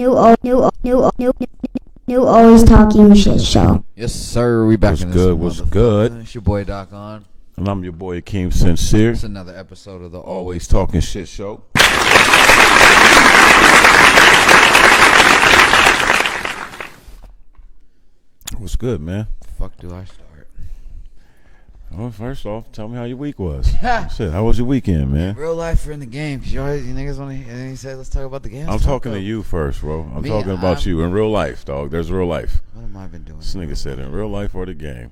New Always Talking Shit Show. Yes, sir. We back in this. What's good? It's your boy Doc on. And I'm your boy Akeem Sincere. It's another episode of the Always Talking Shit Show. What's good, man? The fuck do I start? Well, first off, tell me how your week was. Shit, how was your weekend, man? Real life or in the game? Cause you niggas want to. And he said, "Let's talk about the game." I'm talking to you first, bro. I'm talking about you in real life, dog. There's real life. What have I been doing? This nigga said in real life or the game.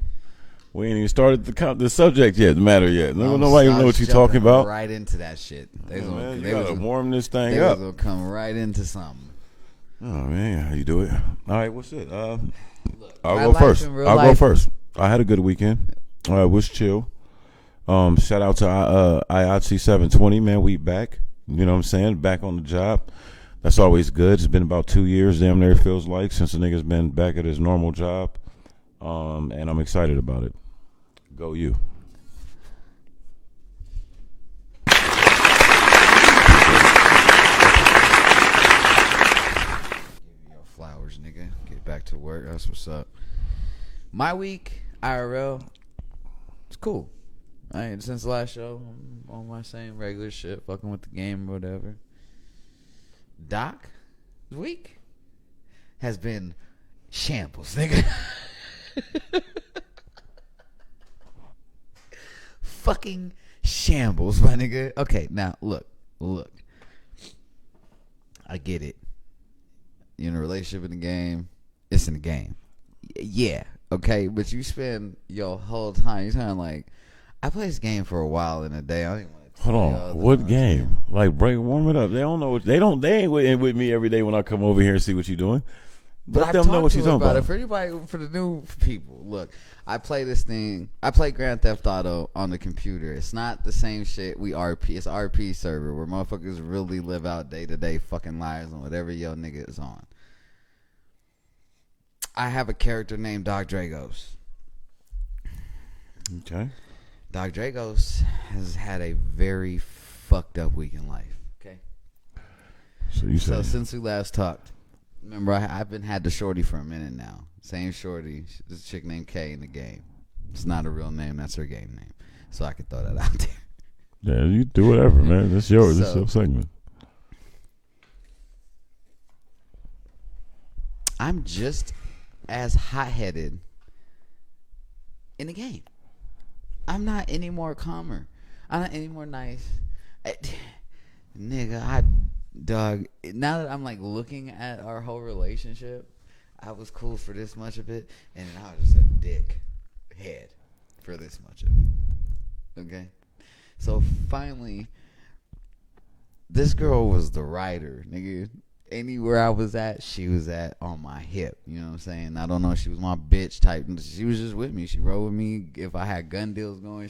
We ain't even started the subject yet, the matter yet. Nobody even know what you're talking about. Right into that shit. They gotta warm this thing they up. They gonna come right into something. Oh man, how you do it? All right, what's it? Look, I'll go first. Go first. I had a good weekend. It was chill. Shout out to IOTC 720, man. We back. You know what I'm saying? Back on the job. That's always good. It's been about 2 years, damn near it feels like, since the nigga's been back at his normal job. And I'm excited about it. Go you. Give you your flowers, nigga. Get back to work. That's what's up. My week, IRL, it's cool. Since the last show, I'm on my same regular shit, fucking with the game or whatever. Doc's week has been shambles, nigga. Fucking shambles, my nigga. Okay, now look. I get it. You're in a relationship in the game. It's in the game. Yeah, okay, but you spend your whole time. You're kind of like, I play this game for a while in a day. I don't even want to. Hold on, what game? Like, warm it up. They don't know. They ain't with me every day when I come over here and see what you're doing. Let them know what you're talking about. For anybody, for the new people, look, I play this thing. I play Grand Theft Auto on the computer. It's not the same shit. It's RP server where motherfuckers really live out day to day fucking lives on whatever your nigga is on. I have a character named Doc Dragos. Okay. Doc Dragos has had a very fucked up week in life. Okay. So since we last talked, remember I've been had the shorty for a minute now. Same shorty. This chick named Kay in the game. It's not a real name. That's her game name. So I could throw that out there. Yeah, you do whatever, man. That's yours. It's your segment. I'm just as hot-headed in the game. I'm not any more calmer. I'm not any more nice. Dog, now that I'm like looking at our whole relationship, I was cool for this much of it, and then I was just a dick head for this much of it. Okay? So finally, this girl was the rider, nigga. Anywhere I was at, she was at on my hip. You know what I'm saying? I don't know if she was my bitch type. She was just with me. She rode with me. If I had gun deals going,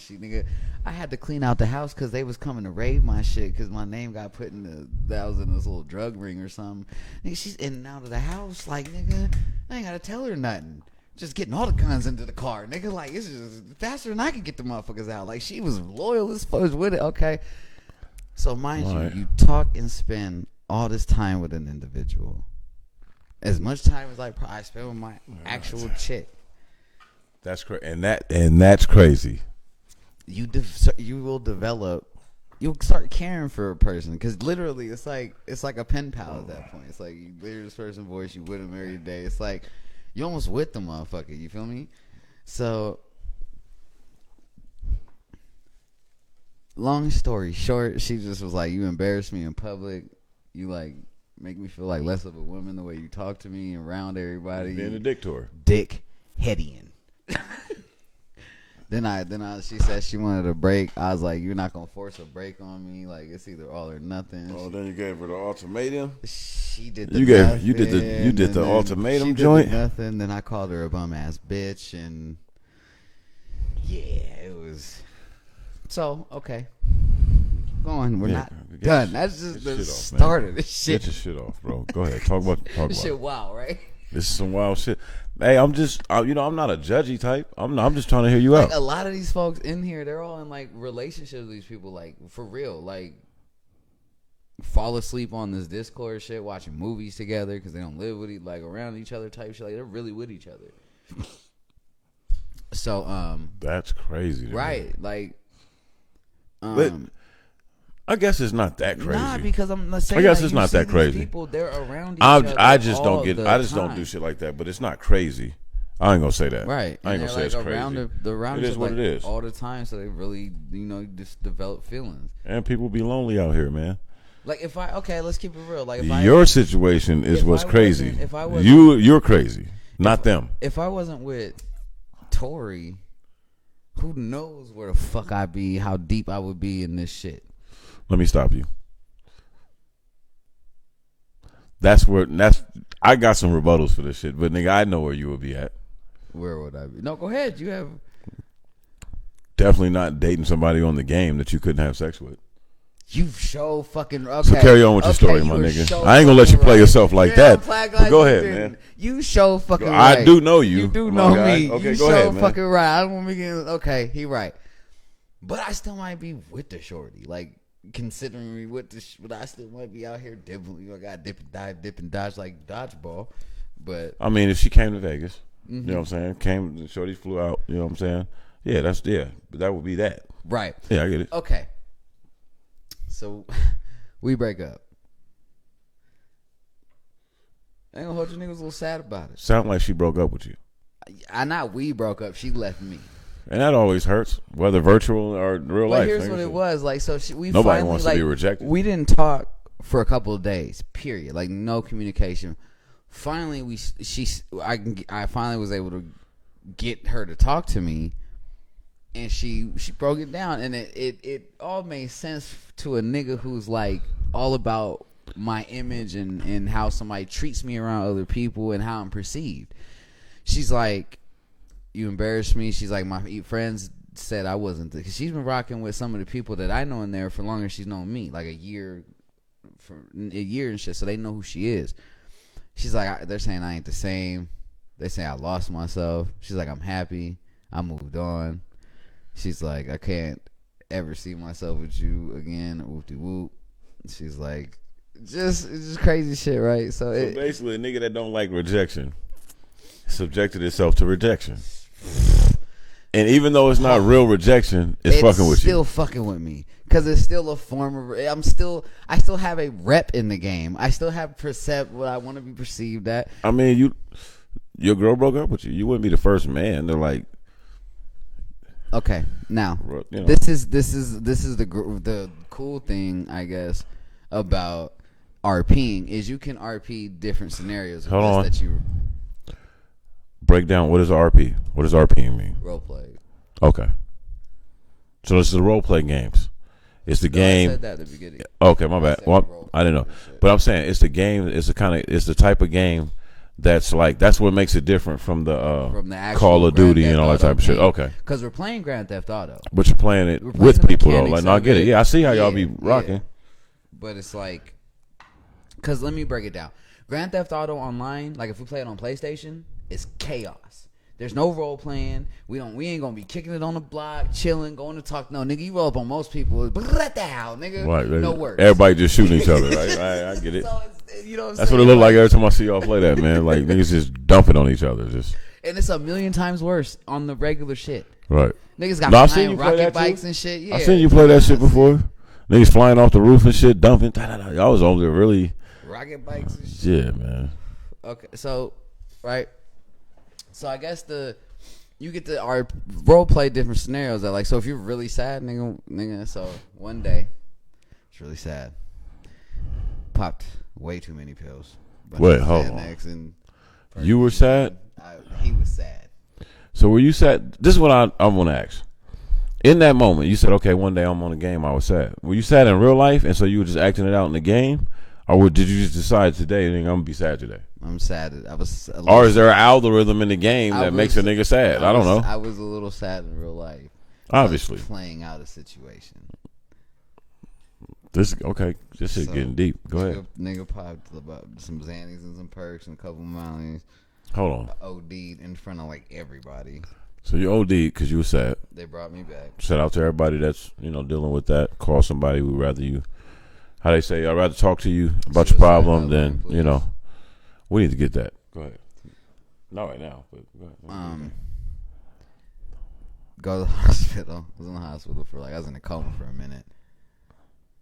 I had to clean out the house because they was coming to raid my shit because my name got put that was in this little drug ring or something. Nigga, she's in and out of the house. Like, nigga, I ain't got to tell her nothing. Just getting all the guns into the car. Nigga, like, it's just faster than I can get the motherfuckers out. Like, she was loyal as fuck with it. Okay. So, mind you talk and spend all this time with an individual, as much time as I spend with my actual chick. That's crazy, and that's crazy. You will develop. You'll start caring for a person because literally, it's like a pen pal at that point. It's like you hear this person's voice, you with them every day. It's like you almost with the motherfucker. You feel me? So, long story short, she just was like, "You embarrass me in public. You like make me feel like less of a woman the way you talk to me around everybody." Being a dick to her. Dick headian. Then she said she wanted a break. I was like, "You're not gonna force a break on me. Like it's either all or nothing." Oh, then you gave her the ultimatum. She did the you did the ultimatum joint. Nothing. Then I called her a bum ass bitch, and yeah, it was. So okay. Going. We're not done. That's just the start of this shit. Get your shit off, bro. Go ahead. Talk about this shit. Wow, right? This is some wild shit. Hey, I'm just, I'm not a judgy type. I'm just trying to hear you out. A lot of these folks in here, they're all in like relationships with these people, like for real. Like fall asleep on this Discord shit, watching movies together because they don't live with around each other type shit. Like they're really with each other. So that's crazy, right? Me. Like, but I guess it's not that crazy. Nah, because I'm saying. I guess it's not that crazy. People, they're around each other. I just don't get. I just time. don't do shit like that. But it's not crazy. I ain't gonna say that. Right. I ain't gonna say it's crazy. Around it is what it is all the time. So they really, just develop feelings. And people be lonely out here, man. Like let's keep it real. Like your situation is what's crazy. If I was you're crazy, not them. If I wasn't with Tori, who knows where the fuck I'd be, how deep I would be in this shit. Let me stop you. I got some rebuttals for this shit, but nigga, I know where you would be at. Where would I be? No, go ahead. You have definitely not dating somebody on the game that you couldn't have sex with. You so fucking okay. So carry on with your story, my nigga. So I ain't gonna let you play yourself like that. But go ahead, man. You so fucking right. I do know you. You do know me. Okay, you go ahead, man. So fucking right. I don't want me getting okay. He right, but I still might be with the shorty. Like considering me with the, but I still might be out here dibbling. I got dip and dodge like dodgeball. But I mean, if she came to Vegas, you know what I'm saying? The shorty flew out. You know what I'm saying? Yeah, but that would be that. Right. Yeah, I get it. Okay. So, we break up. I ain't gonna hold you niggas a little sad about it. Sound like she broke up with you. We broke up. She left me. And that always hurts, whether virtual or real life. But here's what it was. Like, so we nobody finally, wants to be rejected. We didn't talk for a couple of days, period. Like, no communication. Finally, I finally was able to get her to talk to me. And she broke it down, and it all made sense to a nigga who's like all about my image and how somebody treats me around other people and how I'm perceived. She's like, you embarrassed me. She's like, my friends said I wasn't, because she's been rocking with some of the people that I know in there for longer. She's known me like a year and shit, so they know who she is. She's like, they're saying I ain't the same. They say I lost myself. She's like, I'm happy. I moved on. She's like, I can't ever see myself with you again. Whoop-de-whoop. She's like, it's just crazy shit, right? So basically, a nigga that don't like rejection subjected itself to rejection. And even though it's not real rejection, it's fucking with you. It's still fucking with me. Because it's still a form of, I still have a rep in the game. I still have what I want to be perceived at. I mean, your girl broke up with you. You wouldn't be the first man. They're like, okay, now this is the cool thing, I guess, about RPing is you can RP different scenarios. Hold on. That you break down. What is RP? What does RPing mean? Role play. Okay. So this is the role play games. It's the game. I said that at the beginning. Okay, my bad. Well, I didn't know, but I'm saying it's the game. It's the type of game. That's what makes it different from the actual Call of Duty and all that type of shit. Okay. Because we're playing Grand Theft Auto. But you're playing it with people though. Like, no, I get it. Yeah, I see how y'all be rocking. Yeah. But it's like, because let me break it down. Grand Theft Auto Online, like if we play it on PlayStation, it's chaos. There's no role playing. We ain't gonna be kicking it on the block, chilling, going to talk. No, nigga, you roll up on most people. What the hell, nigga? Right, no words. Everybody just shooting each other, right? I get it. So you know what I'm That's saying? what it look like every time I see y'all play that, man. Like niggas just dumping on each other, just. And it's a million times worse on the regular shit. Right. Niggas got flying rocket bikes and shit. Yeah. I seen you play that shit before. Niggas flying off the roof and shit, dumping. Y'all was over there really. Rocket bikes and shit. Yeah, man. Okay, so, right. So I guess you get to role play different scenarios. That so if you're really sad, nigga. So one day, it's really sad. Popped way too many pills. Wait, hold on. You were sad? He was sad. So were you sad? This is what I want to ask. In that moment, you said, okay, one day I'm on the game, I was sad. Were you sad in real life, and so you were just acting it out in the game? Or did you just decide today, I'm going to be sad today? I'm sad. Or is there an algorithm in the game that makes a nigga sad? I don't know. I was a little sad in real life. Obviously. Playing out a situation. This shit getting deep. Go ahead. Nigga popped about some Xannies and some perks and a couple Mollies. Hold on. OD'd in front of everybody. So you OD'd because you were sad. They brought me back. Shout out to everybody that's dealing with that. Call somebody who rather you how they say, I'd rather talk to you about your problem than, you know. We need to get that. Go ahead. Not right now, but go ahead. Go to the hospital. I was in the hospital for I was in a coma for a minute.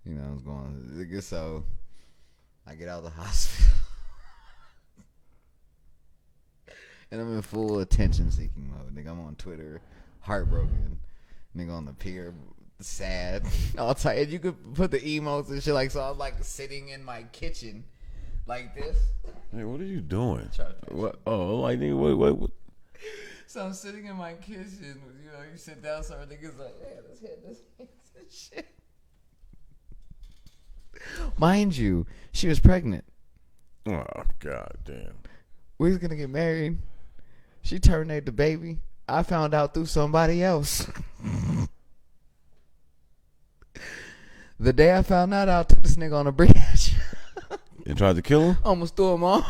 You know, I was going. So I get out of the hospital, and I'm in full attention-seeking mode. Nigga, I'm on Twitter, heartbroken. Nigga on the pier, sad. All tired. You could put the emotes and shit so I'm sitting in my kitchen, like this. Hey, what are you doing? What? Oh, what? So I'm sitting in my kitchen. You know, you sit down, so niggas like, hey, let's hit this shit. Mind you, she was pregnant. Oh, God damn. We was gonna get married. She terminated the baby. I found out through somebody else. The day I found out, I took this nigga on a bridge. And tried to kill him? Almost threw him off.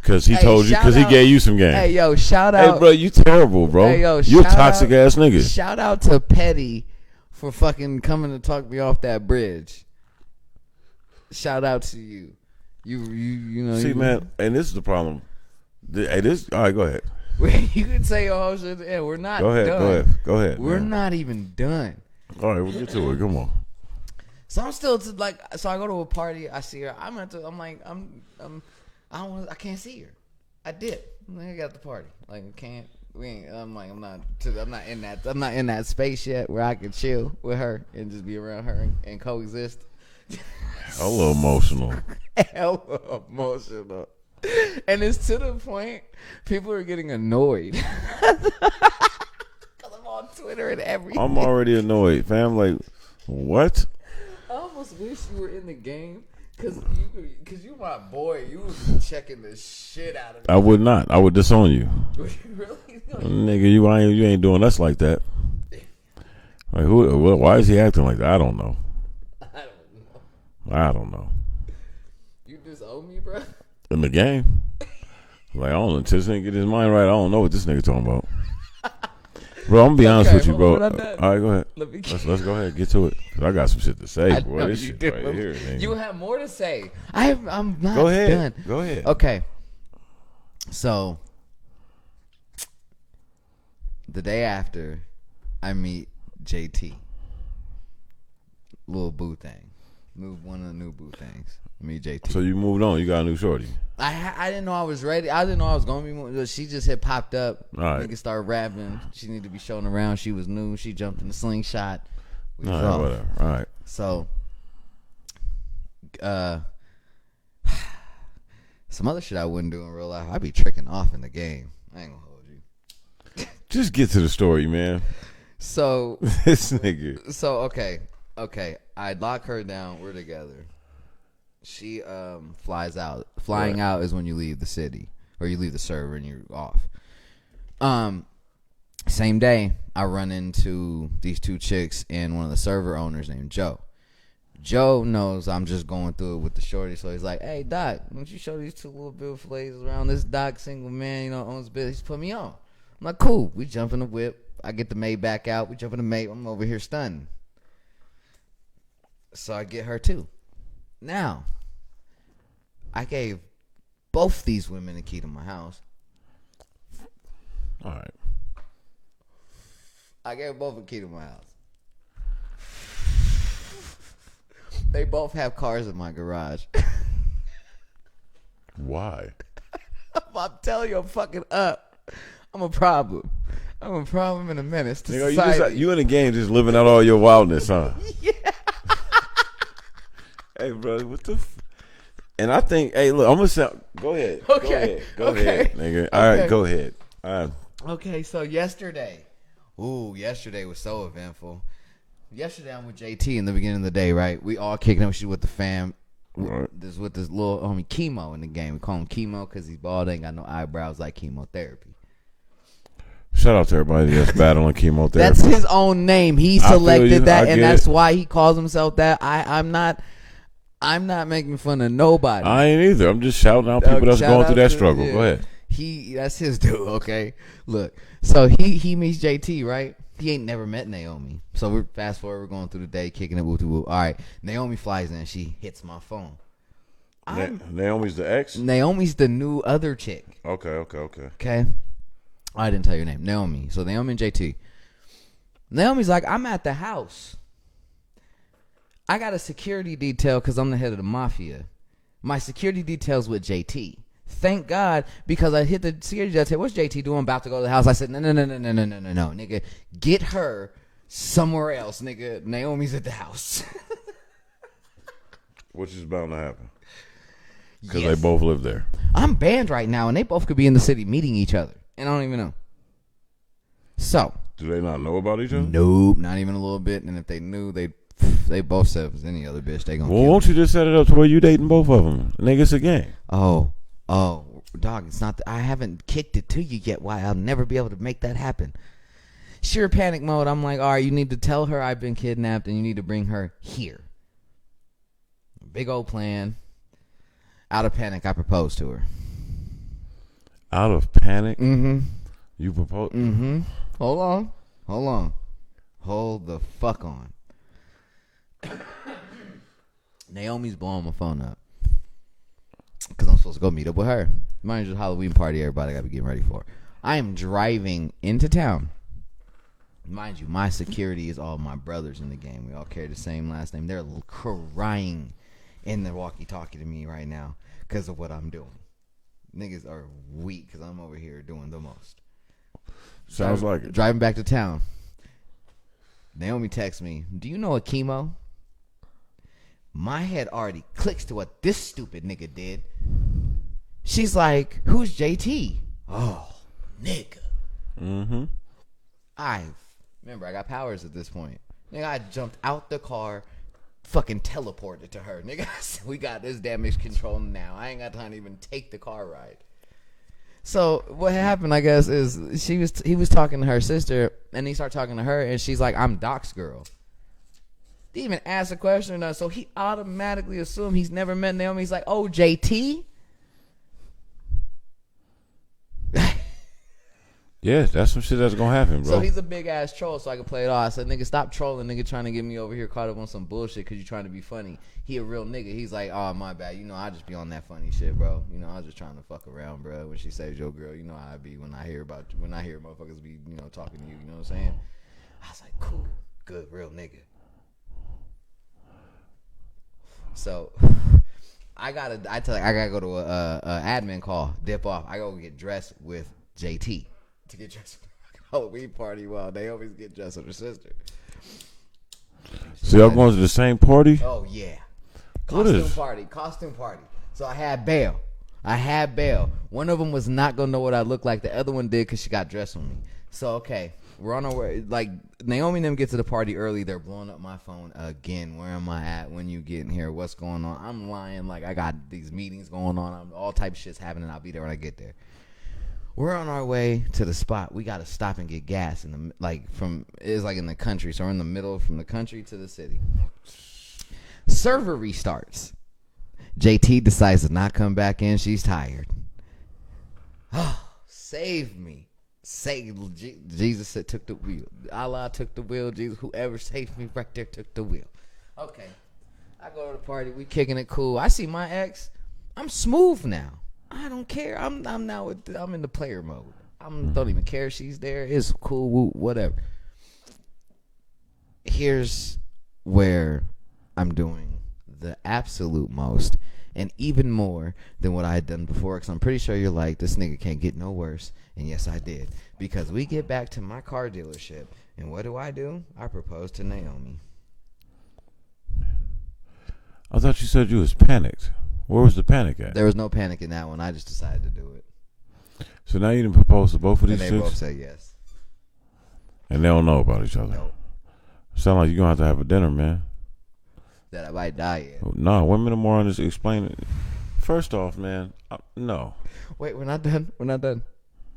Because he told you, because he gave you some game. Hey, yo, shout out. Hey, bro, you terrible, bro. Hey, yo, you a toxic ass nigga. Shout out to Petty for fucking coming to talk me off that bridge. Shout out to you. You know. See, man, and this is the problem. Hey, all right, go ahead. You can say your whole shit. Yeah, we're not done. Go ahead. We're not even done. All right, we'll get to it. Come on. So I'm still so I go to a party. I see her. I can't see her. I did. I got the party. I can't. I'm not in that space yet where I can chill with her and just be around her and coexist. Hella emotional. Hella emotional. And it's to the point people are getting annoyed. Because I'm on Twitter and everything. I'm already annoyed, fam. Like, what? I almost wish you were in the game. Cause you my boy. You would be checking the shit out of me. I would not. I would disown you. Really? Nigga, you ain't doing us like that. Like, why is he acting like that? I don't know. I don't know. You disown me, bro? In the game. Like, I don't know. Until this nigga get his mind right, I don't know what this nigga talking about. Bro, I'm gonna be honest with you, bro. All right, go ahead. Let's go ahead. Get to it. I got some shit to say, boy. This shit right here, man. You have more to say. I'm not done. Go ahead. Okay. So, the day after, I meet JT. Little boo thing. One of the new boo things. Me, JT. So you moved on. You got a new shorty. I didn't know I was ready. I didn't know I was going to be. She just had popped up. All right. Nigga started rapping. She needed to be shown around. She was new. She jumped in the slingshot. All right, whatever. All right. So, some other shit I wouldn't do in real life. I'd be tricking off in the game. I ain't gonna hold you. Just get to the story, man. So this nigga. So okay. I'd lock her down. We're together. She flies out. Flying out is when you leave the city or you leave the server and you're off. Same day, I run into these two chicks and one of the server owners named Joe. Joe knows I'm just going through it with the shorty, so he's like, "Hey Doc, why don't you show these two little beautiful ladies around? This Doc, single man, owns business. Put me on." I'm like, "Cool." We jump in the whip. I get the maid back out. We jump in the maid. I'm over here stunning. So I get her too. Now, I gave both these women a key to my house. All right. I gave both a key to my house. They both have cars in my garage. Why? I'm telling you, I'm fucking up. I'm a problem. I'm a problem and a menace to society. You in the game just living out all your wildness, huh? Yeah. Hey, bro, what the and I think, hey, look, I'm going to sound, go ahead. Okay. Go ahead, nigga. All right, go ahead. Okay, so yesterday was so eventful. Yesterday I'm with JT in the beginning of the day, right? We all kicking up shit with the fam. Right. With this little homie Chemo in the game. We call him Chemo because he's bald, ain't got no eyebrows like chemotherapy. Shout out to everybody that's battling chemotherapy. That's his own name. He selected that, and that's why he calls himself that. I'm not making fun of nobody. I ain't either. I'm just shouting out people that's going through that struggle. Yeah. Go ahead. That's his dude, okay? Look, so he meets JT, right? He ain't never met Naomi. So we're fast forward. We're going through the day, kicking it, woo woo. All right, Naomi flies in. She hits my phone. Naomi's the ex? Naomi's the new other chick. Okay. I didn't tell your name. Naomi. So Naomi and JT. Naomi's like, I'm at the house. I got a security detail because I'm the head of the mafia. My security detail's with JT. Thank God, because I hit the security detail. What's JT doing? About to go to the house. I said, no, nigga. Get her somewhere else, nigga. Naomi's at the house. Which is bound to happen. Because they both live there. I'm banned right now, and they both could be in the city meeting each other. And I don't even know. So. Do they not know about each other? Nope, not even a little bit. And if they knew, they both said if it was any other bitch, they gonna Well, won't you just set it up to where you dating both of them? Nigga, it's a game. Oh, dog, it's not. I haven't kicked it to you yet. Why? I'll never be able to make that happen. Sheer panic mode. I'm like, all right, you need to tell her I've been kidnapped and you need to bring her here. Big old plan. Out of panic, I proposed to her. Out of panic? Mm-hmm. You proposed? Mm-hmm. Hold on. Hold the fuck on. Naomi's blowing my phone up. Because I'm supposed to go meet up with her. Mind you, the Halloween party everybody got to be getting ready for. I am driving into town. Mind you, my security is all my brothers in the game. We all carry the same last name. They're crying in the walkie-talkie to me right now because of what I'm doing. Niggas are weak because I'm over here doing the most. Sounds like it. Driving back to town. Naomi texts me, do you know a chemo? My head already clicks to what this stupid nigga did. She's like, who's JT? Oh, nigga. Mm-hmm. Remember, I got powers at this point. Nigga, I jumped out the car, fucking teleported to her. Nigga, we got this damage control now. I ain't got time to even take the car ride. So what happened, I guess, is he was talking to her sister, and he started talking to her, and she's like, I'm Doc's girl. Didn't even ask a question or nothing, so he automatically assumed he's never met Naomi. He's like, oh, JT? Yeah, that's some shit that's gonna happen, bro. So he's a big ass troll, so I can play it off. I said, nigga, stop trolling, nigga, trying to get me over here caught up on some bullshit because you're trying to be funny. He a real nigga. He's like, oh, my bad. You know, I just be on that funny shit, bro. You know, I was just trying to fuck around, bro. When she says your girl, you know how I be when I hear motherfuckers be, you know, talking to you. You know what I'm saying? I was like, cool, good, real nigga. So I gotta go to a admin call, dip off. I go get dressed with JT to get dressed for the Halloween party while Naomi's get dressed with her sister. So y'all going to the same party? Oh yeah, costume party. So I had bail. One of them was not gonna know what I looked like. The other one did because she got dressed with me. So okay. We're on our way. Like, Naomi and them get to the party early. They're blowing up my phone again. Where am I at? When you getting here? What's going on? I'm lying. Like, I got these meetings going on. All type of shit's happening. I'll be there when I get there. We're on our way to the spot. We got to stop and get gas. It's in the country. So we're in the middle from the country to the city. Server restarts. JT decides to not come back in. She's tired. Oh, save me. Jesus took the wheel. Allah took the wheel. Jesus, whoever saved me right there took the wheel. Okay, I go to the party. We kicking it cool. I see my ex. I'm smooth now. I don't care. I'm in the player mode. Don't even care if she's there. It's cool. Whatever. Here's where I'm doing the absolute most, and even more than what I had done before. Because I'm pretty sure you're like, this nigga can't get no worse. And yes, I did. Because we get back to my car dealership. And what do? I propose to Naomi. I thought you said you was panicked. Where was the panic at? There was no panic in that one. I just decided to do it. So now you didn't propose to both of these chicks? And they both said yes. And they don't know about each other? Nope. Sound like you're going to have a dinner, man. That I might die in. No, women are more on this. Explain it. First off, man, no. Wait, we're not done.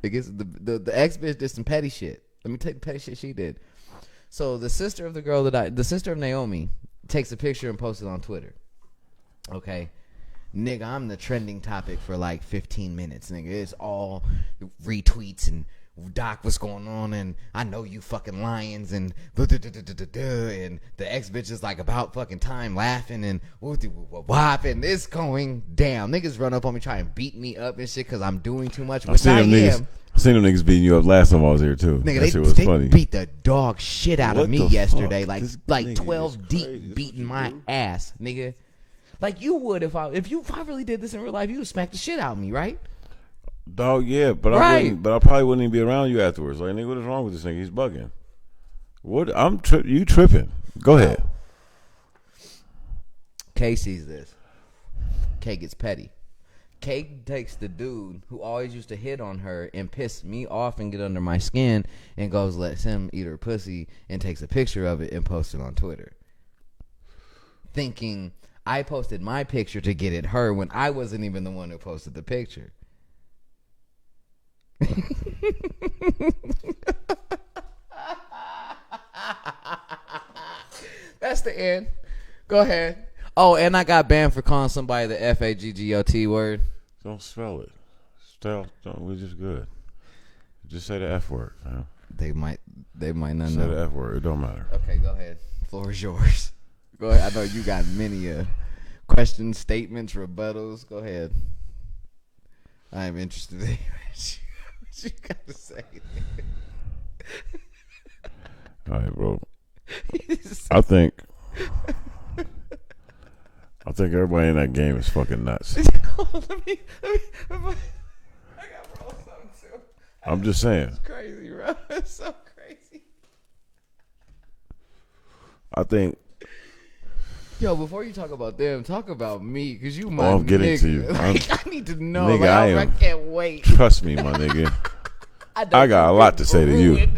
It gets the ex bitch did some petty shit. Let me take the petty shit she did. So the sister of the sister of Naomi takes a picture and posts it on Twitter. Okay, nigga, I'm the trending topic for like 15 minutes. Nigga, it's all retweets and Doc, what's going on? And I know you fucking lions and the ex bitch is like about fucking time laughing and whoop and it's going down. Niggas run up on me trying to beat me up and shit because I'm doing too much. Which I am. I seen them niggas beating you up last time I was here too. Nigga, that shit was funny. Beat the dog shit out of me yesterday. Fuck? Like 12 deep beating my ass, nigga. Like you would if I really did this in real life, you would smack the shit out of me, right? Dog, yeah, but I probably wouldn't even be around you afterwards. Like, nigga, what is wrong with this nigga? He's bugging. What? You tripping? Go ahead. Kay sees this. Kay gets petty. Kay takes the dude who always used to hit on her and piss me off and get under my skin and goes lets him eat her pussy and takes a picture of it and posts it on Twitter, thinking I posted my picture to get at her when I wasn't even the one who posted the picture. That's the end. Go ahead. Oh, and I got banned for calling somebody the F-A-G-G-O-T word. Don't spell it. We're just good. Just say the F word, man. They might not know. Say the F word. It don't matter. Okay, go ahead. Floor is yours. Go ahead. I know you got many questions, statements, rebuttals. Go ahead. I am interested in what you got to say. All right, bro. I think everybody in that game is fucking nuts. let me I got roll something too. I'm just saying. It's crazy, bro. It's so crazy. I think. Yo, before you talk about them, talk about me, because you my I'm getting nigga. to you. Like, I need to know. Nigga, I can't wait. Trust me, my nigga. I got a lot to say to you.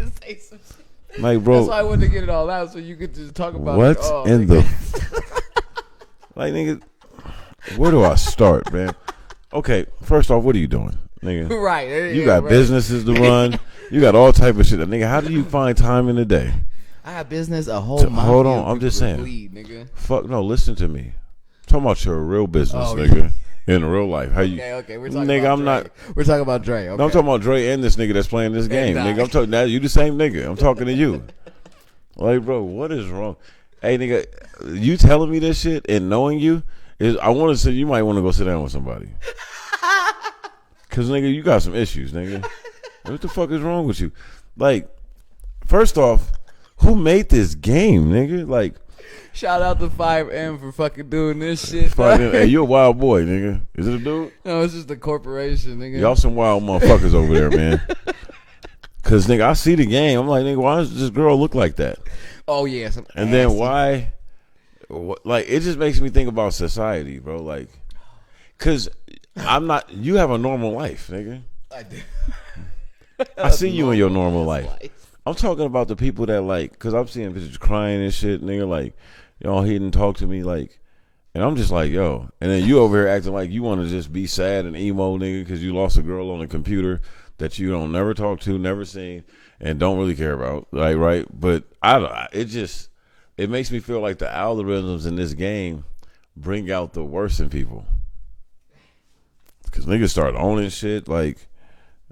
Like, bro. That's why I wanted to get it all out so you could just talk about what's it all. In the like, nigga, where do I start, man? Okay, first off, what are you doing, nigga? Right. You got businesses to run. You got all type of shit. Nigga, how do you find time in the day? I got business, a whole hold on, I'm just saying. Bleed, nigga. Fuck no, listen to me. Talking about your real business, nigga. In real life. How you Okay, we're talking nigga, about I'm Dre. not We're talking about Dre, okay. No, I'm talking about Dre and this nigga that's playing this game. Nigga, I'm talking now you the same nigga. I'm talking to you. Like, bro, what is wrong? Hey, nigga, you telling me this shit and knowing you is I want to say you might want to go sit down with somebody. Cause nigga, you got some issues, nigga. What the fuck is wrong with you? Like, first off, who made this game, nigga? Like, shout out to 5M for fucking doing this shit. Hey, you a wild boy, nigga. Is it a dude? No, it's just a corporation, nigga. Y'all some wild motherfuckers over there, man. Cause nigga, I see the game. I'm like, nigga, why does this girl look like that? Oh yeah, and then why? Like, it just makes me think about society, bro. Like, cause I'm not. You have a normal life, nigga. I do. I see you in your normal life. I'm talking about the people that like, cause I'm seeing bitches crying and shit, nigga. Like, y'all he didn't talk to me, like, and I'm just like, yo. And then you over here acting like you want to just be sad and emo, nigga, cause you lost a girl on the computer that you don't never talk to, never seen, and don't really care about, like, right? But it makes me feel like the algorithms in this game bring out the worst in people. Cause niggas start owning shit, like,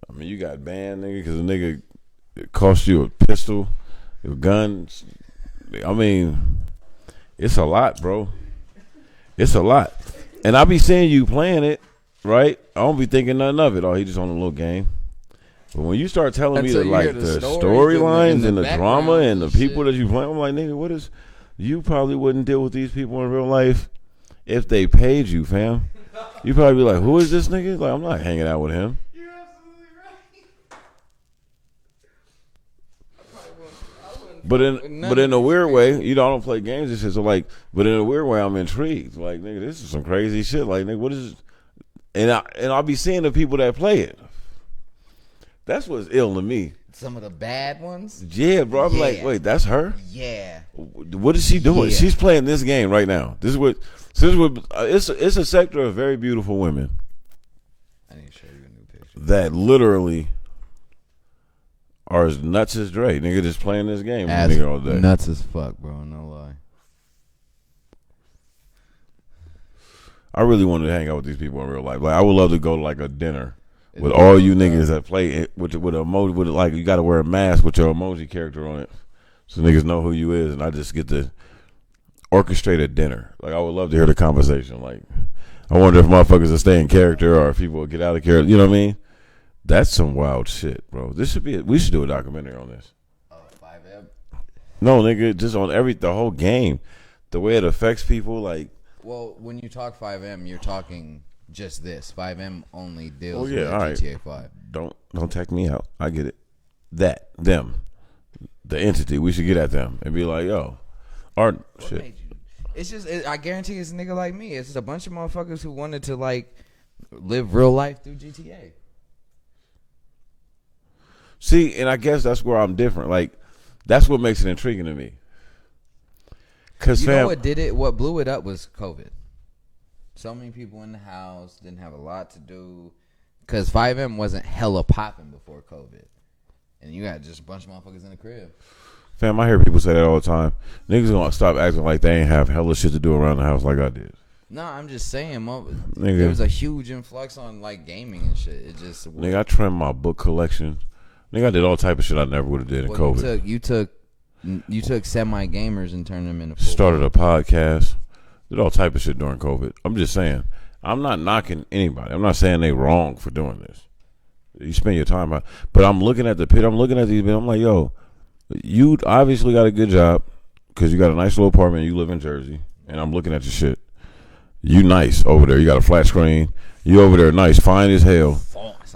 I mean, you got banned, nigga, cause a nigga it cost you a pistol, a gun. I mean, it's a lot, bro. It's a lot, and I be seeing you playing it, right? I don't be thinking nothing of it. Oh, he just on a little game. But when you start telling me the storylines and the drama and the people that you play, I'm like, nigga, what is? You probably wouldn't deal with these people in real life if they paid you, fam. You probably be like, who is this nigga? Like, I'm not hanging out with him. You're absolutely right. But in a weird way, you know, I don't play games and shit. So like, but in a weird way, I'm intrigued. Like, nigga, this is some crazy shit. Like, nigga, what is? And I'll be seeing the people that play it. That's what's ill to me. Some of the bad ones? Yeah, bro. I'm like, wait, that's her? Yeah. What is she doing? Yeah. She's playing this game right now. It's a sector of very beautiful women. I need to show you a new picture. That literally are as nuts as Dre. Nigga just playing this game nigga all day. Nuts as fuck, bro. No lie. I really wanted to hang out with these people in real life. Like, I would love to go to like a dinner with all you niggas that play it with emoji, with like you got to wear a mask with your emoji character on it, so niggas know who you is, and I just get to orchestrate a dinner. Like I would love to hear the conversation. Like I wonder if motherfuckers will stay in character or if people will get out of character. You know what I mean? That's some wild shit, bro. This should be. We should do a documentary on this. 5M. No, nigga, just on the whole game, the way it affects people. Like, well, when you talk 5M, you're talking just this. 5M only deals with all right. GTA 5. Don't take me out. I get it. Them, the entity. We should get at them and be like, yo, art shit. It's just, I guarantee it's a nigga like me. It's just a bunch of motherfuckers who wanted to like live real life through GTA. See, and I guess that's where I'm different. Like, that's what makes it intriguing to me. Cause you know what did it? What blew it up was COVID. So many people in the house didn't have a lot to do. Cause 5M wasn't hella popping before COVID, and you got just a bunch of motherfuckers in the crib. Fam, I hear people say that all the time. Niggas gonna stop acting like they ain't have hella shit to do around the house like I did. No, I'm just saying, there was a huge influx on like gaming and shit. It just nigga, I trimmed my book collection. Nigga, I did all type of shit I never would have did in COVID. You took semi gamers and turned them into started a podcast. Did all type of shit during COVID. I'm just saying, I'm not knocking anybody. I'm not saying they wrong for doing this. You spend your time out, but I'm looking at the pit. I'm looking at these men. I'm like, yo, you obviously got a good job because you got a nice little apartment. You live in Jersey, and I'm looking at your shit. You nice over there. You got a flat screen. You over there nice, fine as hell.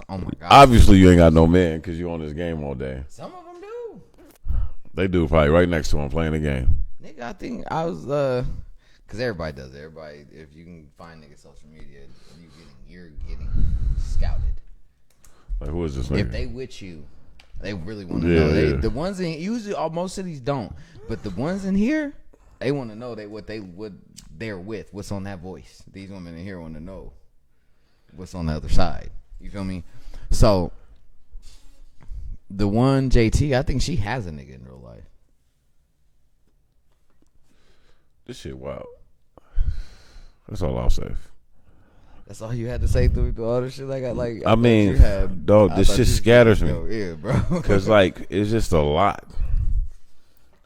Oh my god. Obviously, you ain't got no man because you on this game all day. Some of them do. They do, probably right next to him playing the game. Nigga, I think I was because everybody does it. Everybody, if you can find nigga social media, you're getting scouted. Like, who is this nigga? If they with you, they really want to know. Yeah. The ones in usually most cities don't, but the ones in here, they want to know what they're with. What's on that voice? These women in here want to know what's on the other side. You feel me? So the one JT, I think she has a nigga in real life. This shit wild. That's all I'll say. That's all you had to say through all the shit I got. Like, I mean, dog, this shit scatters me. Yeah, bro. Cause like it's just a lot.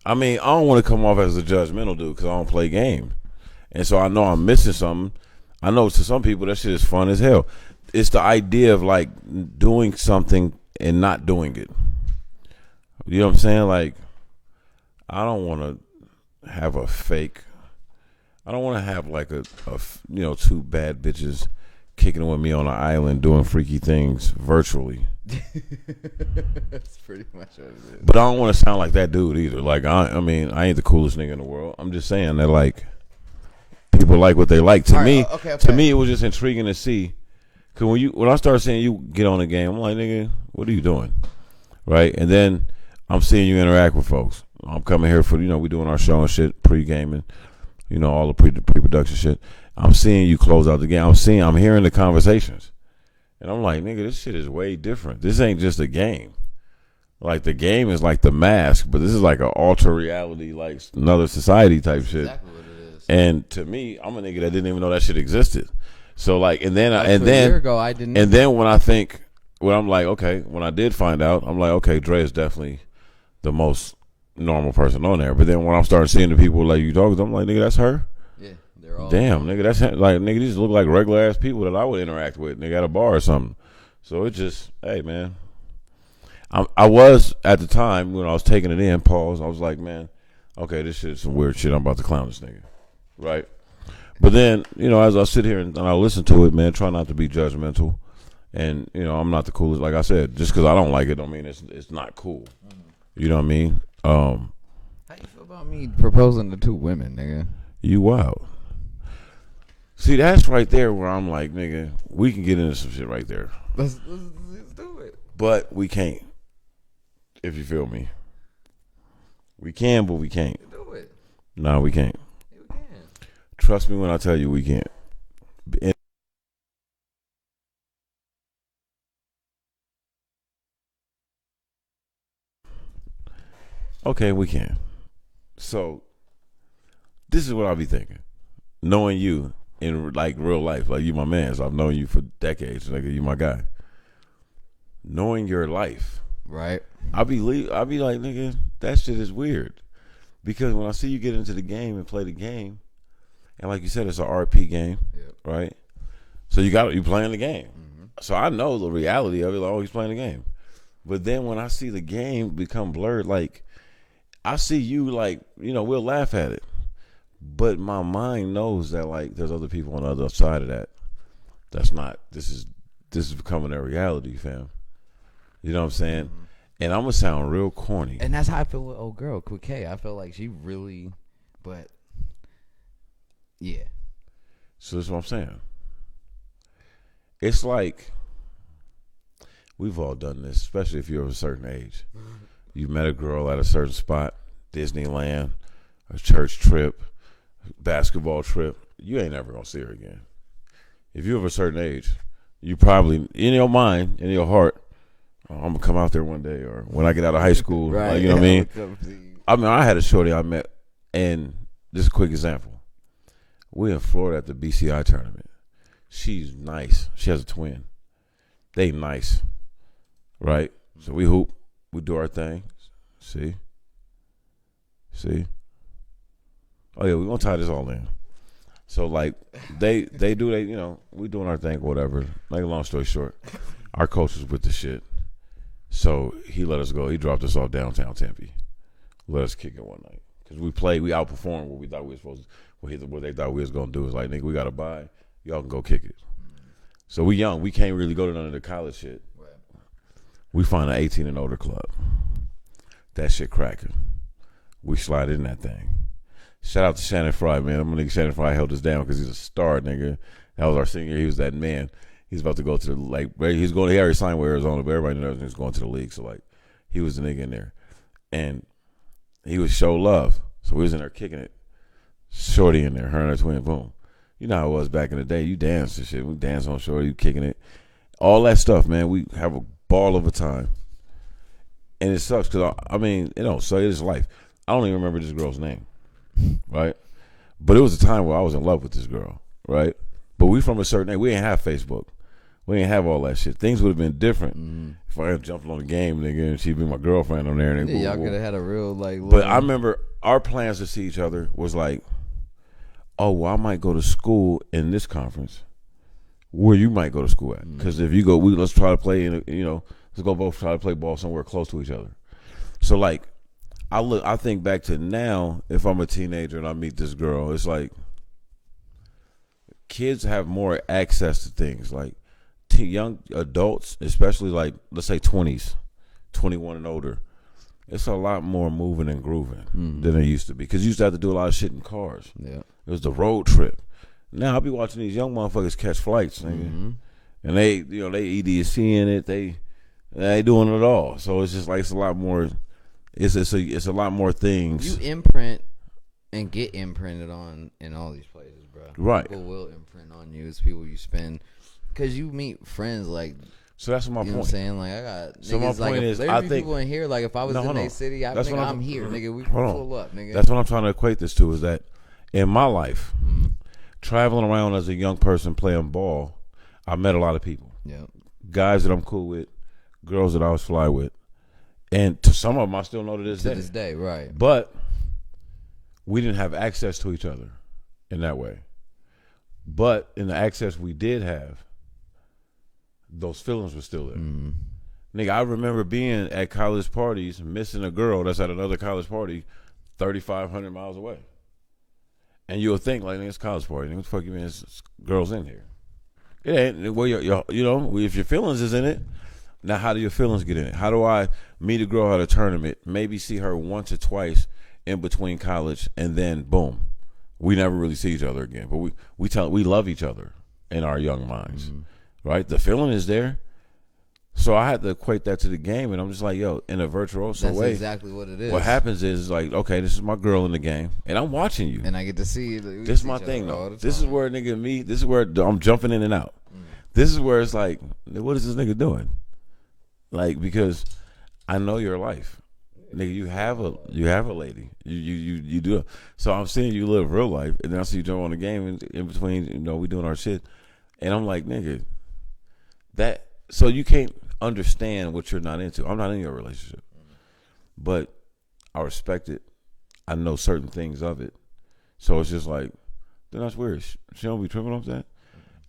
I mean, I don't want to come off as a judgmental dude because I don't play games, and so I know I'm missing something. I know to some people that shit is fun as hell. It's the idea of like doing something and not doing it. You know what I'm saying? Like, I don't want to have a fake. I don't want to have like a two bad bitches kicking it with me on an island doing freaky things virtually. That's pretty much what it is. But I don't want to sound like that dude either. Like I mean, I ain't the coolest nigga in the world. I'm just saying that like people like what they like. To me, to me, it was just intriguing to see. Cause when I started seeing you get on the game, I'm like, nigga, what are you doing, right? And then I'm seeing you interact with folks. I'm coming here for we doing our show and shit, pre-gaming, all the pre-production shit. I'm seeing you close out the game. I'm hearing the conversations, and I'm like, nigga, this shit is way different. This ain't just a game. Like the game is like The Mask, but this is like an alter reality, like another society type shit. Exactly what it is. And to me, I'm a nigga that didn't even know that shit existed. So like, a year ago, I didn't. And then when I'm like, okay, when I did find out, I'm like, okay, Dre is definitely the most normal person on there. But then when I'm starting seeing the people like you talking, I'm like, nigga, that's her. Yeah, they're all. Damn, nigga, that's like, nigga, these look like regular ass people that I would interact with, nigga, at a bar or something. So it just, hey, man, I was at the time when I was taking it in, pause. I was like, man, okay, this shit is some weird shit. I'm about to clown this nigga, right? But then, as I sit here and I listen to it, man, try not to be judgmental. And, I'm not the coolest. Like I said, just because I don't like it don't mean it's not cool. You know what I mean? How you feel about me proposing to two women, nigga? You wild. See, that's right there where I'm like, nigga, we can get into some shit right there. Let's do it. But we can't, if you feel me. We can, but we can't. Do it. No, we can't. Trust me when I tell you we can't. Okay, we can. So, this is what I'll be thinking. Knowing you in like real life, like you my man, so I've known you for decades, nigga, you my guy. knowing your life. Right. I'll be like, nigga, that shit is weird. Because when I see you get into the game and play the game, and like you said, it's an RP game, right? So you playing the game. Mm-hmm. So I know the reality of it. Like, oh, he's playing the game. But then when I see the game become blurred, like I see you, like, you know, we'll laugh at it, but my mind knows that like there's other people on the other side of that. That's not. This is becoming a reality, fam. You know what I'm saying? Mm-hmm. And I'm gonna sound real corny. And that's how I feel with old girl, Quick K. I feel like she really, but yeah. So that's what I'm saying. It's like we've all done this, especially if you're of a certain age. You met a girl at a certain spot, Disneyland, a church trip, basketball trip. You ain't never gonna see her again. If you're of a certain age, you probably, in your mind, in your heart, I'm gonna come out there one day, or when I get out of high school, right? Like, you know what I mean? I had a shorty I met, and just a quick example. We're in Florida at the BCI tournament. She's nice. She has a twin. They nice, right? So we hoop, we do our thing. See. Oh yeah, we're gonna tie this all in. So like they do, you know, we doing our thing, whatever. Make a long story short, our coach was with the shit. So he let us go. He dropped us off downtown Tempe. Let us kick it one night. Because we outperformed what we thought we were supposed to, what they thought we was going to do. Is like, nigga, we got to buy. Y'all can go kick it. So we young. We can't really go to none of the college shit. Right. We find an 18 and older club. That shit cracking. We slide in that thing. Shout out to Shannon Fry, man. I'm nigga Shannon Fry held us down because he's a star, nigga. That was our senior. He was that man. He's about to go to the, like, he already signed with Arizona, but everybody knows he's going to the league. So, like, he was the nigga in there. And he was show love. So we was in there kicking it. Shorty in there, her and her twin, boom. You know how it was back in the day. You dance and shit. We dance on Shorty, you kicking it. All that stuff, man. We have a ball of a time. And it sucks because, I mean, you know, so it is life. I don't even remember this girl's name, right? But it was a time where I was in love with this girl, right? But we from a certain age. We ain't have Facebook. We ain't have all that shit. Things would have been different if I had jumped on the game, nigga, and she'd be my girlfriend on there. And y'all could have had a real, like... But I remember our plans to see each other was like, oh, well, I might go to school in this conference where you might go to school at. Because if you go, let's try to play, let's go both try to play ball somewhere close to each other. So, like, I think back to now, if I'm a teenager and I meet this girl, it's like kids have more access to things. Like, young adults, especially like, let's say 20s, 21 and older, it's a lot more moving and grooving than it used to be. Because you used to have to do a lot of shit in cars. Yeah, it was the road trip. Now I'll be watching these young motherfuckers catch flights, nigga. And they EDC in it. They doing it all. So it's just like it's a lot more. It's a lot more things. You imprint and get imprinted on in all these places, bro. Right. People will imprint on you. It's people you spend. Because you meet friends, like, so that's my point. You know what I'm saying? Like, I got so niggas, my point like, is, there I be think people in here, like, if I was in a city, I'm here, nigga. We pull up, nigga. That's what I'm trying to equate this to, is that in my life, traveling around as a young person playing ball, I met a lot of people. Yeah. Guys that I'm cool with, girls that I was fly with. And to some of them, I still know to this day. To this day, right. But we didn't have access to each other in that way. But in the access we did have, those feelings were still there. Nigga, I remember being at college parties, missing a girl that's at another college party 3,500 miles away. And you'll think, like, nigga, it's a college party. Nigga, what the fuck you mean it's girls in here? It ain't. Well, you know, if your feelings is in it, now how do your feelings get in it? How do I meet a girl at a tournament, maybe see her once or twice in between college, and then, boom, we never really see each other again. But we love each other in our young minds. Right? The feeling is there. So I had to equate that to the game, and I'm just like, yo, in a virtuoso way. That's exactly what it is. What happens is, like, okay, this is my girl in the game, and I'm watching you. And I get to see you. This is my thing, though. This is where this is where I'm jumping in and out. This is where it's like, what is this nigga doing? Like, because I know your life. Nigga, you have a lady. You do. So I'm seeing you live real life, and then I see you jump on the game in between, we doing our shit. And I'm like, nigga, so you can't, understand what you're not into. I'm not in your relationship, but I respect it. I know certain things of it, so it's just like, then that's weird. She don't be tripping off that,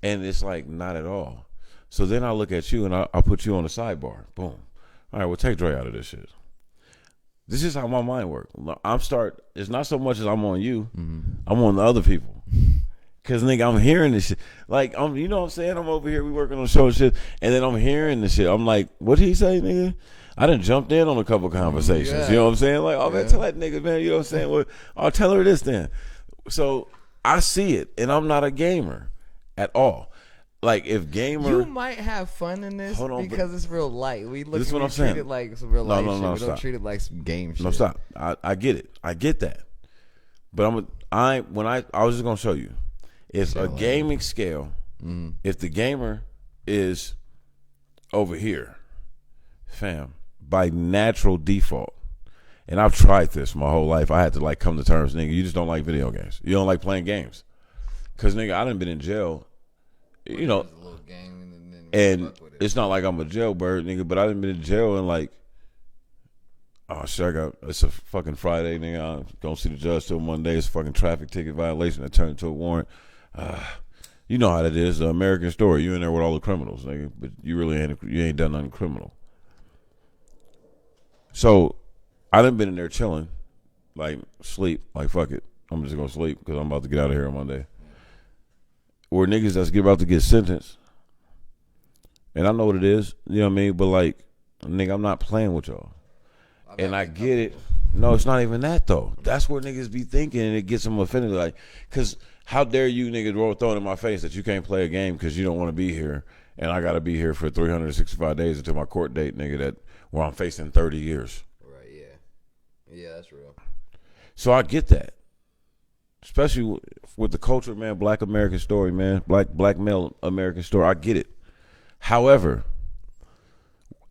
and it's like not at all. So then I look at you and I'll put you on the sidebar. Boom. All right, well, take Dre out of this shit. This is how my mind works. It's not so much as I'm on you. I'm on the other people. Cause nigga, I'm hearing this shit. Like, you know what I'm saying? I'm over here, we working on show and shit, and then I'm hearing this shit. I'm like, what did he say, nigga? I done jumped in on a couple conversations. Yeah. You know what I'm saying? Like, oh man, tell that nigga, man. You know what I'm saying? Well, I'll tell her this then. So I see it, and I'm not a gamer at all. Like, if gamer, you might have fun in this because it's real light. We look, this is what I'm saying. Treat it like some real light shit. We stop. Don't treat it like some game shit. No, stop. I get it. I get that. But I was just gonna show you. It's a gaming scale. If the gamer is over here, fam, by natural default, and I've tried this my whole life. I had to like come to terms, nigga. You just don't like video games. You don't like playing games, cause nigga, I done been in jail. You know, and it's not like I'm a jailbird, nigga, but I done been in jail and like, oh shit, it's a fucking Friday, nigga. I'm gonna see the judge till Monday. It's a fucking traffic ticket violation that turned into a warrant. You know how that is. The American story. You in there with all the criminals, nigga, but you ain't done nothing criminal. So I done been in there chilling, like sleep, like fuck it. I'm just gonna sleep because I'm about to get out of here on Monday. Or niggas that's about to get sentenced. And I know what it is, you know what I mean? But like, nigga, I'm not playing with y'all. And I get it. No, it's not even that though. That's where niggas be thinking and it gets them offended. Like, cause how dare you niggas throw it in my face that you can't play a game because you don't want to be here and I gotta be here for 365 days until my court date, nigga, where I'm facing 30 years. Right, yeah. Yeah, that's real. So I get that. Especially with the culture, man, black American story, man, black male American story. I get it. However,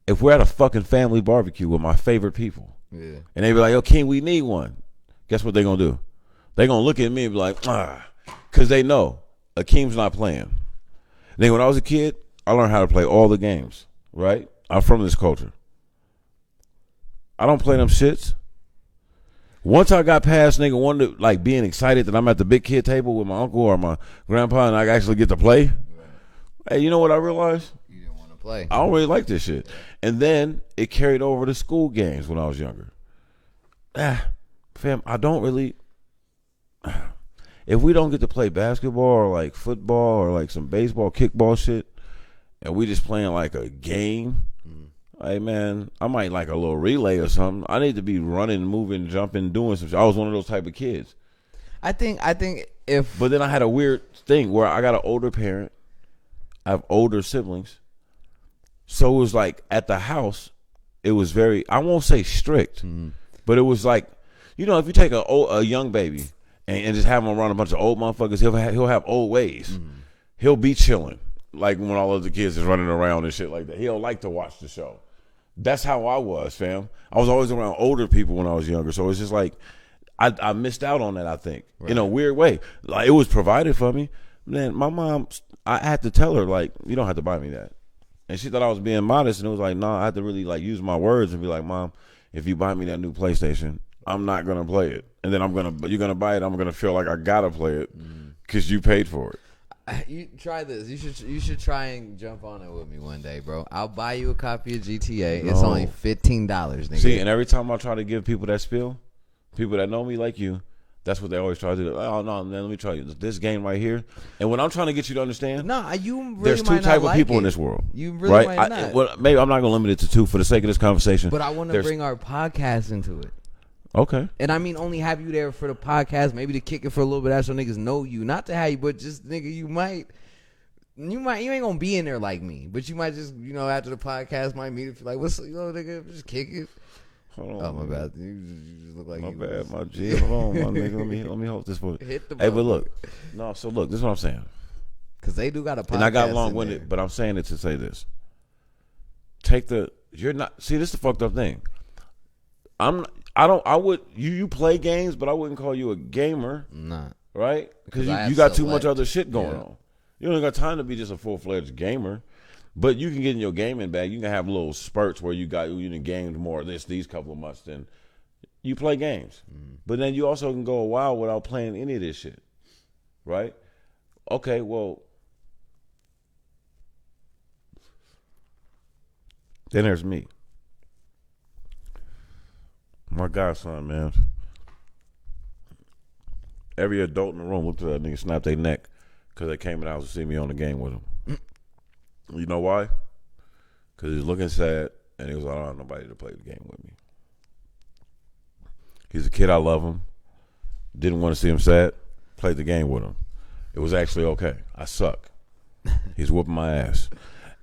if we're at a fucking family barbecue with my favorite people, and they be like, yo, King, we need one. Guess what they gonna do? They gonna look at me and be like, because they know Akeem's not playing. Then when I was a kid, I learned how to play all the games, right? I'm from this culture. I don't play them shits. Once I got past nigga wanted to, like being excited that I'm at the big kid table with my uncle or my grandpa and I actually get to play. Right. Hey, you know what I realized? You didn't want to play. I don't really like this shit. And then it carried over to school games when I was younger. Fam, I don't really. If we don't get to play basketball or like football or like some baseball, kickball shit, and we just playing like a game. Hey man, I might like a little relay or something. I need to be running, moving, jumping, doing some shit. I was one of those type of kids. I think if. But then I had a weird thing where I got an older parent. I have older siblings. So it was like at the house, it was very, I won't say strict, but it was like, you know, if you take a young baby and just have him around a bunch of old motherfuckers, he'll have old ways. He'll be chilling. Like when all of the kids is running around and shit like that. He'll like to watch the show. That's how I was, fam. I was always around older people when I was younger. So it's just like, I missed out on that, I think, in a weird way. Like it was provided for me. Man, my mom, I had to tell her, like, you don't have to buy me that. And she thought I was being modest. And it was like, no, I had to really like use my words and be like, Mom, if you buy me that new PlayStation, I'm not going to play it. And then you're going to buy it. I'm going to feel like I got to play it because you paid for it. You try this. You should try and jump on it with me one day, bro. I'll buy you a copy of GTA. No. It's only $15, nigga. See, and every time I try to give people that spiel, people that know me like you, that's what they always try to do. Oh no, man, let me try you this game right here. And what I'm trying to get you to understand, you really there's two type of people in this world. You really might not. Well, maybe I'm not gonna limit it to two for the sake of this conversation. But I want to bring our podcast into it. Okay. And I mean, only have you there for the podcast, maybe to kick it for a little bit, so niggas know you. Not to have you, but just nigga, you ain't gonna be in there like me, but you might just, after the podcast, might meet if you're like, what's, nigga, just kick it. Hold on. Oh my bad, you just look like my bad, my G. Hold on, my nigga. Let me hold this for you. Hit the Hey, but look, no. So look, this is what I'm saying. Because they do got a podcast, and I got long-winded, but I'm saying it to say this. You're not. See, this is the fucked up thing. You play games, but I wouldn't call you a gamer. Nah. Right? Because you got too much other shit going on. You don't got time to be just a full-fledged gamer. But you can get in your gaming bag. You can have little spurts where you done gamed more these couple of months. Then you play games. But then you also can go a while without playing any of this shit. Right? Okay, well, then there's me. My godson, man. Every adult in the room looked at that nigga, snapped their neck because they came in the house to see me on the game with him. You know why? Because he was looking sad and he was like, I don't have nobody to play the game with me. He's a kid, I love him. Didn't want to see him sad. Played the game with him. It was actually okay. I suck. He's whooping my ass.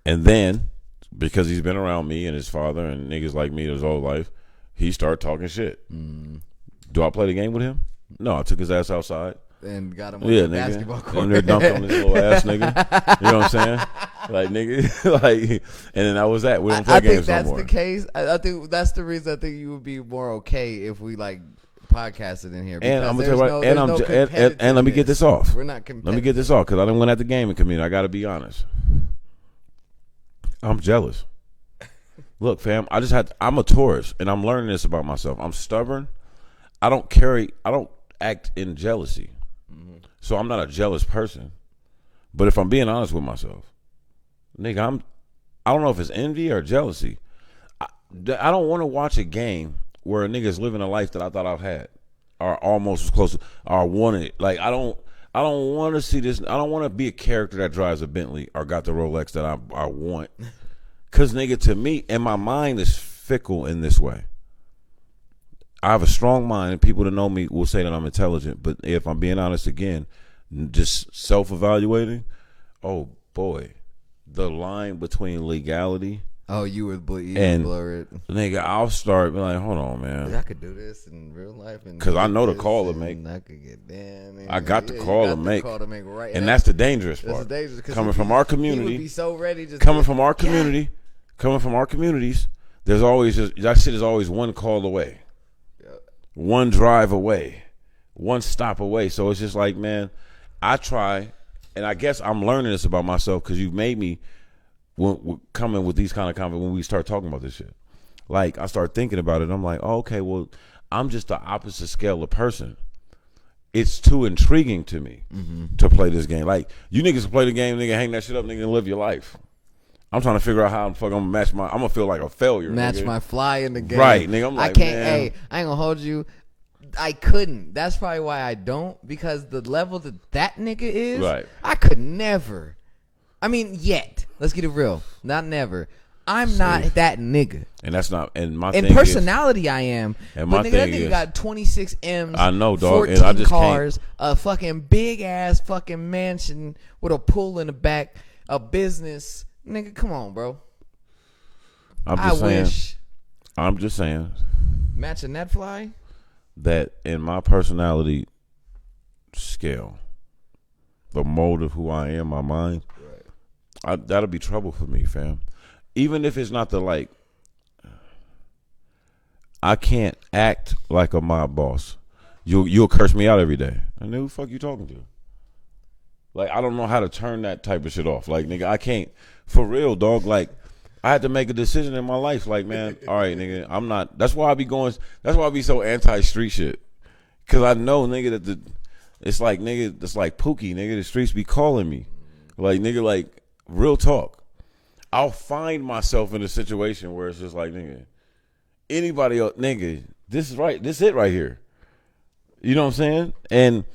And then, because he's been around me and his father and niggas like me his whole life, he started talking shit. Do I play the game with him? No, I took his ass outside. And got him on the basketball court. And they're dunked on his little ass nigga. You know what I'm saying? Like, nigga, like, and then that was that. We don't play games no more. I think that's the case. I think that's the reason I think you would be more okay if we, like, podcasted in here. And I'm gonna tell you right, and let me get this off. We're not competitive. Let me get this off because I didn't win at the gaming community. I got to be honest. I'm jealous. Look, fam, I'm a Taurus, and I'm learning this about myself. I'm stubborn. I don't act in jealousy. So I'm not a jealous person. But if I'm being honest with myself, nigga, I don't know if it's envy or jealousy. I don't want to watch a game where a nigga's living a life that I thought I've had, or almost as close to, or wanted it. Like, I don't want to see this. I don't want to be a character that drives a Bentley or got the Rolex that I want. Because, nigga, to me, and my mind is fickle in this way. I have a strong mind, and people that know me will say that I'm intelligent. But if I'm being honest again, just self-evaluating, oh, boy, the line between legality. Oh, you would blur it. Nigga, I'll start being like, hold on, man. I could do this in real life. Because I know the call to make. I could get down. I got the call to make. Right. And that's the dangerous part. Coming from our community. He would be so ready. Coming from our community. Coming from our communities, there's always that shit is always one call away. One drive away. One stop away. So it's just like, man, I try, and I guess I'm learning this about myself because you've made me coming with these kind of comments when we start talking about this shit. Like, I start thinking about it. I'm like, oh, okay, well, I'm just the opposite scale of person. It's too intriguing to me to play this game. Like, you niggas play the game, nigga, hang that shit up, nigga, and live your life. I'm trying to figure out how I'm gonna match I'm gonna feel like a failure. Match my fly in the game. Right, nigga. I'm like, I can't, man. hey, I ain't gonna hold you. I couldn't. That's probably why I don't, because the level that nigga is, right. I could never. I mean, yet. Let's get it real. Not never. I'm not that nigga. And that's not, and my in thing personality is, I am. And my but nigga, thing that nigga is, got 26 M's, I know, dog, 14 and I just cars, can't. A fucking big ass fucking mansion with a pool in the back, a business. Nigga, come on, bro. I'm just saying. Matching that fly? That in my personality scale, the mold of who I am, my mind, right. That'll be trouble for me, fam. Even if it's not the like, I can't act like a mob boss. You'll curse me out every day. And who the fuck you talking to? Like, I don't know how to turn that type of shit off. Like, nigga, I can't. For real, dog. Like, I had to make a decision in my life. Like, man, all right, nigga, I'm not. That's why I be so anti-street shit. Because I know, nigga, that it's like, nigga, it's like Pookie, nigga. The streets be calling me. Like, nigga, like, real talk. I'll find myself in a situation where it's just like, nigga, anybody else, nigga, this is it right here. You know what I'm saying? And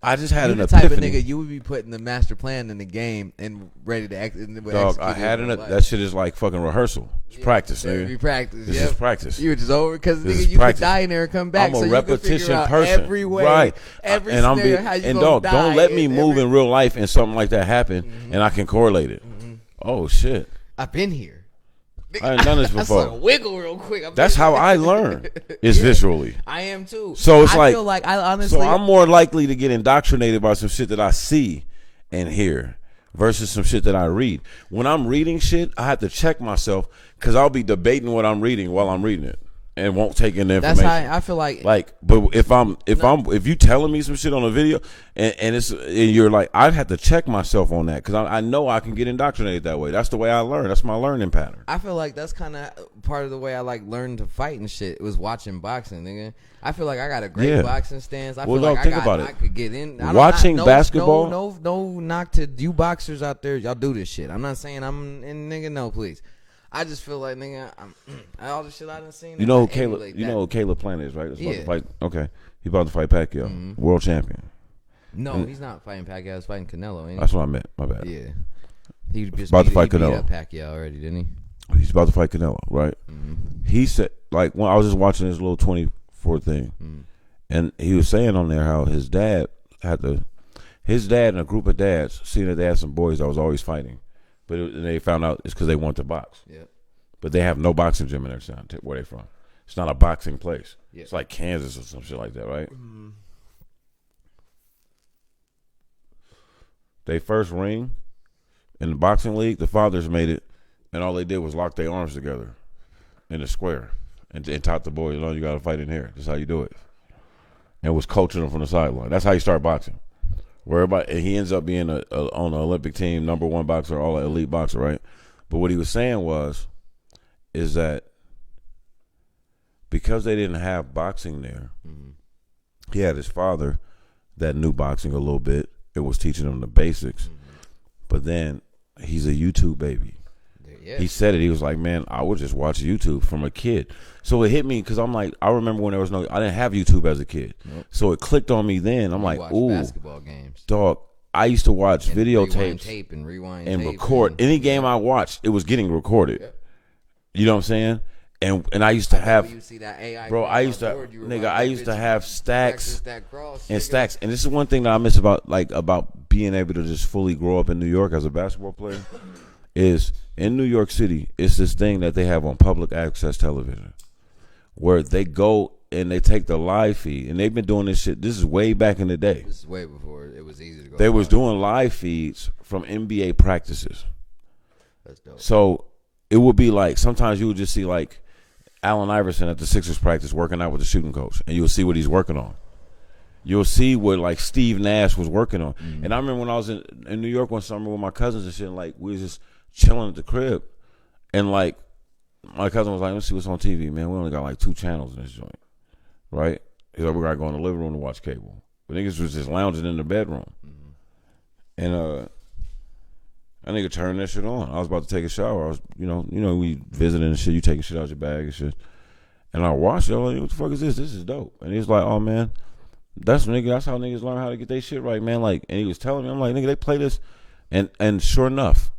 I just had an epiphany. The type of nigga you would be putting the master plan in the game and ready to act. Dog, I had that shit is like fucking rehearsal. It's practice, nigga. This is practice. You were just over because nigga, you could die in there and come back. I'm a repetition person, every way, right? Every and scenario, how you and gonna dog, die don't let me move in real life and something like that happen, and I can correlate it. Oh shit, I've been here. I ain't done this before. I saw a wiggle real quick. That's how I learn. Is visually. I am too. So it's I feel like I honestly. So I'm more likely to get indoctrinated by some shit that I see and hear versus some shit that I read. When I'm reading shit, I have to check myself because I'll be debating what I'm reading while I'm reading it. and won't take in the That's information. how I feel like. But if you telling me some shit on a video and you're like, I'd have to check myself on that because I know I can get indoctrinated that way. That's the way I learn. That's my learning pattern. I feel like that's kind of part of the way I like learned to fight and shit. It was watching boxing, nigga. I feel like I got a great boxing stance. I feel like I could get in. Watching basketball. No knock to you boxers out there. Y'all do this shit. I'm not saying I'm in, nigga. No, please. I just feel like, nigga, all the shit I done seen. You know who Caleb Plant is, right? Yeah. Fight. Okay, he about to fight Pacquiao, world champion. No, he's not fighting Pacquiao. He's fighting Canelo. Ain't he? That's what I meant. My bad. Yeah, he just about to fight Canelo. Canelo. Beat up Pacquiao already, didn't he? He's about to fight Canelo, right? He said, like, when I was just watching this little 24 thing, and he was saying on there how his dad and a group of dads seen that they had some boys that was always fighting. But they found out it's because they want to box. Yep. But they have no boxing gym in their town where they from. It's not a boxing place. Yep. It's like Kansas or some shit like that, right? They first ring in the boxing league, the fathers made it, and all they did was lock their arms together in the square and taught the boys, you got to fight in here. That's how you do it. And was coaching them from the sideline. That's how you start boxing. Where everybody, he ends up being on the Olympic team, #1 boxer, all elite boxer, right? But what he was saying is that because they didn't have boxing there, he had his father that knew boxing a little bit and was teaching him the basics. But then he's a YouTube baby. Yeah. He said it. He was like, man, I would just watch YouTube from a kid. So it hit me because I'm like, I remember when I didn't have YouTube as a kid. Nope. So it clicked on me then. I'm like, ooh, basketball games. Dog, I used to watch videotapes and rewind and record. Any game I watched, it was getting recorded. Yep. You know what I'm saying? And I used to have, you see that AI I used to have stacks and stacks. And this is one thing that I miss about being able to just fully grow up in New York as a basketball player is in New York City, it's this thing that they have on public access television where they go and they take the live feed, and they've been doing this shit. This is way back in the day. This is way before it was easy to go. They was doing live feeds from NBA practices. That's dope. So it would be like sometimes you would just see like Allen Iverson at the Sixers practice working out with the shooting coach, and you'll see what he's working on. You'll see what like Steve Nash was working on. And I remember when I was in New York one summer with my cousins and shit, and like we was just chilling at the crib, and like my cousin was like, let's see what's on TV, man. We only got like 2 channels in this joint, right? He's like, we gotta go in the living room to watch cable. But niggas was just lounging in the bedroom. And that nigga turned that shit on. I was about to take a shower. I was, you know, we visiting and shit, you taking shit out your bag and shit. And I watched it, I was like, what the fuck is this? This is dope. And he's like, oh man, that's how niggas learn how to get their shit right, man. Like, and he was telling me, I'm like, nigga, they play this, and sure enough,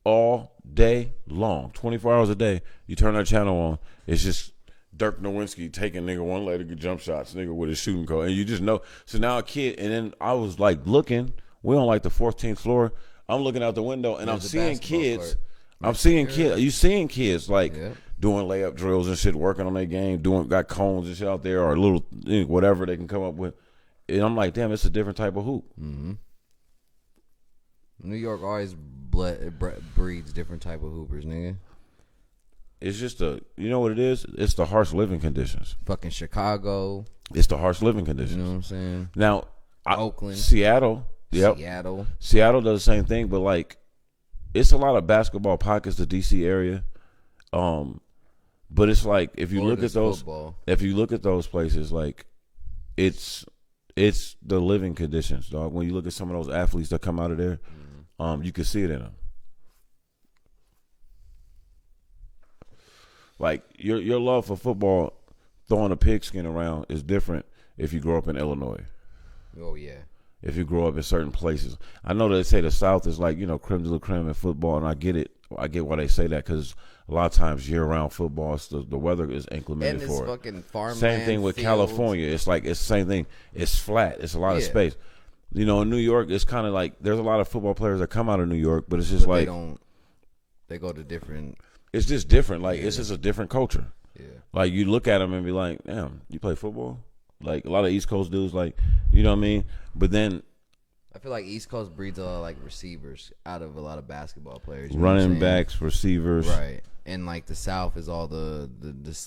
all day long, 24 hours a day, you turn that channel on, it's just Dirk Nowitzki taking nigga one-legged jump shots, nigga with his shooting coat, and you just know. So now a kid, and then I was like looking, we on like the 14th floor, I'm looking out the window, and I'm seeing kids. You seeing kids like doing layup drills and shit, working on their game, got cones and shit out there, or little whatever they can come up with. And I'm like, damn, it's a different type of hoop. New York always breeds different type of hoopers, nigga. It's just you know what it is? It's the harsh living conditions. Fucking Chicago. It's the harsh living conditions. You know what I'm saying? Now, Oakland. Seattle. Yep. Seattle does the same thing, but like, it's a lot of basketball pockets, the DC area. But it's like if you look at those places, like it's the living conditions, dog. When you look at some of those athletes that come out of there, you can see it in them. Like your love for football, throwing a pigskin around is different if you grow up in Illinois. Oh yeah. If you grow up in certain places, I know they say the South is like creme de la creme in football, and I get it. I get why they say that because a lot of times year-round football, the weather is inclement for it. Fucking farmland. Same thing with California. It's like it's the same thing. It's flat. It's a lot of space. In New York, it's kind of like there's a lot of football players that come out of New York, but it's just like they go to different. It's just different. Like it's just a different culture. Yeah. Like you look at them and be like, damn, you play football? Like a lot of East Coast dudes, like, you know what I mean? But then I feel like East Coast breeds a lot of like receivers out of a lot of basketball players. Running backs, receivers. Right. And like the South is all the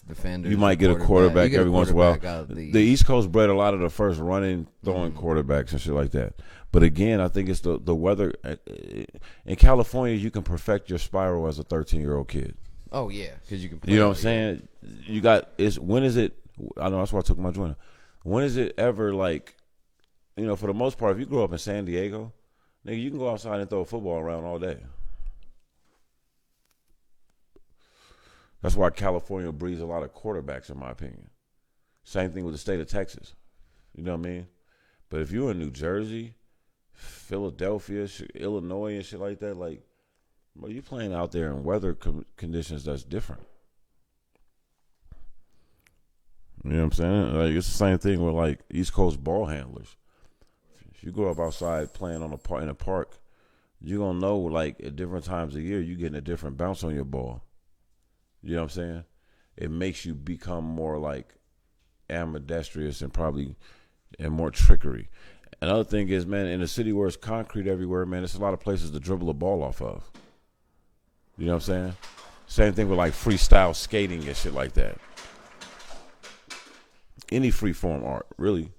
defenders. You might get a quarterback every once in a while. The East Coast bred a lot of the first running, throwing quarterbacks and shit like that. But again, I think it's the weather. In California, you can perfect your spiral as a 13-year-old kid. Oh yeah, because you can. You know what I'm saying? You got when is it? I know that's why I took my joint. When is it ever like? You know, for the most part, if you grow up in San Diego, nigga, you can go outside and throw a football around all day. That's why California breeds a lot of quarterbacks, in my opinion. Same thing with the state of Texas. You know what I mean? But if you're in New Jersey, Philadelphia, Illinois, and shit like that, like, bro, you playing out there in weather conditions that's different. You know what I'm saying? Like, it's the same thing with like East Coast ball handlers. If you go up outside playing in a park, you're gonna know like at different times of year you getting a different bounce on your ball. You know what I'm saying? It makes you become more like ambidextrous and more trickery. Another thing is, man, in a city where it's concrete everywhere, man, there's a lot of places to dribble a ball off of. You know what I'm saying? Same thing with like freestyle skating and shit like that. Any free form art, really.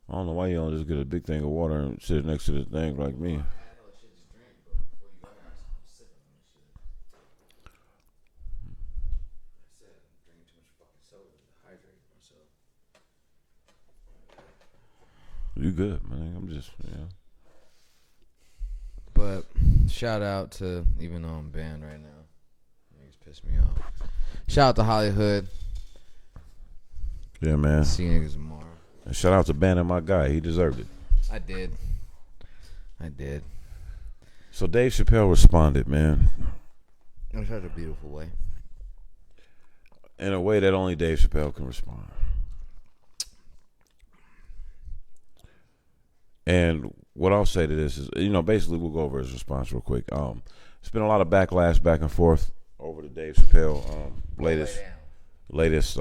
I don't know why you don't just get a big thing of water and sit next to the thing like me. You good, man. I'm just, But shout out to, even though I'm banned right now, niggas piss me off. Shout out to Hollywood. Yeah, man. See niggas tomorrow. And shout out to banning my guy. He deserved it. I did. So Dave Chappelle responded, man. In such a beautiful way. In a way that only Dave Chappelle can respond. And what I'll say to this is, basically we'll go over his response real quick. It's been a lot of backlash back and forth over the Dave Chappelle latest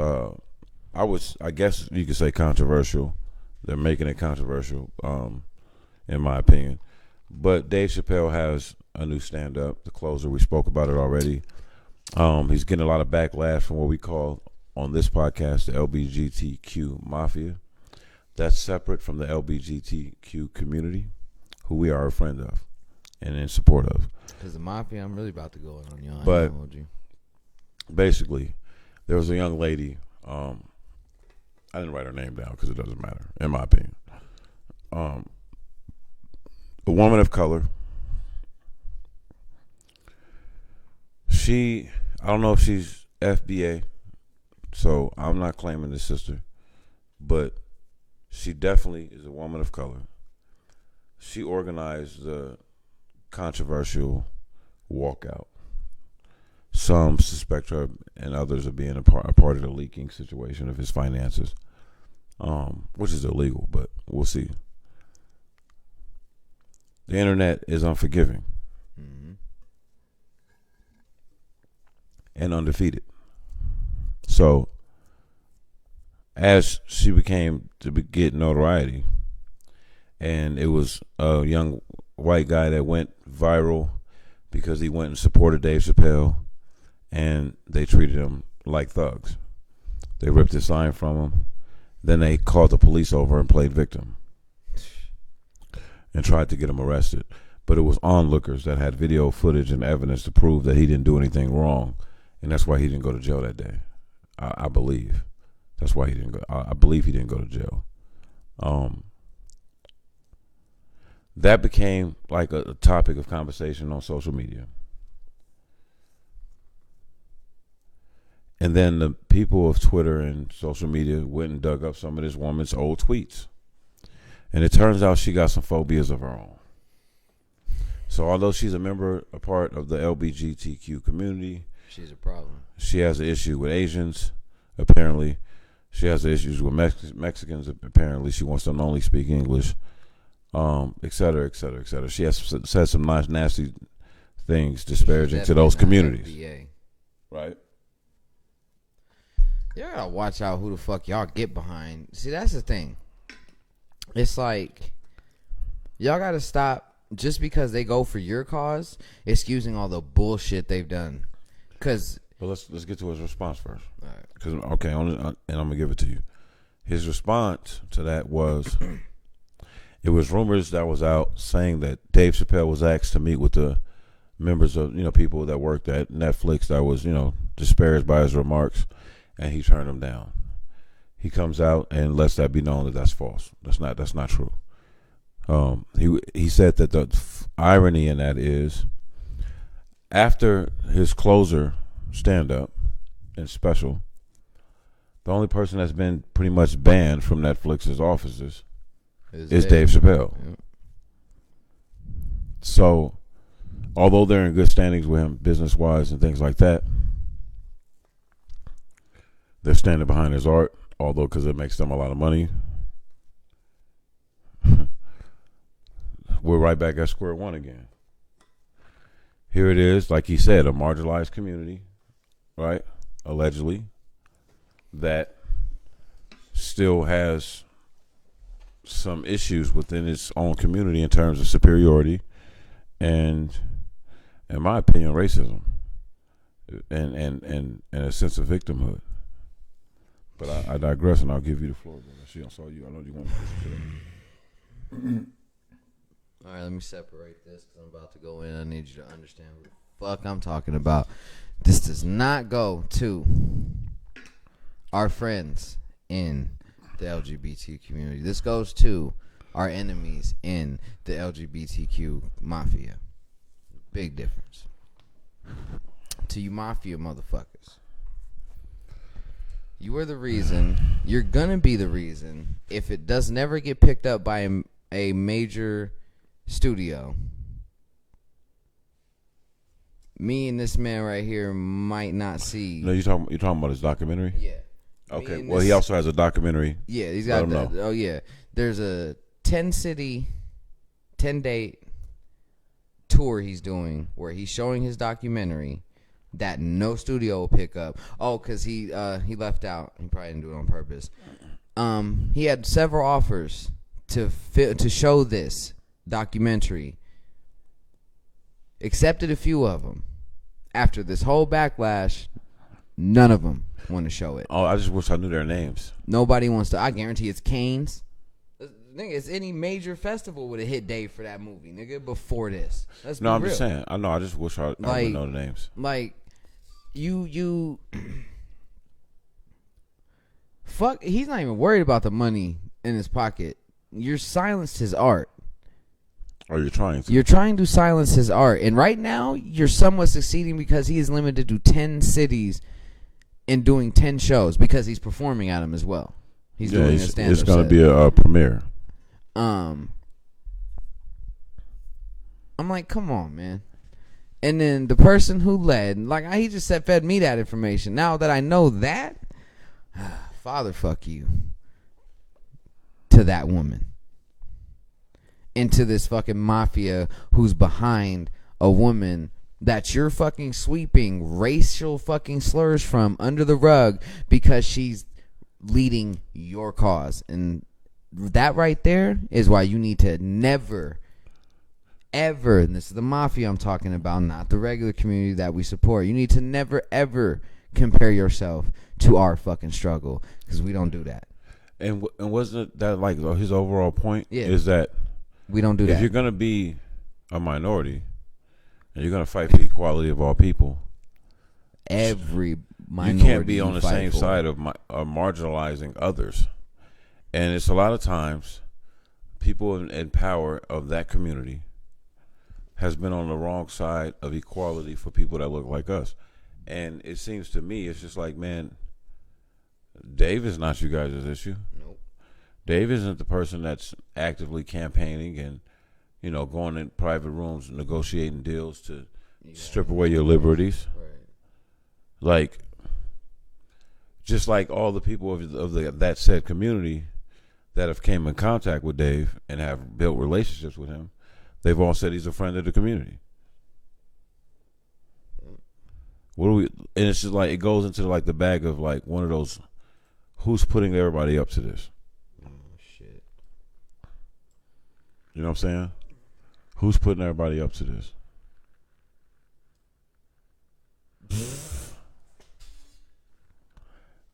I guess you could say controversial. They're making it controversial, in my opinion. But Dave Chappelle has a new stand-up, The Closer. We spoke about it already. He's getting a lot of backlash from what we call on this podcast the Lbgtq Mafia. That's separate from the Lbgtq community, who we are a friend of and in support of. Because the Mafia, I'm really about to go in on y'all. But basically, there was a young lady. I didn't write her name down because it doesn't matter, in my opinion. A woman of color. I don't know if she's FBA, so I'm not claiming this sister, but she definitely is a woman of color. She organized the controversial walkout. Some suspect her and others of being a part of the leaking situation of his finances, which is illegal, but we'll see. The internet is unforgiving and undefeated. So, as she became to get notoriety, and it was a young white guy that went viral because he went and supported Dave Chappelle, and they treated him like thugs. They ripped his sign from him. Then they called the police over and played victim and tried to get him arrested. But it was onlookers that had video footage and evidence to prove that he didn't do anything wrong, and that's why he didn't go to jail that day. I believe. That's why he didn't go. I believe he didn't go to jail. That became like a topic of conversation on social media. And then the people of Twitter and social media went and dug up some of this woman's old tweets. And it turns out she got some phobias of her own. So although she's a part of the Lbgtq community, she's a problem. She has an issue with Asians, apparently. She has issues with Mexicans, apparently. She wants them to only speak English, et cetera, et cetera, et cetera. She has said some nice, nasty things disparaging to those communities. FBA. right? You gotta watch out who the fuck y'all get behind. See, that's the thing. It's like y'all gotta stop just because they go for your cause, excusing all the bullshit they've done. Cause, but let's get to his response first. all right. Because and I'm gonna give it to you. His response to that was, it was rumors that was out saying that Dave Chappelle was asked to meet with the members of people that worked at Netflix that was disparaged by his remarks, and he turned them down. He comes out and lets that be known that that's false. That's not true. He said that the irony in that is, after his closer stand up and special, the only person that's been pretty much banned from Netflix's offices is Dave Chappelle. Yeah. So, although they're in good standings with him business wise and things like that, they're standing behind his art. Although, because it makes them a lot of money, we're right back at square one again. Here it is, like he said, a marginalized community, right? Allegedly, that still has some issues within its own community in terms of superiority and, in my opinion, racism and a sense of victimhood. But I digress, and I'll give you the floor. I saw you. I know you want to push it. All right, let me separate this because I'm about to go in. I need you to understand what the fuck I'm talking about. This does not go to our friends in the LGBT community. This goes to our enemies in the LGBTQ Mafia. Big difference. To you Mafia motherfuckers. You are the reason. You're gonna be the reason if it does never get picked up by a major studio. Me and this man right here might not see. No, you're talking about his documentary? Yeah. Okay. Well, he also has a documentary. Yeah, he's got that. Oh yeah. There's a 10-city, 10-date tour he's doing where he's showing his documentary that no studio will pick up. Oh, because he left out. He probably didn't do it on purpose. He had several offers to show this documentary. Accepted a few of them. After this whole backlash, none of them want to show it. Oh, I just wish I knew their names. Nobody wants to. I guarantee it's Canes. Nigga, it's any major festival would have hit Dave for that movie, nigga, before this. Let's be I'm real. just saying. I know. I just wish I would know the names. Like, you fuck, he's not even worried about the money in his pocket. You're silenced his art. Or you're trying to. You're trying to silence his art. And right now, you're somewhat succeeding because he is limited to 10 cities and doing 10 shows because he's performing at them as well. He's doing a stand-up It's going to set. be a premiere. I'm like, come on, man. And then the person who led, like, he just fed me that information. Now that I know that, father, fuck you to that woman. And to this fucking mafia who's behind a woman that you're fucking sweeping racial fucking slurs from under the rug because she's leading your cause. And that right there is why you need to never, ever, and this is the mafia I'm talking about, not the regular community that we support. You need to never, ever compare yourself to our fucking struggle because we don't do that. And wasn't that like his overall point? Yeah. Is that we don't do that. If you're going to be a minority and you're going to fight for the equality of all people, every minority you can't be on the same side of marginalizing others. And it's a lot of times people in power of that community has been on the wrong side of equality for people that look like us. And it seems to me, it's just like, man, Dave is not you guys' issue. Nope. Dave isn't the person that's actively campaigning and, going in private rooms, negotiating deals to strip away your liberties. Right. Like, just like all the people of that said community that have came in contact with Dave and have built relationships with him, they've all said he's a friend of the community. What do we? And it's just like it goes into like the bag of like one of those. Who's putting everybody up to this? Oh shit! You know what I'm saying? Who's putting everybody up to this?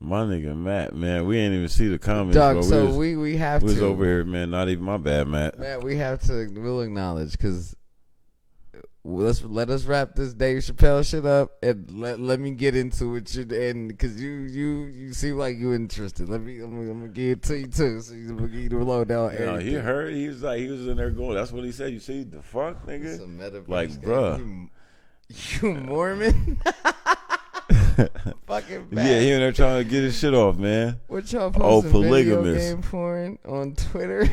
My nigga Matt, man, we ain't even see the comments. Dog, bro. so we have we was to. over here, man. Not even my bad, Matt. Matt, we have to. We'll acknowledge because let us wrap this Dave Chappelle shit up and let me get into it. And because you seem like you interested. I'm gonna give it to you too. So I'm gonna give you the lowdown. No, he heard. He was in there going. That's what he said. You see the fuck, nigga? It's a metaverse like, game. bruh, you Mormon. Fucking bad. Yeah, he in there trying to get his shit off, man. What y'all posting polygamous. video game porn on Twitter?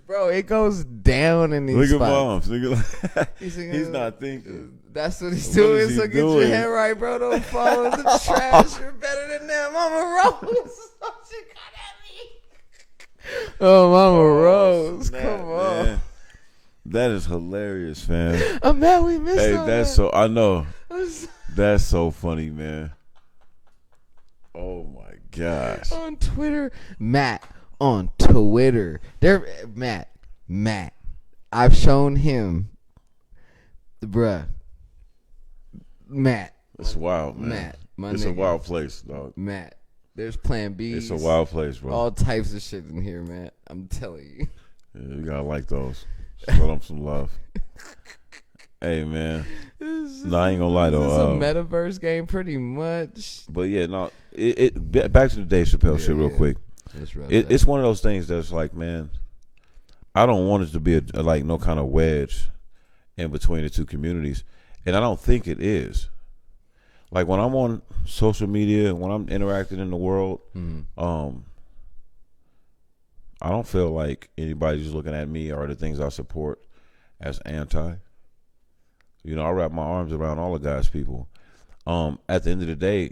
Bro, it goes down in these Look at spots. moms. Nigga. He's not thinking. That's what he's What doing. is he So get your doing? head right, bro. Don't follow the trash. You're better than them. Mama Rose. Oh, Mama Rose. Snap, Come on. man. That is hilarious, fam. I'm mad we missed Hey, all that's that. so. I know. That's so funny, man. Oh my gosh. On Twitter, Matt. On Twitter, there, Matt. I've shown him, bruh. Matt. It's wild, man. Matt, It's a wild place, dog. Matt. There's Plan B. It's a wild place, bro. All types of shit in here, man. I'm telling you. Yeah, you gotta like those. Show them some love. Hey, man. No, I ain't gonna lie though. It's a metaverse game, pretty much. But yeah, no. Back to the Dave Chappelle shit, real quick. It's one of those things that's like, man, I don't want it to be a like no kind of wedge in between the two communities, and I don't think it is. Like when I'm on social media, when I'm interacting in the world, I don't feel like anybody's looking at me or the things I support as anti. You know, I wrap my arms around all of God's people. At the end of the day,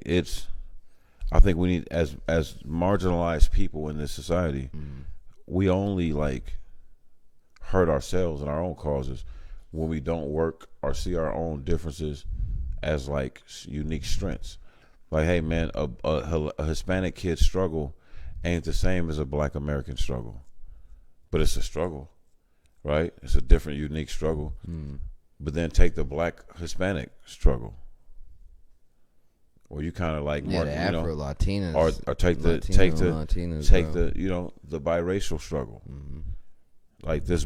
I think we need, as marginalized people in this society, we only like hurt ourselves and our own causes when we don't work or see our own differences as like unique strengths. Like, hey man, a Hispanic kid's struggle ain't the same as a Black American struggle, but it's a struggle, right? It's a different, unique struggle. But then take the Black Hispanic struggle, or you kind of like, the Afro Latinas, or take the biracial struggle. Like this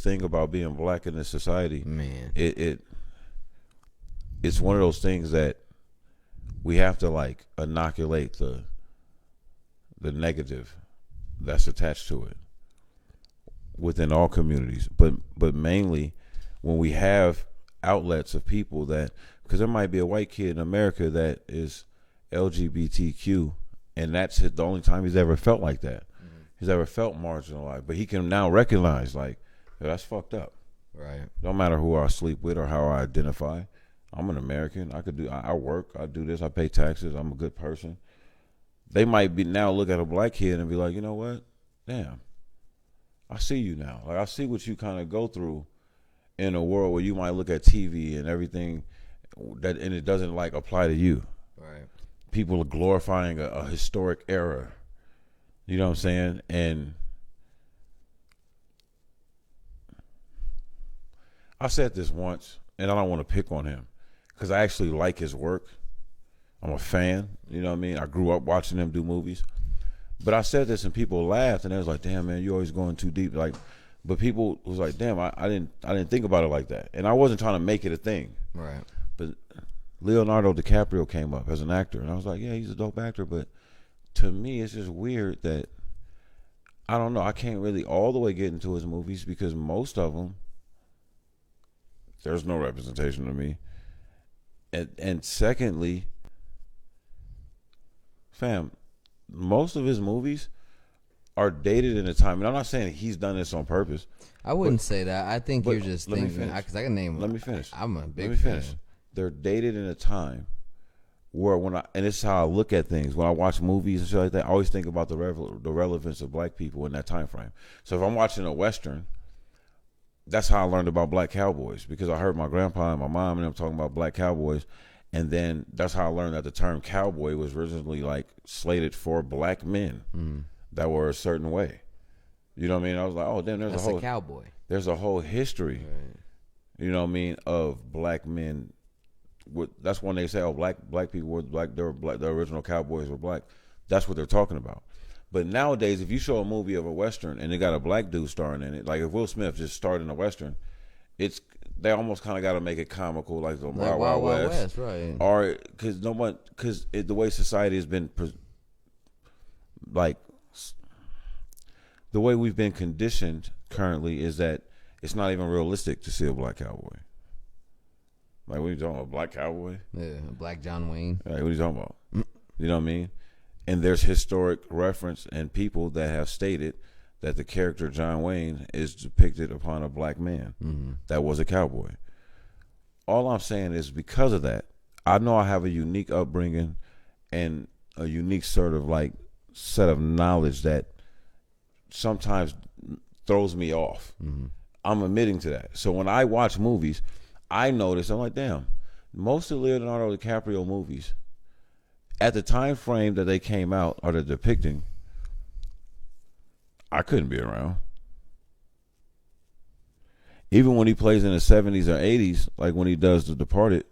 thing about being Black in this society, man. It's one of those things that we have to like inoculate the negative that's attached to it within all communities, but mainly when we have outlets of people that, because there might be a white kid in America that is LGBTQ, and that's the only time he's ever felt like that. He's ever felt marginalized, but he can now recognize like, that's fucked up. Right. Don't matter who I sleep with or how I identify. I'm an American. I work. I do this. I pay taxes. I'm a good person. They might be now look at a Black kid and be like, you know what? Damn. I see you now. Like I see what you kind of go through in a world where you might look at TV and everything and it doesn't like apply to you. Right. People are glorifying a historic era. You know what I'm saying? And I said this once, and I don't want to pick on him because I actually like his work. I'm a fan. You know what I mean? I grew up watching him do movies. But I said this and people laughed and they was like, damn, man, you're always going too deep. Like, but people was like, damn, I didn't think about it like that. And I wasn't trying to make it a thing. Right. But Leonardo DiCaprio came up as an actor. And I was like, yeah, he's a dope actor. But to me, it's just weird that, I don't know, I can't really all the way get into his movies because most of them, there's no representation to me. And secondly, fam, most of his movies are dated in a time, and I'm not saying he's done this on purpose. I wouldn't say that. I think you're just thinking, because I can name. Let me finish. I'm a big Let me finish. fan. They're dated in a time where and this is how I look at things. When I watch movies and shit like that, I always think about the relevance of Black people in that time frame. So if I'm watching a Western, that's how I learned about Black cowboys, because I heard my grandpa and my mom and them talking about Black cowboys, And then that's how I learned that the term cowboy was originally like slated for black men that were a certain way. You know what I mean? I was like, oh damn, That's a cowboy. There's a whole history. Right. You know what I mean, of black men. That's when they say, oh, black people were black. They were black. The original cowboys were black. That's what they're talking about. But nowadays, if you show a movie of a Western and they got a black dude starring in it, like if Will Smith just starred in a Western, they almost kind of got to make it comical, like the Wild West, right? Or because the way society has been, like the way we've been conditioned currently is that it's not even realistic to see a black cowboy. Like, what are you talking about, black cowboy? Yeah, Black John Wayne. Like, what are you talking about? You know what I mean? And there's historic reference and people that have stated that the character John Wayne is depicted upon a black man that was a cowboy. All I'm saying is because of that, I know I have a unique upbringing and a unique sort of like set of knowledge that sometimes throws me off. I'm admitting to that. So when I watch movies, I notice, I'm like, damn, most of Leonardo DiCaprio movies, at the time frame that they came out or they're depicting, I couldn't be around. Even when he plays in the 70s or 80s, like when he does The Departed,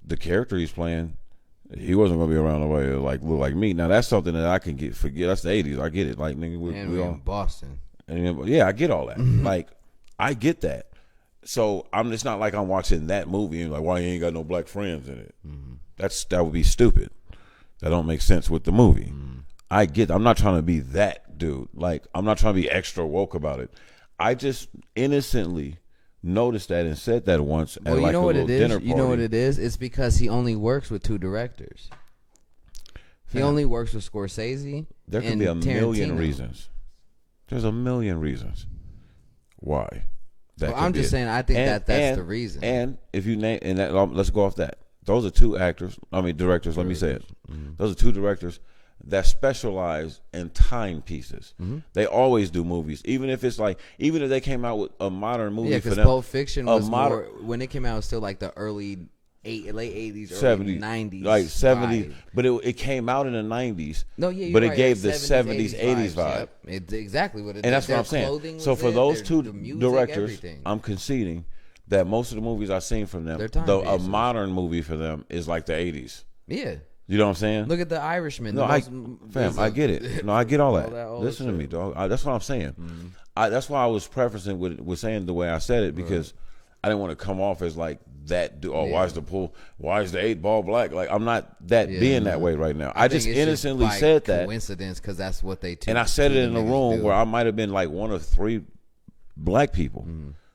the character he's playing, he wasn't going to be around the way like look like me. Now that's something that I can forget. That's the 80s. I get it. Like, nigga, we all in Boston. And, yeah, I get all that. Like, I get that. So it's not like I'm watching that movie and like, why you ain't got no black friends in it? That would be stupid. That don't make sense with the movie. I'm not trying to be that dude. Like, I'm not trying to be extra woke about it. I just innocently noticed that and said that once at like a little dinner party. You know what it is? It's because he only works with two directors. He only works with Scorsese. There could be a million reasons. There's a million reasons why. I'm just saying, I think that's the reason. And if you name, and that, let's go off that. Those are two directors. Let me say it. Those are two directors that specialize in timepieces. They always do movies, even if it's like, even if they came out with a modern movie. Yeah, because Pulp Fiction was more, when it came out, it was still like the late 80s, 70s, early 90s, like 70s. But it came out in the 90s. No, yeah, but it right, gave the 70s, 80s vibe. Yep. It's exactly what it is. And that's what I'm saying. So for those two directors, I'm conceding that most of the movies I've seen from them, a modern movie for them is like the 80s. Yeah. You know what I'm saying? Look at The Irishman. No, I get it. No, I get all that. Listen to me, dog. That's what I'm saying. That's why I was prefacing with saying the way I said it, because I didn't want to come off as like that dude. Oh, why is the 8 ball black? Like, I'm not being that way right now. I just innocently said that. Coincidence, because that's what they do. And I said it in a room where I might have been like one of 3 black people.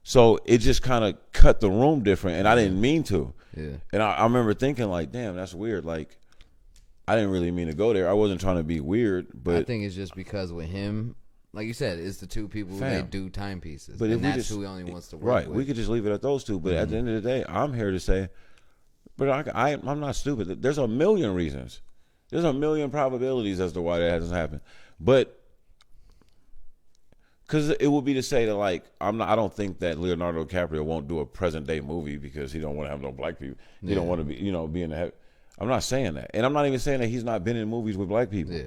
So it just kind of cut the room different, and I didn't mean to. Yeah. And I remember thinking like, damn, that's weird. Like, I didn't really mean to go there. I wasn't trying to be weird, but I think it's just because with him, like you said, it's the two people that do timepieces, but and that's who he only wants to work with. We could just leave it at those two. But at the end of the day, I'm here to say, but I'm not stupid. There's a million reasons. There's a million probabilities as to why that hasn't happened. But because it would be to say that, like, I don't think that Leonardo DiCaprio won't do a present day movie because he don't want to have no black people. He don't want to be in the. I'm not saying that, and I'm not even saying that he's not been in movies with black people. Yeah.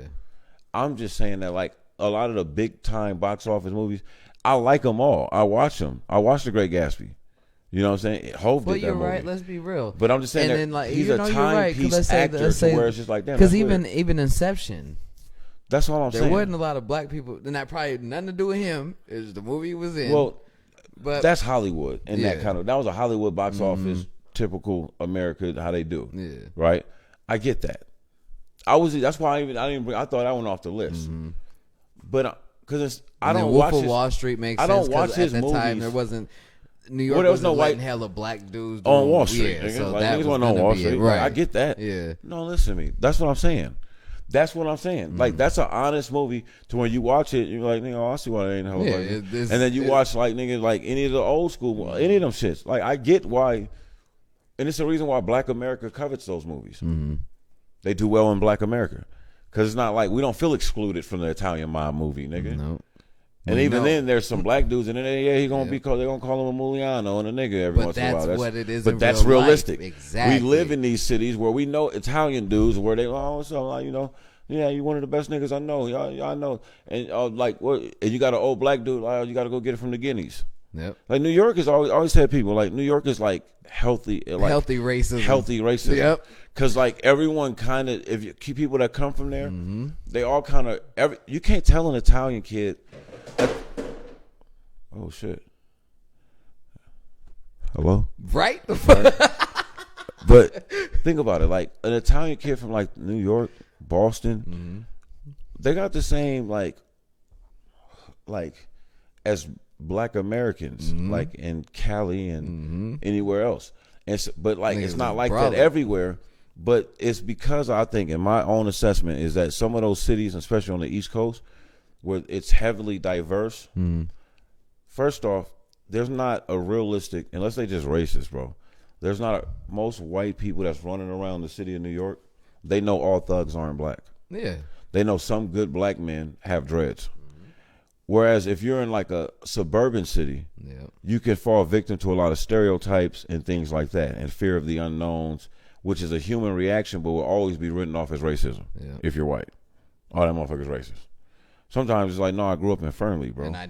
I'm just saying that, like, a lot of the big time box office movies, I like them all. I watch them. I watch The Great Gatsby. You know what I'm saying? Hov did that movie. But you're right. Let's be real. But I'm just saying that like, he's a timepiece actor where it's just like, damn. Because even Inception. That's all I'm saying. There wasn't a lot of black people, and that probably had nothing to do with him. It was the movie he was in. Well, but that's Hollywood, and that was a Hollywood box office, typical America, how they do. Yeah. Right. I get that. That's why I thought I went off the list. But because I don't watch Wolf of Wall Street makes sense. I don't watch his movies. Time there wasn't. New York was no white hella black dudes on Wall Street. Yeah, so like, that niggas was on Wall Street. Right. Like, I get that. Yeah. No, listen to me. That's what I'm saying. That's what I'm saying. Like, that's an honest movie to when you watch it, you're like, nigga, I see why they ain't hella black. And then you watch like niggas like any of the old school, any of them shits. Like, I get why, and it's the reason why Black America covets those movies. They do well in Black America. Because it's not like we don't feel excluded from the Italian Mob movie, nigga. No. And even then, there's some black dudes, and then he gonna be called. They gonna call him a Muliano and a nigga every once in a while. That's what it is. But that's realistic. Exactly. We live in these cities where we know Italian dudes, where they so you know, yeah, you one of the best niggas I know. Y'all know, and like what? And you got an old black dude. You got to go get it from the Guineas. Yep. Like New York is always had people like New York is like healthy racism. Healthy racism. Yep. Because like everyone kind of, if you keep people that come from there, they all kind of you can't tell an Italian kid. Oh shit! Hello. Right. But think about it, like an Italian kid from like New York, Boston, they got the same like as Black Americans, like in Cali and anywhere else. And so, but like it's not like that everywhere. But it's because I think, in my own assessment, is that some of those cities, especially on the East Coast, where it's heavily diverse. First off, there's not a realistic, unless they just racist, bro. There's not most white people that's running around the city of New York. They know all thugs aren't black. Yeah. They know some good black men have dreads. Whereas if you're in like a suburban city, you can fall victim to a lot of stereotypes and things like that, and fear of the unknowns, which is a human reaction, but will always be written off as racism if you're white. Oh, that motherfucker's racist. Sometimes it's like, no, I grew up in Fernley, bro. And I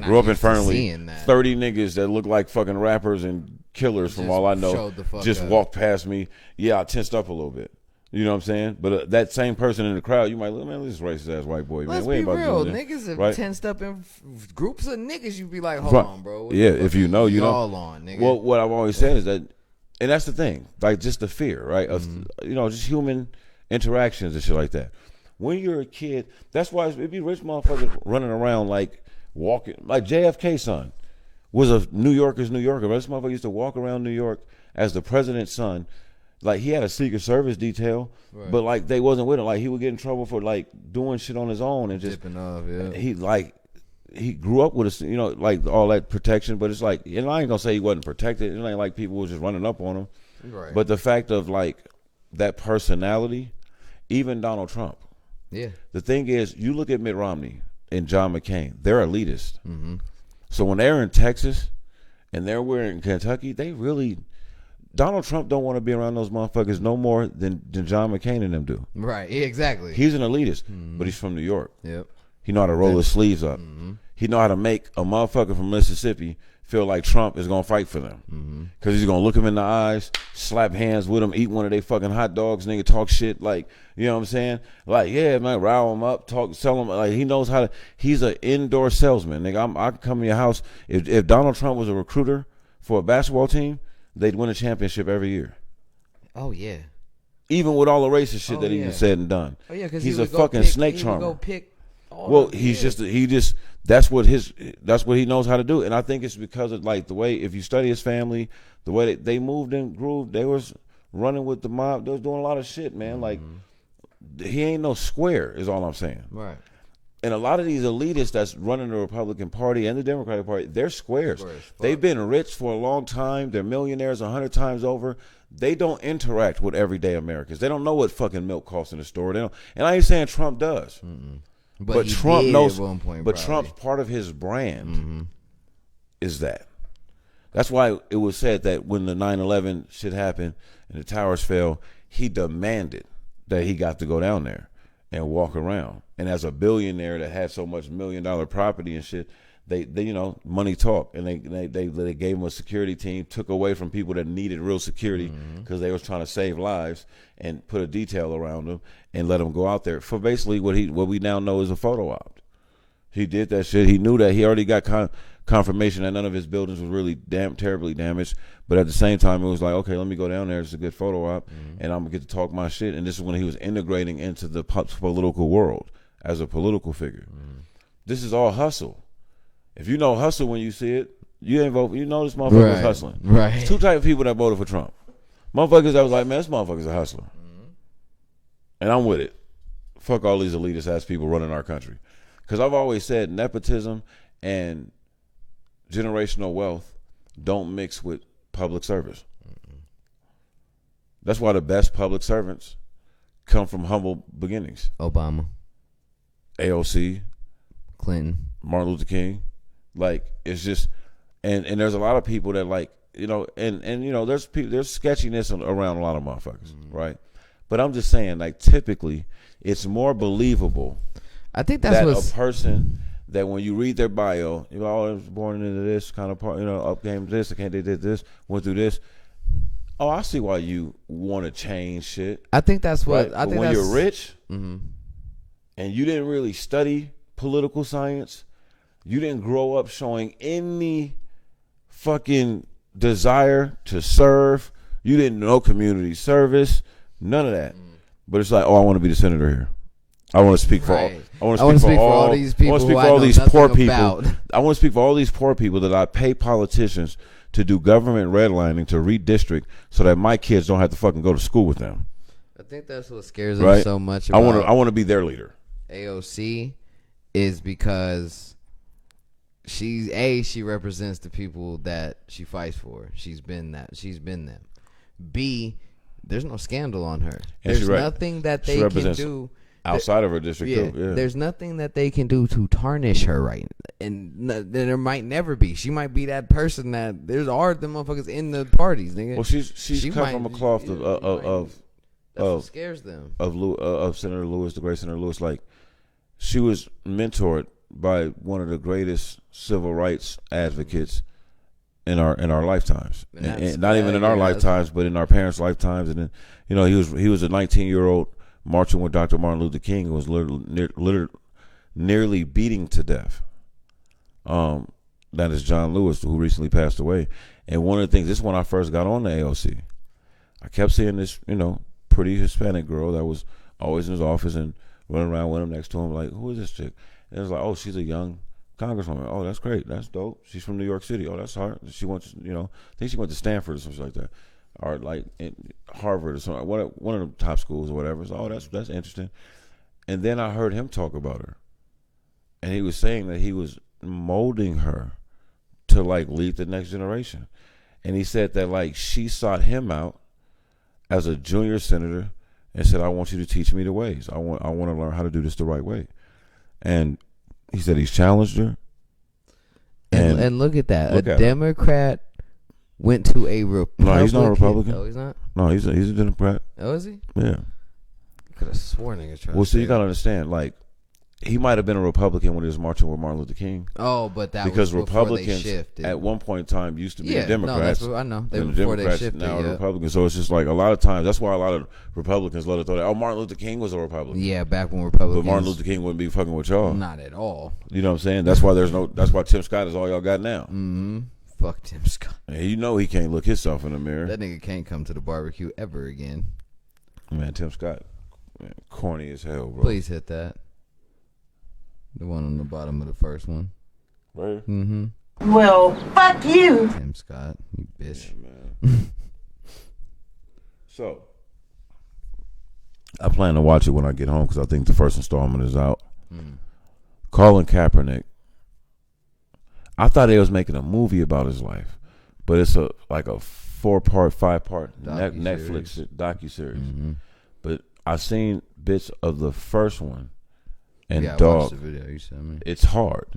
grew up in Fernley. 30 niggas that look like fucking rappers and killers, from all I know, just walked past me. Yeah, I tensed up a little bit. You know what I'm saying? But that same person in the crowd, you might look, man, this racist ass white boy, man. Let's we ain't be about real. to do Niggas have right? tensed up in groups of niggas. You be like, hold on, bro. Yeah, if you know, you know. All on, nigga. Well, what I've always said is that, and that's the thing, like just the fear, right? Of you know, just human interactions and shit like that. When you're a kid, that's why it be rich motherfuckers running around like walking, like JFK's son was a New Yorker. But this motherfucker used to walk around New York as the president's son. Like he had a Secret Service detail, but like they wasn't with him. Like he would get in trouble for like doing shit on his own and just dipping off. Yeah. He grew up with us, you know, like all that protection. But it's like, and I ain't gonna say he wasn't protected. It ain't like people was just running up on him. Right. But the fact of like that personality, even Donald Trump. Yeah. The thing is, you look at Mitt Romney and John McCain. They're elitist. So when they're in Texas and they're in Kentucky, they really. Donald Trump don't want to be around those motherfuckers no more than John McCain and them do. Right, yeah, exactly. He's an elitist, but he's from New York. Yep. He know how to roll his sleeves up. He know how to make a motherfucker from Mississippi feel like Trump is going to fight for them. Because he's going to look him in the eyes, slap hands with him, eat one of their fucking hot dogs, nigga, talk shit like, you know what I'm saying? Like, yeah, man, rile him up, sell him. Like, he knows how to, he's an indoor salesman. Nigga, I can come to your house. If Donald Trump was a recruiter for a basketball team, they'd win a championship every year. Oh, yeah. Even with all the racist shit that he done said and done. Oh, yeah, because he's a fucking snake charmer. That's what he knows how to do. And I think it's because of like the way, if you study his family, the way they moved and grooved, they was running with the mob. They was doing a lot of shit, man. Like he ain't no square is all I'm saying. Right. And a lot of these elitists that's running the Republican Party and the Democratic Party, they're squares. They've been rich for a long time. They're millionaires 100 times over. They don't interact with everyday Americans. They don't know what fucking milk costs in the store. They don't. And I ain't saying Trump does. But Trump knows. At one point, but Trump's part of his brand is that. That's why it was said that when the 9/11 shit happened and the towers fell, he demanded that he got to go down there and walk around. And as a billionaire that had so much $1 million property and shit, they you know, money talk. And they gave him a security team, took away from people that needed real security because they was trying to save lives, and put a detail around them and let them go out there for basically what we now know is a photo op. He did that shit. He knew that he already got confirmation that none of his buildings was really terribly damaged. But at the same time, it was like, okay, let me go down there. It's a good photo op, and I'm gonna get to talk my shit. And this is when he was integrating into the political world as a political figure. This is all hustle. If you know hustle when you see it, you ain't vote. You know this motherfucker was hustling. Right. There's two types of people that voted for Trump. Motherfuckers that was like, man, this motherfucker's a hustler. And I'm with it. Fuck all these elitist ass people running our country. Because I've always said nepotism and generational wealth don't mix with public service. That's why the best public servants come from humble beginnings. Obama. AOC. Clinton. Martin Luther King. Like, it's just, and there's a lot of people that like, you know, and you know, there's sketchiness around a lot of motherfuckers, right? But I'm just saying, like, typically, it's more believable. I think that's that a person that when you read their bio, you know, I was born into this kind of part, you know, up game this, they did this, went through this. Oh, I see why you want to change shit. I think that's what. Right? I think when that's, you're rich and you didn't really study political science, you didn't grow up showing any fucking desire to serve. You didn't know community service, none of that. But it's like, oh, I want to be the senator here. I want to speak for all. I want to speak for all these people. I want to speak for all these poor people. I want to speak for all these poor people that I pay politicians to do government redlining, to redistrict, so that my kids don't have to fucking go to school with them. I think that's what scares them so much. I want to be their leader. AOC is because she represents the people that she fights for. She's been them. B, there's no scandal on her. There's nothing that they can do outside of her district. Yeah. There's nothing that they can do to tarnish her, right? And there might never be. She might be that person that there's all them motherfuckers in the parties, nigga. Well, she's cut from a cloth of what scares them of Senator Lewis, the great Senator Lewis. Like, she was mentored by one of the greatest civil rights advocates in our lifetimes, and not even in our lifetimes, but in our parents' lifetimes. And then, you know, he was a 19-year-old marching with Dr. Martin Luther King and was literally nearly beating to death. That is John Lewis, who recently passed away. And one of the things, this is when I first got on the AOC. I kept seeing this, you know, pretty Hispanic girl that was always in his office and running around with him, next to him, like, who is this chick? And it was like, oh, she's a young congresswoman. Oh, that's great. That's dope. She's from New York City. Oh, that's hard. She went, you know, I think she went to Stanford or something like that, or like Harvard or something. One of the top schools or whatever. So, oh, that's interesting. And then I heard him talk about her, and he was saying that he was molding her to like lead the next generation. And he said that like she sought him out as a junior senator and said, I want you to teach me the ways. I want to learn how to do this the right way. And he said he's challenged her. And look at that. A Democrat went to a Republican. No, he's not a Republican. Oh, he's not? No, he's a Democrat. Oh, is he? Yeah. Could have sworn niggas tried. Well, so you got to understand, like, he might have been a Republican when he was marching with Martin Luther King. Oh, but that because was Republicans they shifted. At one point in time used to be the Democrats. No, I know. They and were the before Democrats they shifted, now are Republicans. So it's just like a lot of times. That's why a lot of Republicans love to throw that. Oh, Martin Luther King was a Republican. Yeah, back when Republicans. But Martin Luther King wouldn't be fucking with y'all. Not at all. You know what I'm saying? That's why that's why Tim Scott is all y'all got now. Mm-hmm. Fuck Tim Scott. And you know he can't look himself in the mirror. That nigga can't come to the barbecue ever again. Man, Tim Scott, man, corny as hell, bro. Please hit that. The one on the bottom of the first one. Right? Mm-hmm. Well, fuck you. Tim Scott, you bitch. Yeah, man. So, I plan to watch it when I get home because I think the first installment is out. Colin Kaepernick. I thought they was making a movie about his life, but it's a 4-part, 5-part Netflix docuseries. Mm-hmm. But I seen bits of the first one. And dog, the video you sent me. It's hard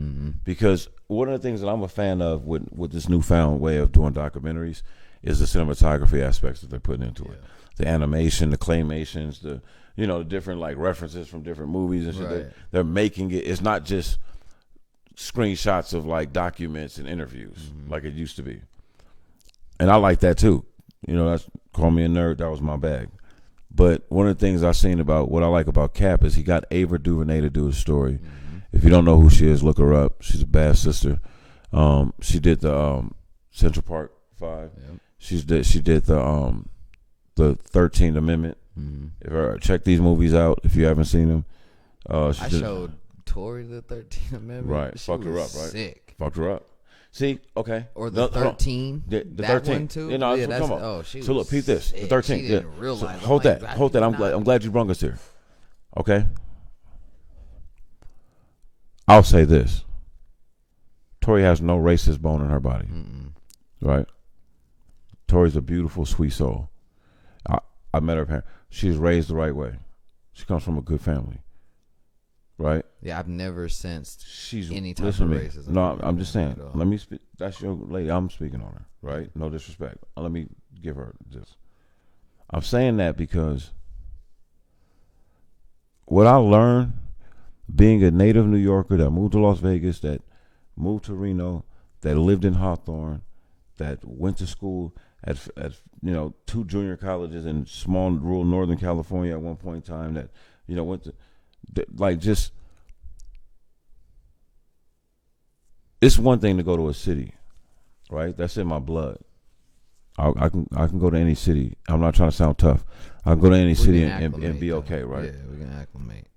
because one of the things that I'm a fan of with this newfound way of doing documentaries is the cinematography aspects that they're putting into it, the animation, the claymations, the different like references from different movies and shit. Right. They're making it. It's not just screenshots of like documents and interviews like it used to be, and I like that too. You know, that's call me a nerd. That was my bag. But one of the things I've seen about what I like about Cap is he got Ava Duvernay to do his story. If you don't know who she is, look her up. She's a bad sister. She did the Central Park 5. Yep. She did the 13th Amendment. Check these movies out if you haven't seen them. I showed Tori the 13th Amendment. Right, fucked her up. Right, sick. Fucked her up. See, okay. Or the 13. The 13 one too. Yeah, no, yeah, that's what I'm so look, peep this. The 13. She didn't realize. So hold that. I'm glad you brought us here. Okay. I'll say this. Tori has no racist bone in her body. Right? Tori's a beautiful, sweet soul. I met her parents. She was raised the right way. She comes from a good family. right? Yeah, I've never sensed any type listen of to me. racism. No, I'm just saying. Let me speak. That's your lady. I'm speaking on her, right? No disrespect. Let me give her this. I'm saying that because what I learned being a native New Yorker that moved to Las Vegas, that moved to Reno, that lived in Hawthorne, that went to school at 2 junior colleges in small rural Northern California at one point in time, that went to just. It's one thing to go to a city, right? That's in my blood. I can go to any city. I'm not trying to sound tough. I can go to any city and be okay, right? Yeah, we can acclimate.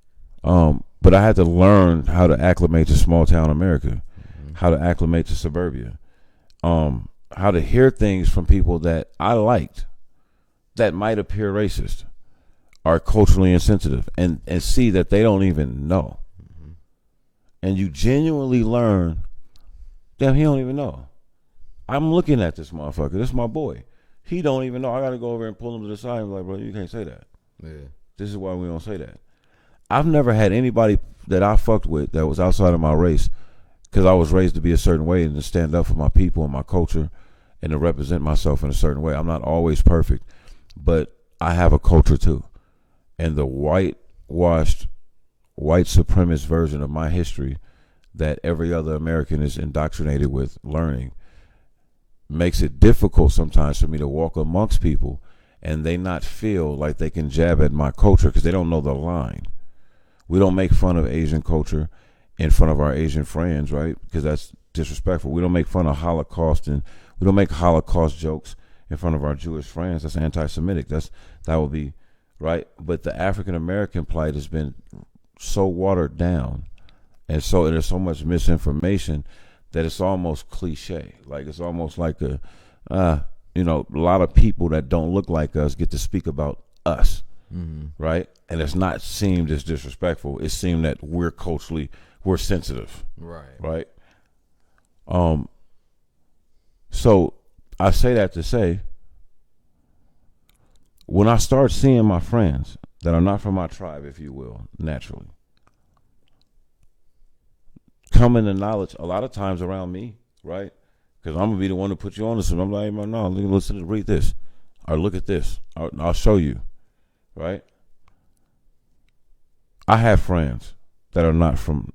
But I had to learn how to acclimate to small town America, how to acclimate to suburbia, how to hear things from people that I liked that might appear racist, are culturally insensitive, and see that they don't even know. And you genuinely learn, damn, he don't even know. I'm looking at this motherfucker. This is my boy. He don't even know. I got to go over and pull him to the side and be like, bro, you can't say that. Yeah. This is why we don't say that. I've never had anybody that I fucked with that was outside of my race, because I was raised to be a certain way and to stand up for my people and my culture and to represent myself in a certain way. I'm not always perfect, but I have a culture too. And the whitewashed, white supremacist version of my history that every other American is indoctrinated with learning makes it difficult sometimes for me to walk amongst people and they not feel like they can jab at my culture because they don't know the line. We don't make fun of Asian culture in front of our Asian friends, right? Because that's disrespectful. We don't make fun of Holocaust, and we don't make Holocaust jokes in front of our Jewish friends. That's anti-Semitic. That would be right. But the African American plight has been so watered down, and so there's so much misinformation that it's almost cliche. Like it's almost like a lot of people that don't look like us get to speak about us, right? And it's not seemed as disrespectful. It seemed that we're sensitive, right? So I say that to say, when I start seeing my friends that are not from my tribe, if you will, naturally come into knowledge a lot of times around me, right? Because I'm gonna be the one to put you on to something. I'm like, no, listen to read this, or look at this, or I'll show you, right? I have friends that are not from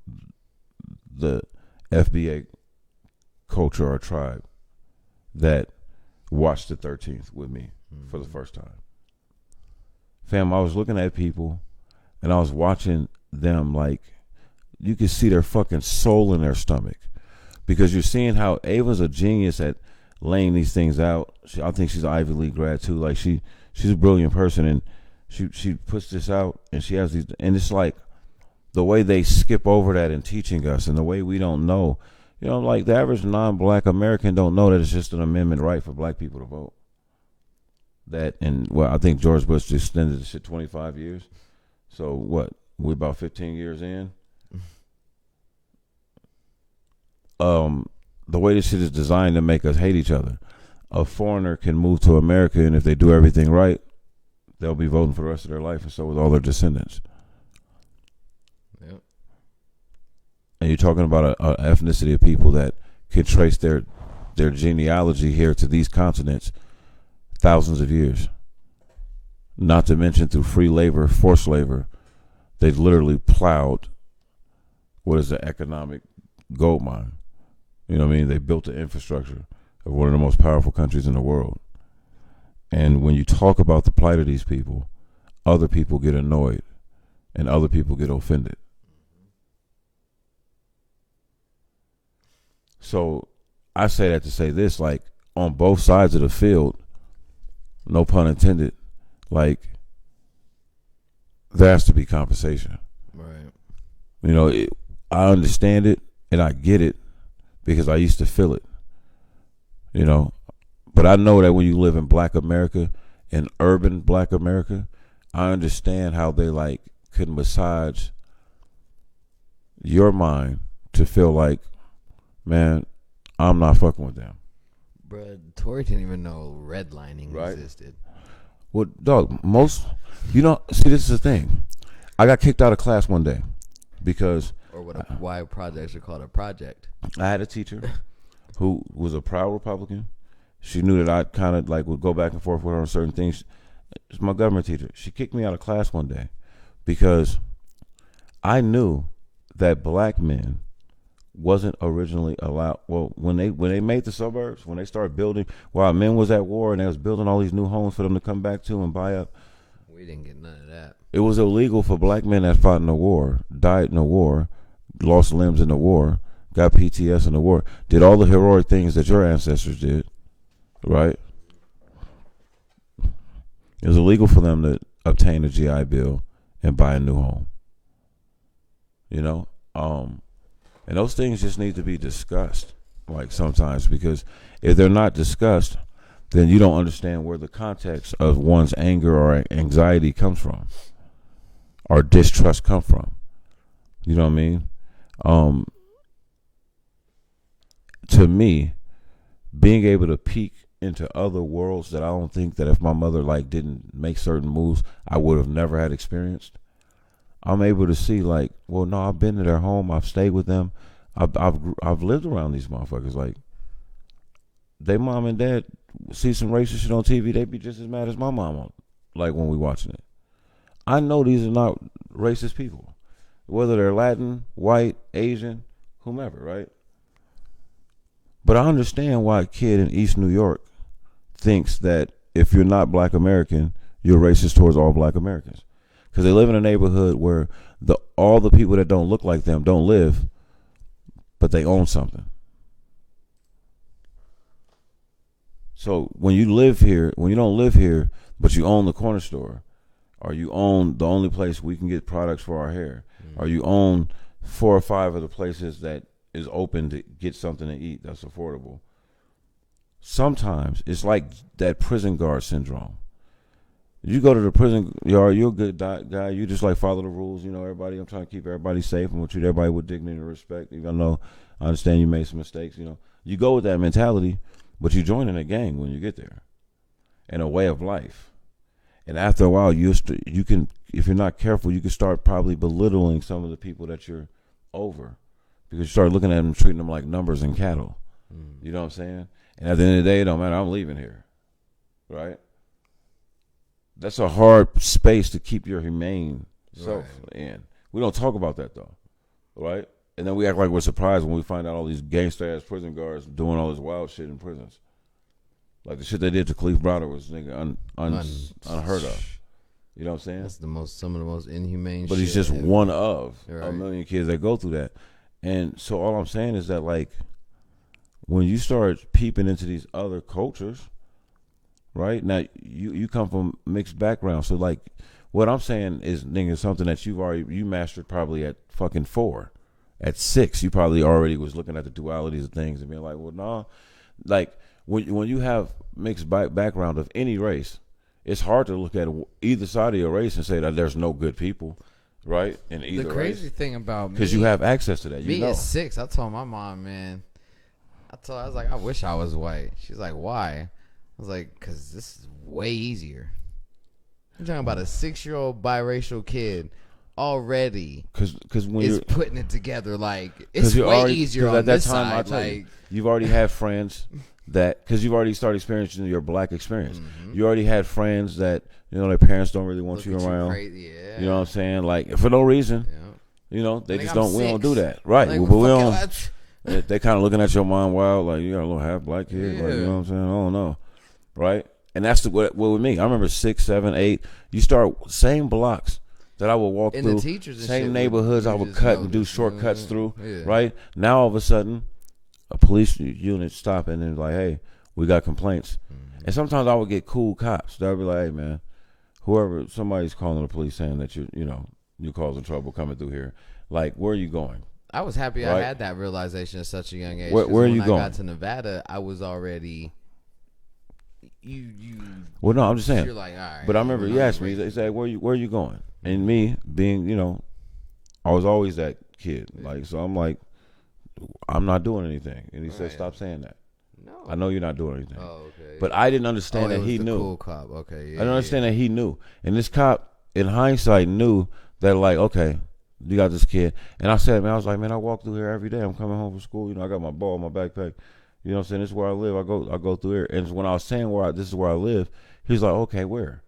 the FBA culture or tribe that watched the 13th with me for the first time. Fam, I was looking at people and I was watching them like you could see their fucking soul in their stomach, because you're seeing how Ava's a genius at laying these things out. I think she's an Ivy League grad too. Like she's a brilliant person, and she puts this out, and she has these, and it's like the way they skip over that in teaching us, and the way we don't know. Like the average non-black American don't know that it's just an amendment right for black people to vote. I think George Bush extended the shit 25 years. So what? We're about 15 years in. The way this shit is designed to make us hate each other. A foreigner can move to America, and if they do everything right, they'll be voting for the rest of their life, and so with all their descendants. Yep. And you're talking about an ethnicity of people that can trace their genealogy here to these continents thousands of years. Not to mention through free labor, forced labor, they've literally plowed what is the economic gold mine. You know what I mean? They built the infrastructure of one of the most powerful countries in the world. And when you talk about the plight of these people, other people get annoyed and other people get offended. So I say that to say this, like on both sides of the field, no pun intended, like there has to be compensation. Right. I understand it and I get it because I used to feel it, but I know that when you live in black America, in urban black America, I understand how they like could massage your mind to feel like, man, I'm not fucking with them. Bruh, Tori didn't even know redlining existed. Well, dog, see, this is the thing. I got kicked out of class one day. because why projects are called a project. I had a teacher who was a proud Republican. She knew that I kind of like would go back and forth with her on certain things. It's my government teacher. She kicked me out of class one day because I knew that black men wasn't originally allowed. Well, when they made the suburbs, when they started building, while men was at war and they was building all these new homes for them to come back to and buy up. We didn't get none of that. It was illegal for black men that fought in the war, died in the war, lost limbs in the war, got PTS in the war, did all the heroic things that your ancestors did, right? It was illegal for them to obtain a GI Bill and buy a new home. You know? And those things just need to be discussed, like sometimes, because if they're not discussed, then you don't understand where the context of one's anger or anxiety comes from, or distrust come from. You know what I mean? To me, being able to peek into other worlds that I don't think that if my mother like didn't make certain moves, I would have never had experienced. I'm able to see like, well, no, I've been to their home, I've stayed with them, I've lived around these motherfuckers. Like, they mom and dad see some racist shit on TV, they be just as mad as my mom, like when we watching it. I know these are not racist people, whether they're Latin, white, Asian, whomever, right? But I understand why a kid in East New York thinks that if you're not black American, you're racist towards all black Americans. Because they live in a neighborhood where all the people that don't look like them don't live, but they own something. So when you live here, when you don't live here, but you own the corner store, or you own the only place we can get products for our hair, or you own 4 or 5 of the places that is open to get something to eat that's affordable. Sometimes it's like that prison guard syndrome. You go to the prison yard, you're a good guy, you just like follow the rules, you know, everybody, I'm trying to keep everybody safe and treat everybody with dignity and respect, even though I understand you made some mistakes, you know. You go with that mentality, but you join in a gang when you get there, and a way of life. And after a while, you can, if you're not careful, you can start probably belittling some of the people that you're over, because you start looking at them, treating them like numbers and cattle. You know what I'm saying? And at the end of the day, it don't matter, I'm leaving here, right? That's a hard space to keep your humane self in. We don't talk about that though, right? And then we act like we're surprised when we find out all these gangster-ass prison guards doing all this wild shit in prisons. Like the shit they did to Khalif Browder was nigga unheard of. You know what I'm saying? That's some of the most inhumane shit. But he's just one of a million kids that go through that. And so all I'm saying is that like when you start peeping into these other cultures, right? Now you come from mixed backgrounds. So like what I'm saying is nigga something that you mastered probably at fucking 4. At 6, you probably already was looking at the dualities of things and being like, well, no. Like, when you have mixed background of any race, it's hard to look at either side of your race and say that there's no good people, right? In either race. The crazy thing about me, because you have access to that. Me at 6, I told my mom, man, I was like, I wish I was white. She's like, why? I was like, because this is way easier. I'm talking about a 6-year-old biracial kid already because when is you're putting it together, like it's way easier on at that this time. side. I tell Like you've already had friends that because you've already started experiencing your black experience. You already had friends that you know their parents don't really want you around. You know what I'm saying? Like for no reason. You know they just don't. We don't do that, right? Like, but we don't. They kind of looking at your mom wild, like you got a little half black kid. Like, you know what I'm saying? I don't know, right? And that's what with me. I remember 6, 7, 8. You start same blocks that I would walk and through, the teachers and same shit neighborhoods I would cut and do shortcuts through, right? Now all of a sudden, a police unit stopping and like, hey, we got complaints. And sometimes I would get cool cops. They'll be like, hey man, somebody's calling the police saying that you're causing trouble coming through here. Like, where are you going? I was happy I had that realization at such a young age. Where are you going? When I got to Nevada, I was already... Well, no, I'm just saying. You're like, all right. But I remember he asked me, he said, where are you going? And me being, I was always that kid. Like, so I'm like, I'm not doing anything. And he said, stop saying that. No. I know you're not doing anything. Oh, okay. But I didn't understand that he knew. Cool cop. Okay. Yeah, I didn't understand that he knew. And this cop, in hindsight, knew that, like, okay, you got this kid. And I said, man, I was like, man, I walk through here every day. I'm coming home from school. You know, I got my ball in my backpack. You know what I'm saying? This is where I live. I go through here. And when I was saying this is where I live, he's like, okay, where?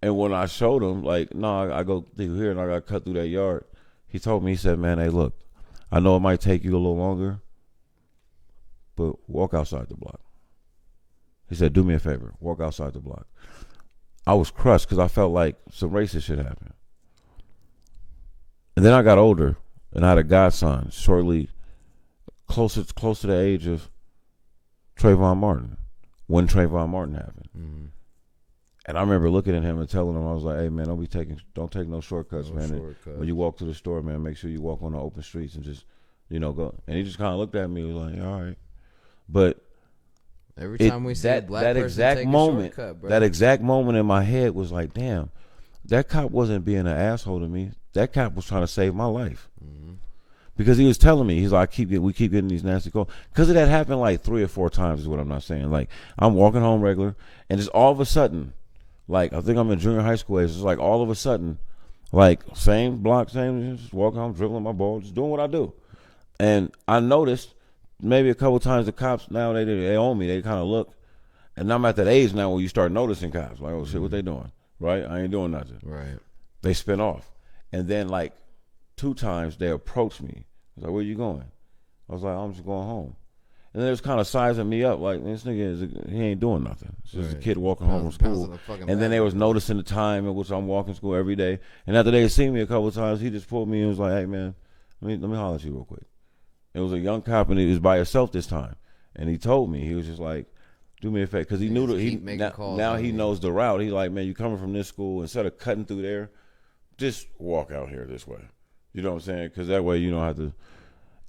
And when I showed him, like, no, I go through here and I got to cut through that yard. He told me, he said, man, hey, look, I know it might take you a little longer, but walk outside the block. He said, do me a favor, walk outside the block. I was crushed because I felt like some racist shit happened. And then I got older and I had a godson shortly close to the age of Trayvon Martin when Trayvon Martin happened. Mm-hmm. And I remember looking at him and telling him, I was like, hey, man, don't take no shortcuts, man. Shortcuts. When you walk to the store, man, make sure you walk on the open streets and just, you know, go. And he just kind of looked at me and was like, all right. But every time we said that exact moment, that exact moment in my head was like, damn, that cop wasn't being an asshole to me. That cop was trying to save my life. Mm-hmm. Because he was telling me, he's like, we keep getting these nasty calls. Because it had happened like 3 or 4 times is what I'm not saying. Like, I'm walking home regular, and just all of a sudden, like, I think I'm in junior high school age. It's like all of a sudden, like, same block, just walking home, dribbling my ball, just doing what I do. And I noticed maybe a couple times the cops, now they own me. They kind of look. And I'm at that age now where you start noticing cops. Like, oh, shit, what they doing? Right? I ain't doing nothing. Right. They spin off. And then, like, 2 times they approached me. I was like, where you going? I was like, I'm just going home. And then it was kind of sizing me up, like, this nigga, he ain't doing nothing. It's just a kid walking home from school. And then they was noticing the time in which I'm walking to school every day. And after they had seen me a couple of times, he just pulled me and was like, hey, man, let me holler at you real quick. It was a young cop, and he was by himself this time. And he told me, he was just like, do me a favor. Because he knew that now he knows the route. He like, man, you coming from this school, instead of cutting through there, just walk out here this way. You know what I'm saying? Because that way you don't have to.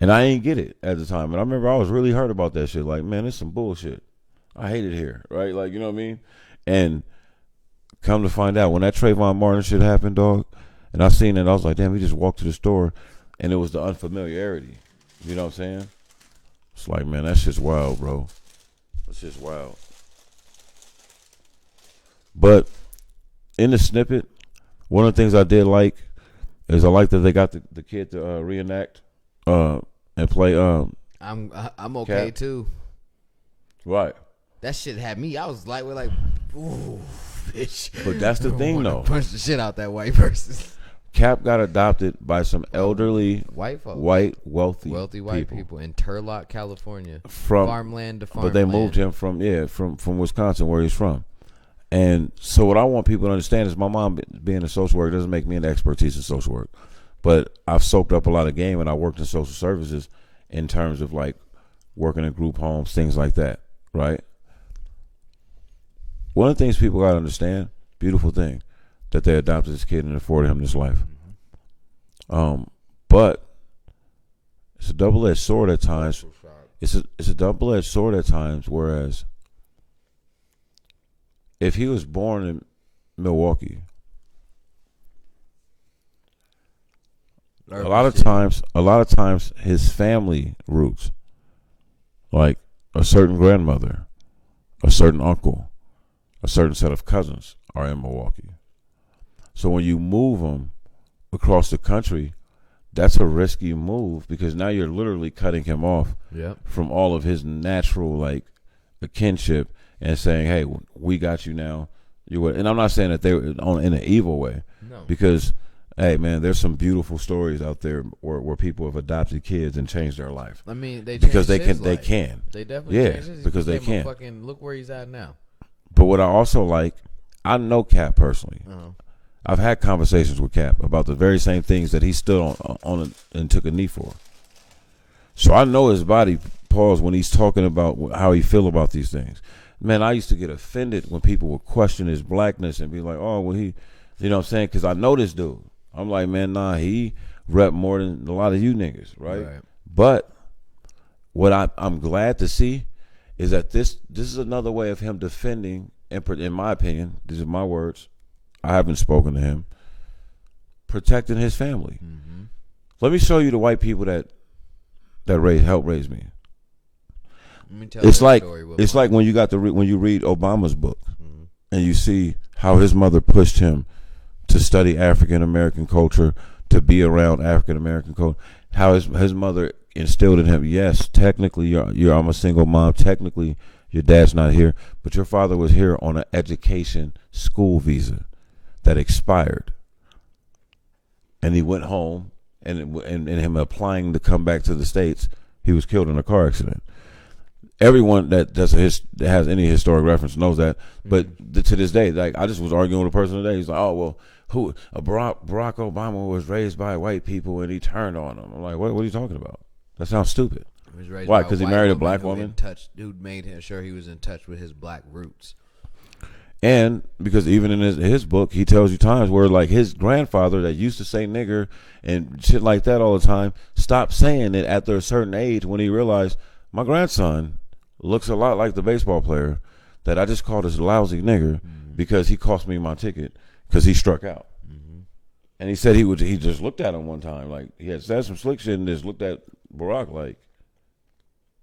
And I ain't get it at the time. And I remember I was really hurt about that shit. Like, man, it's some bullshit. I hate it here, right? Like, you know what I mean? And come to find out, when that Trayvon Martin shit happened, dog, and I seen it, I was like, damn, we just walked to the store, and it was the unfamiliarity. You know what I'm saying? It's like, man, that shit's wild, bro. That shit's wild. But in the snippet, one of the things I did like is I like that they got the kid to reenact and play. I'm okay Cap. too. Right. That shit had me. I was like, we're like, ooh, bitch. But that's the thing, though. Punch the shit out that white person. Cap got adopted by some elderly, white folks. wealthy white people in Turlock, California. From farmland to farmland. But they moved him from Wisconsin, where he's from. And so what I want people to understand is my mom being a social worker doesn't make me an expertise in social work. But I've soaked up a lot of game, and I worked in social services in terms of like working in group homes, things like that, right? One of the things people got to understand, beautiful thing, that they adopted this kid and afforded him this life. But it's a double-edged sword at times. It's a double-edged sword at times, whereas if he was born in Milwaukee, a lot of times his family roots, like a certain grandmother, a certain uncle, a certain set of cousins, are in Milwaukee. So when you move him across the country, that's a risky move, because now you're literally cutting him off from all of his natural, like, a kinship, and saying, hey, we got you now. And I'm not saying that they were in an evil way. No. Because, hey, man, there's some beautiful stories out there where people have adopted kids and changed their life. I mean, they because they can. They can. They definitely changed his. Because they can. Look where he's at now. But what I also like, I know Cap personally. Uh-huh. I've had conversations with Cap about the very same things that he stood on and took a knee for. So I know his body pause when he's talking about how he feel about these things. Man, I used to get offended when people would question his blackness and be like, oh, well, he, you know what I'm saying? Because I know this dude. I'm like, man, nah, he rep more than a lot of you niggas, right? But what I'm glad to see is that this is another way of him defending, in my opinion, these are my words, I haven't spoken to him, protecting his family. Mm-hmm. Let me show you the white people that helped raise me. It's like when you read Obama's book, mm-hmm. and you see how his mother pushed him to study African American culture, to be around African American culture. How his mother instilled in him, yes, technically I'm a single mom. Technically, your dad's not here, but your father was here on an education school visa that expired, and he went home, and him applying to come back to the States, he was killed in a car accident. Everyone that has any historic reference knows that, but to this day, like I just was arguing with a person today. He's like, "Oh well, Barack Obama was raised by white people and he turned on them." I'm like, "What are you talking about? That sounds stupid." Why? Because he married a black woman? Who made sure he was in touch with his black roots. And because even in his book, he tells you times where like his grandfather that used to say nigger and shit like that all the time stopped saying it after a certain age when he realized my grandson looks a lot like the baseball player that I just called this lousy nigger because he cost me my ticket because he struck out. And he said he just looked at him one time like he had said some slick shit and just looked at Barack like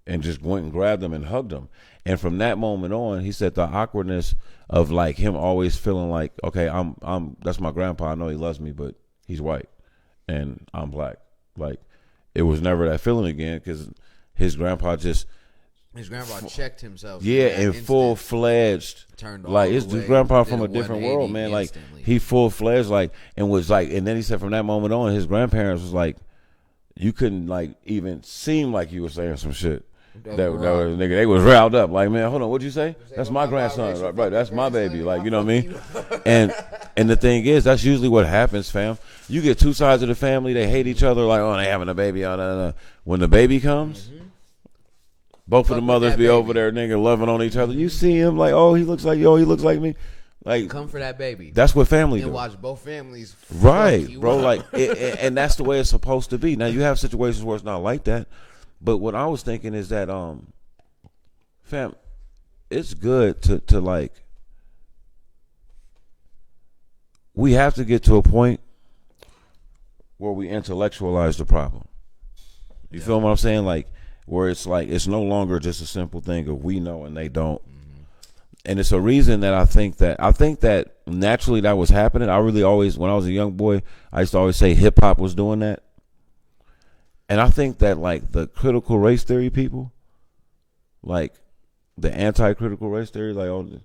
and just went and grabbed him and hugged him. And from that moment on, he said the awkwardness of like him always feeling like, okay, I'm that's my grandpa. I know he loves me, but he's white and I'm black. Like it was never that feeling again because his grandpa checked himself. Yeah, and full fledged. Like his grandpa from a different world, man. Instantly. Like he full fledged, like and was like, and then he said from that moment on, his grandparents was like, you couldn't like even seem like you were saying some shit. That was nigga. They was riled up. Like, man, hold on, what'd you say? That's my grandson, right? That's my baby. Like, you know what I mean? And the thing is, that's usually what happens, fam. You get two sides of the family, they hate each other, like, oh, they having a baby. When the baby comes, both of the mothers be over there, nigga, loving on each other. You see him like, oh, he looks like me. Like, come for that baby. That's what family do. And watch both families. Right, bro. Like, and that's the way it's supposed to be. Now you have situations where it's not like that. But what I was thinking is that, fam, it's good to like, we have to get to a point where we intellectualize the problem. You feel what I'm saying? Like, where it's like, it's no longer just a simple thing of we know and they don't. And it's a reason that I think that naturally that was happening. I really always, when I was a young boy, I used to always say hip hop was doing that. And I think that like the critical race theory people, like the anti-critical race theory, like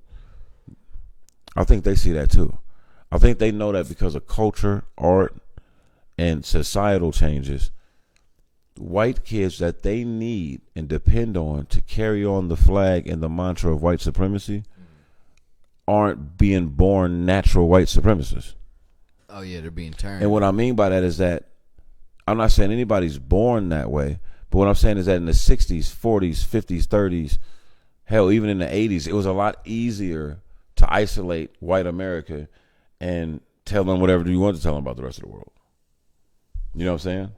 I think they see that too. I think they know that because of culture, art, and societal changes, white kids that they need and depend on to carry on the flag and the mantra of white supremacy aren't being born natural white supremacists. Oh yeah, they're being turned. And what I mean by that is that I'm not saying anybody's born that way, but what I'm saying is that in the 60s, 40s, 50s, 30s, hell, even in the 80s, it was a lot easier to isolate white America and tell them whatever you want to tell them about the rest of the world. You know what I'm saying?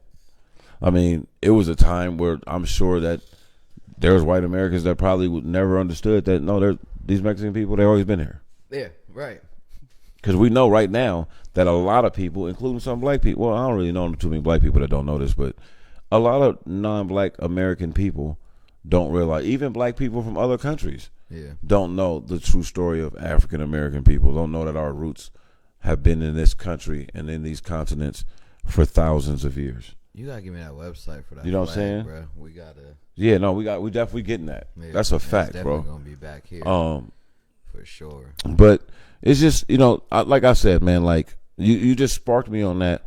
I mean, it was a time where I'm sure that there was white Americans that probably would never understood that, no, these Mexican people, they've always been here. Yeah, right. Because we know right now that a lot of people, including some black people, well, I don't really know too many black people that don't know this, but a lot of non-black American people don't realize, even black people from other countries don't know the true story of African American people, don't know that our roots have been in this country and in these continents for thousands of years. You gotta give me that website for that. You know what I'm saying, bro? We gotta. Yeah, no, we definitely getting that. Yeah, that's a fact, bro. Definitely gonna be back here. For sure. But it's just, you know, like I said, man, like you just sparked me on that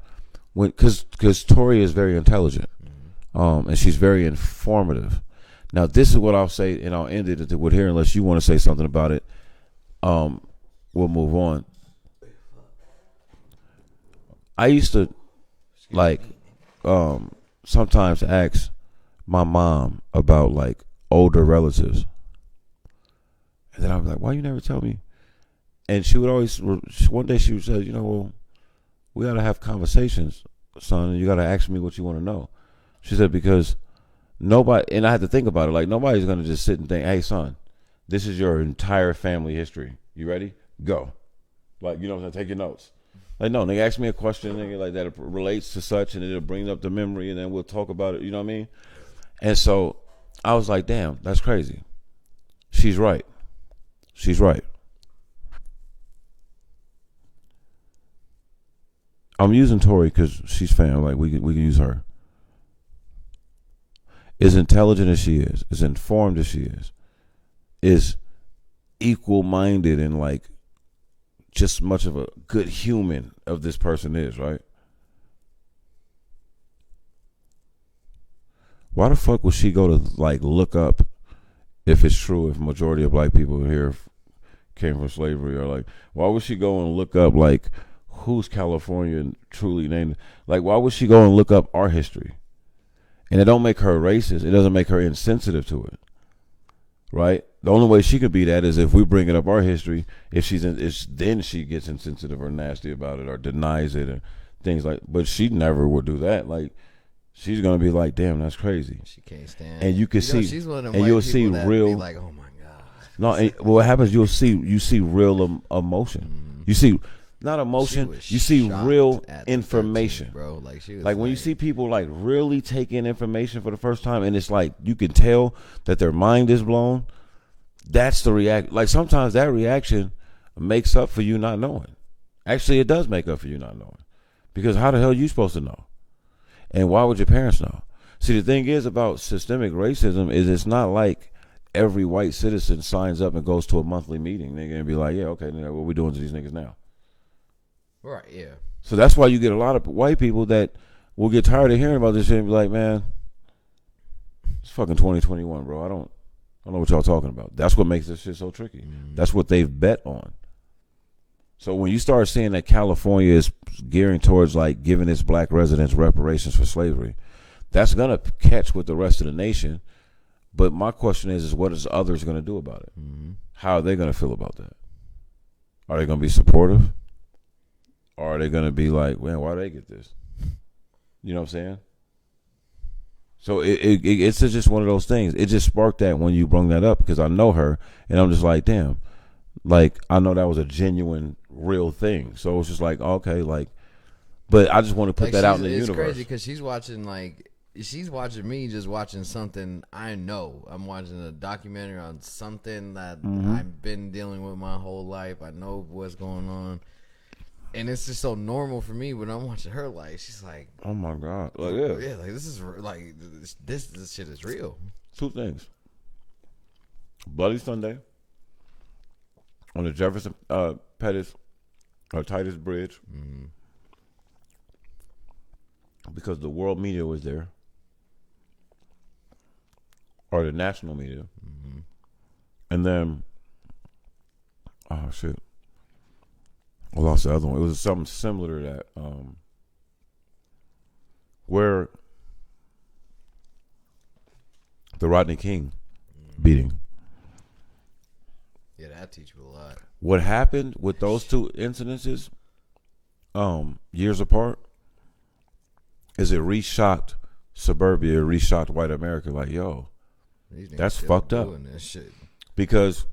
because Tori is very intelligent, and she's very informative. Now, this is what I'll say, and I'll end it with here unless you want to say something about it. We'll move on. I used to like sometimes ask my mom about like older relatives, and then I was like, "Why you never tell me?" And she would always, one day she would say, "You know, well, we got to have conversations, son, and you got to ask me what you want to know." She said, because nobody, and I had to think about it, like nobody's going to just sit and think, "Hey, son, this is your entire family history. You ready? Go." Like, you know what I'm saying? Take your notes. Like, no, nigga, ask me a question, nigga, like that relates to such, and it'll bring up the memory, and then we'll talk about it, you know what I mean? And so I was like, damn, that's crazy. She's right. She's right. I'm using Tori because she's fam. Like we can use her. As intelligent as she is, as informed as she is equal-minded and like just much of a good human of this person is, right? Why the fuck would she go to like look up if it's true, if majority of black people here came from slavery, or like why would she go and look up like who's California truly named? Like why would she go and look up our history? And it don't make her racist. It doesn't make her insensitive to it, right? The only way she could be that is if we bring it up our history. If then she gets insensitive or nasty about it or denies it or things like. But she never would do that. Like she's gonna be like, "Damn, that's crazy." She can't stand. And you can see, she's one of them and you'll see that real. Be like, oh my god. No, well, what happens? You see real emotion. Mm-hmm. You see. Not emotion. You see real information, 13, bro. Like she was like when you see people like really take in information for the first time, and it's like you can tell that their mind is blown. That's the react. Like sometimes that reaction makes up for you not knowing. Actually, it does make up for you not knowing, because how the hell are you supposed to know? And why would your parents know? See, the thing is about systemic racism is it's not like every white citizen signs up and goes to a monthly meeting. They're gonna be like, yeah, okay, what we doing to these niggas now? Right, yeah. So that's why you get a lot of white people that will get tired of hearing about this shit and be like, man, it's fucking 2021, bro. I don't know what y'all talking about. That's what makes this shit so tricky. Mm-hmm. That's what they've bet on. So when you start seeing that California is gearing towards like giving its black residents reparations for slavery, that's gonna catch with the rest of the nation. But my question is what is others gonna do about it? Mm-hmm. How are they gonna feel about that? Are they gonna be supportive? Or are they going to be like, man, why do they get this? You know what I'm saying? So it's just one of those things. It just sparked that when you brought that up because I know her and I'm just like, damn, like I know that was a genuine, real thing. So it's just like, okay, like, but I just want to put like that out in the universe. It's crazy because she's watching me just watching something I know. I'm watching a documentary on something that I've been dealing with my whole life. I know what's going on. And it's just so normal for me when I'm watching her. Like she's like, "Oh my god!" Like yeah, like this is like this shit is real. Two things: Bloody Sunday on the Jefferson Pettus or Titus Bridge, because the world media was there, or the national media, and then oh shit. I lost the other one. It was something similar to that, where the Rodney King beating. Yeah, that teach you a lot. What happened with those two incidences, years apart, is it re-shocked suburbia, re-shocked white America. Like, yo, that's fucked up. Shit. Because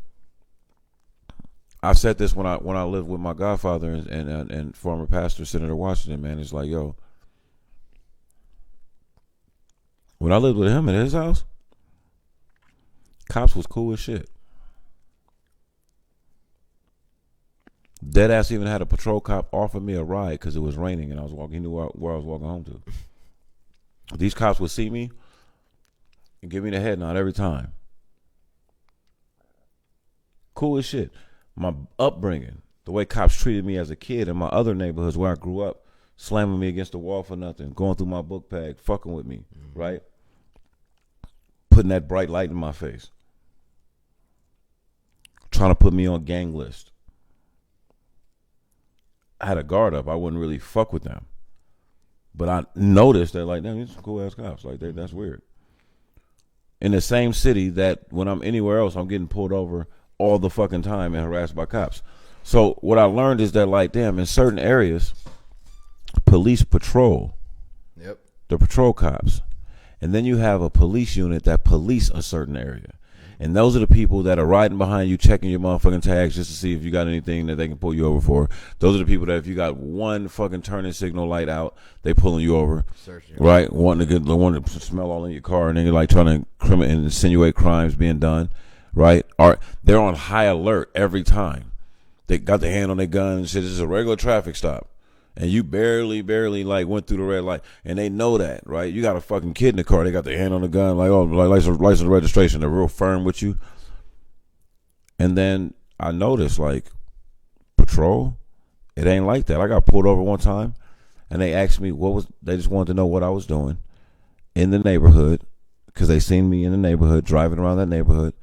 I said this when I lived with my godfather and former pastor Senator Washington. Man, it's like, yo, when I lived with him at his house, cops was cool as shit. Deadass even had a patrol cop offer me a ride because it was raining and I was walking. He knew where I was walking home to. These cops would see me and give me the head nod every time. Cool as shit. My upbringing, the way cops treated me as a kid in my other neighborhoods where I grew up, slamming me against the wall for nothing, going through my book bag, fucking with me, right? Putting that bright light in my face. Trying to put me on gang list. I had a guard up. I wouldn't really fuck with them. But I noticed that, like, damn, these are cool ass cops. Like, that's weird. In the same city that when I'm anywhere else, I'm getting pulled over all the fucking time and harassed by cops. So what I learned is that, like, damn, in certain areas, police patrol. Yep. The patrol cops. And then you have a police unit that police a certain area. And those are the people that are riding behind you, checking your motherfucking tags just to see if you got anything that they can pull you over for. Those are the people that if you got one fucking turning signal light out, they pulling you over. Searching. Right? Wanting to smell all in your car, and then you're like trying to insinuate crimes being done. Right? They're on high alert every time. They got their hand on their gun and shit. This is a regular traffic stop. and you barely like went through the red light, and they know that, right? You got a fucking kid in the car, they got their hand on the gun, like, oh, like license registration, they're real firm with you. And then I noticed, like, patrol, it ain't like that. I got pulled over one time, and they asked me they just wanted to know what I was doing in the neighborhood, because they seen me in the neighborhood, driving around that neighborhood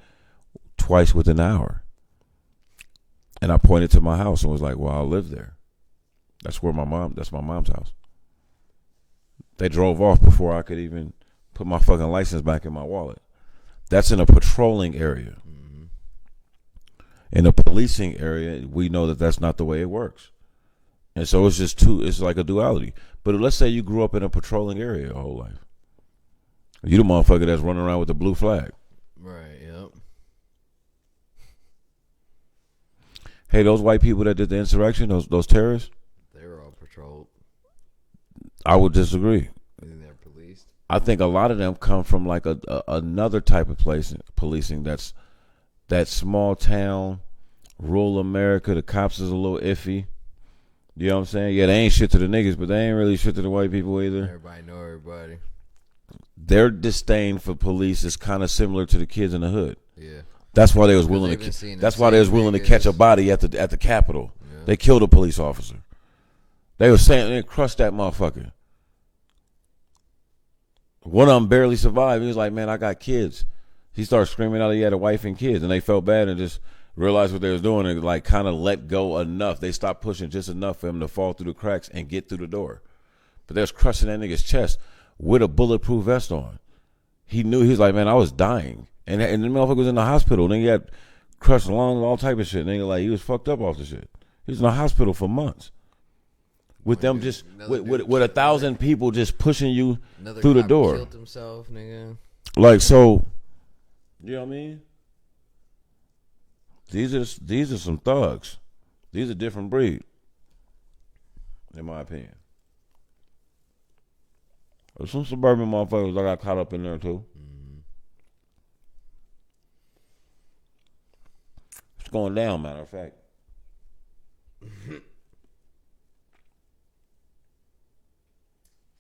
twice within an hour. And I pointed to my house and was like, well, I live there. That's my mom's house. They drove off before I could even put my fucking license back in my wallet. That's in a patrolling area. Mm-hmm. In a policing area, we know that that's not the way it works. And so it's just it's like a duality. But let's say you grew up in a patrolling area your whole life. You the motherfucker that's running around with the blue flag. Right, yep. Hey, those white people that did the insurrection, those terrorists, they were all patrolled. I would disagree. You think they're policed? I think a lot of them come from like another type of policing that's that small town, rural America. The cops is a little iffy. You know what I'm saying? Yeah, they ain't shit to the niggas, but they ain't really shit to the white people either. Everybody know everybody. Their disdain for police is kind of similar to the kids in the hood. Yeah. That's why they was willing to. That's why they was willing to catch a body at the Capitol. Yeah. They killed a police officer. They were saying they crushed that motherfucker. One of them barely survived. He was like, "Man, I got kids." He started screaming out he had a wife and kids, and they felt bad and just realized what they was doing and like kind of let go enough. They stopped pushing just enough for him to fall through the cracks and get through the door. But they was crushing that nigga's chest with a bulletproof vest on. He knew, he was like, man, I was dying. And the motherfucker was in the hospital. Then he had crushed lungs, all type of shit. And he was fucked up off the shit. He was in the hospital for months. With them just, with 1,000 people just pushing you through the door. Killed himself, nigga. Like, so, you know what I mean? These are some thugs. These are different breed, in my opinion. There's some suburban motherfuckers that got caught up in there too. Mm-hmm. It's going down, matter of fact.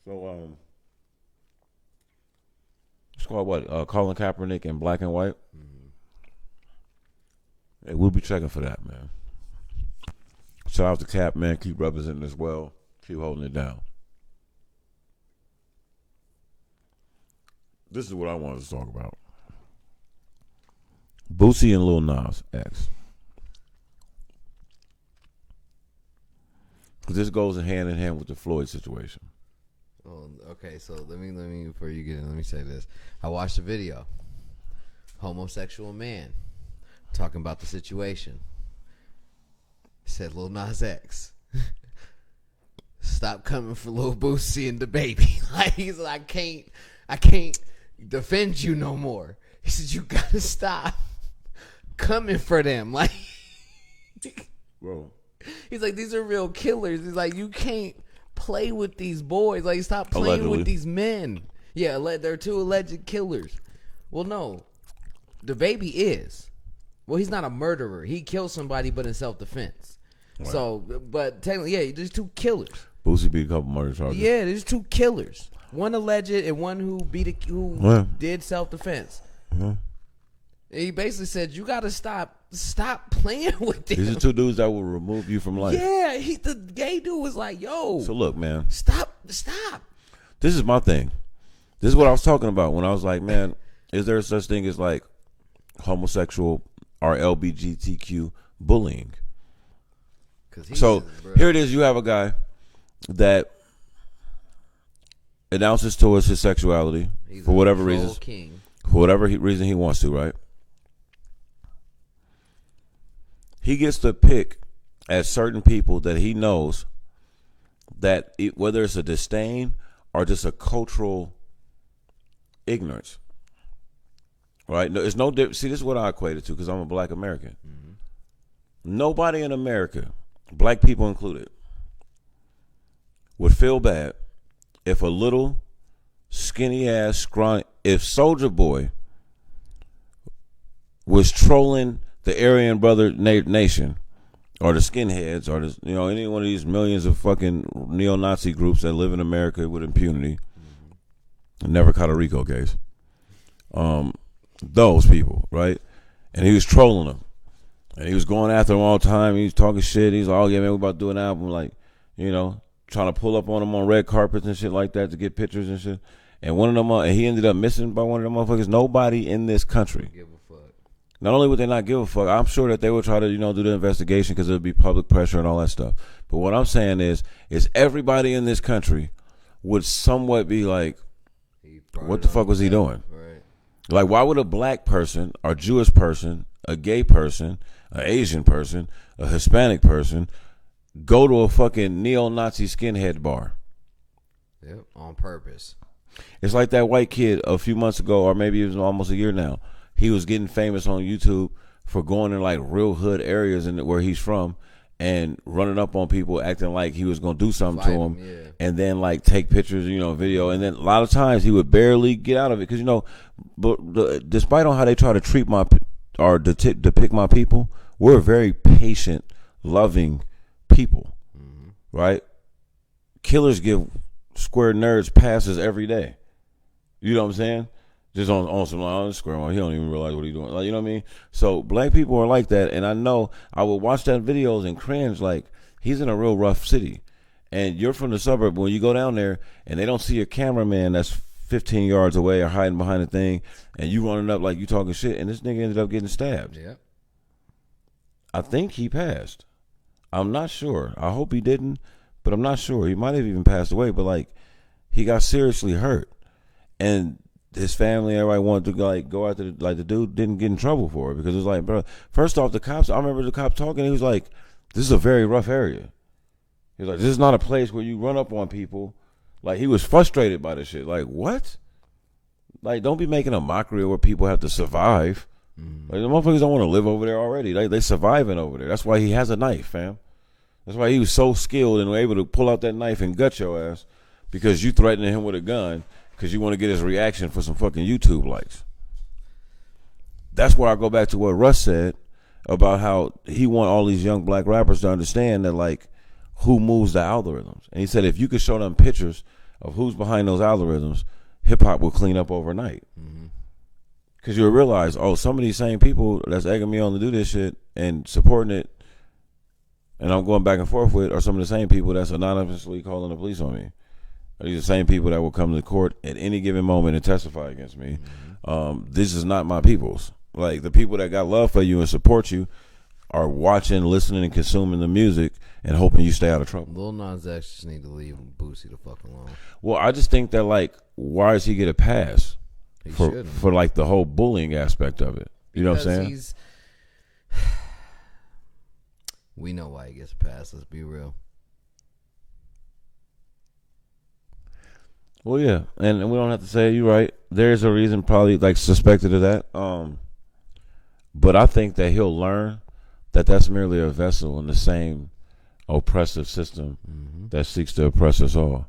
So, it's called what? Colin Kaepernick in black and white. Mm-hmm. Hey, we'll be checking for that, man. Shout out to Cap, man. Keep representing us well. Keep holding it down. This is what I wanted to talk about. Boosie and Lil Nas X. This goes hand in hand with the Floyd situation. Oh, okay. So let me before you get in, let me say this. I watched a video. Homosexual man talking about the situation. Said Lil Nas X. Stop coming for Lil Boosie and the baby. Like he's like, I can't defend you no more. He said, you gotta stop coming for them. Like, bro, he's like, these are real killers. He's like, you can't play with these boys. Like, stop playing allegedly with these men. Yeah, they're two alleged killers. Well, no, the baby is. Well, he's not a murderer. He killed somebody, but in self-defense. Right. So, but technically, yeah, there's two killers. Boosie beat a couple murder charges. Yeah, there's two killers. One alleged and one who did self-defense. Mm-hmm. He basically said, you got to stop playing with them. These are two dudes that will remove you from life. Yeah, the gay dude was like, yo. So look, man. Stop. This is my thing. This is what I was talking about when I was like, man, is there such thing as like homosexual or LBGTQ bullying? So here it is. You have a guy that announces to us his sexuality for whatever reasons. For whatever reason he wants to, right? He gets to pick at certain people that he knows that whether it's a disdain or just a cultural ignorance, right? No, it's no different. See, this is what I equate it to because I'm a black American. Mm-hmm. Nobody in America, black people included, would feel bad if a little skinny ass scrawny, if Soulja Boy was trolling the Aryan Brother Nation or the skinheads, or the, any one of these millions of fucking neo-Nazi groups that live in America with impunity, never caught a RICO case. Those people, right? And he was trolling them, and he was going after them all the time. He was talking shit. He's like, "Oh yeah, man, we about to do an album," like, trying to pull up on them on red carpets and shit like that to get pictures and shit. And one of them, and he ended up missing by one of them motherfuckers. Nobody in this country give a fuck. Not only would they not give a fuck, I'm sure that they would try to, do the investigation because it would be public pressure and all that stuff. But what I'm saying is everybody in this country would somewhat be like, what the fuck was he doing? Right. Like, why would a black person, or Jewish person, a gay person, an Asian person, a Hispanic person go to a fucking neo-Nazi skinhead bar? Yep, on purpose. It's like that white kid a few months ago, or maybe it was almost a year now. He was getting famous on YouTube for going in like real hood areas in where he's from and running up on people, acting like he was going to do something to them, yeah. And then like take pictures, video. And then a lot of times he would barely get out of it because, despite on how they try to treat depict my people, we're very patient, loving people, right? Killers give square nerds passes every day. You know what I'm saying? Just on some square one, he don't even realize what he's doing. Like, you know what I mean? So black people are like that, and I know I would watch that videos and cringe. Like, he's in a real rough city, and you're from the suburb. When you go down there and they don't see a cameraman that's 15 yards away or hiding behind a thing, and you running up like you talking shit, and this nigga ended up getting stabbed. Yeah. I think he passed. I'm not sure. I hope he didn't, but I'm not sure. He might have even passed away, but like, he got seriously hurt, and his family, everybody wanted to go after the dude didn't get in trouble for it because it was like, bro, first off, I remember the cop talking, he was like, this is a very rough area. He was like, this is not a place where you run up on people. Like, he was frustrated by this shit. Like, what? Like, don't be making a mockery of where people have to survive. Like, the motherfuckers don't want to live over there already. Like, they surviving over there. That's why he has a knife, fam. That's why he was so skilled and able to pull out that knife and gut your ass because you threatening him with a gun. Because you want to get his reaction for some fucking YouTube likes. That's where I go back to what Russ said about how he want all these young black rappers to understand that, like, who moves the algorithms. And he said if you could show them pictures of who's behind those algorithms, hip-hop will clean up overnight. Because you'll realize, some of these same people that's egging me on to do this shit and supporting it, and I'm going back and forth with, are some of the same people that's anonymously calling the police on me. These are the same people that will come to court at any given moment and testify against me. This is not my people's. Like, the people that got love for you and support you are watching, listening, and consuming the music and hoping you stay out of trouble. Lil Nas X just need to leave Boosie the fuck alone. Well, I just think that, like, why does he get a pass for like the whole bullying aspect of it? You know what I'm saying? We know why he gets a pass. Let's be real. Well, yeah, and we don't have to say you're right. There's a reason, probably like suspected of that. But I think that he'll learn that that's merely a vessel in the same oppressive system that seeks to oppress us all.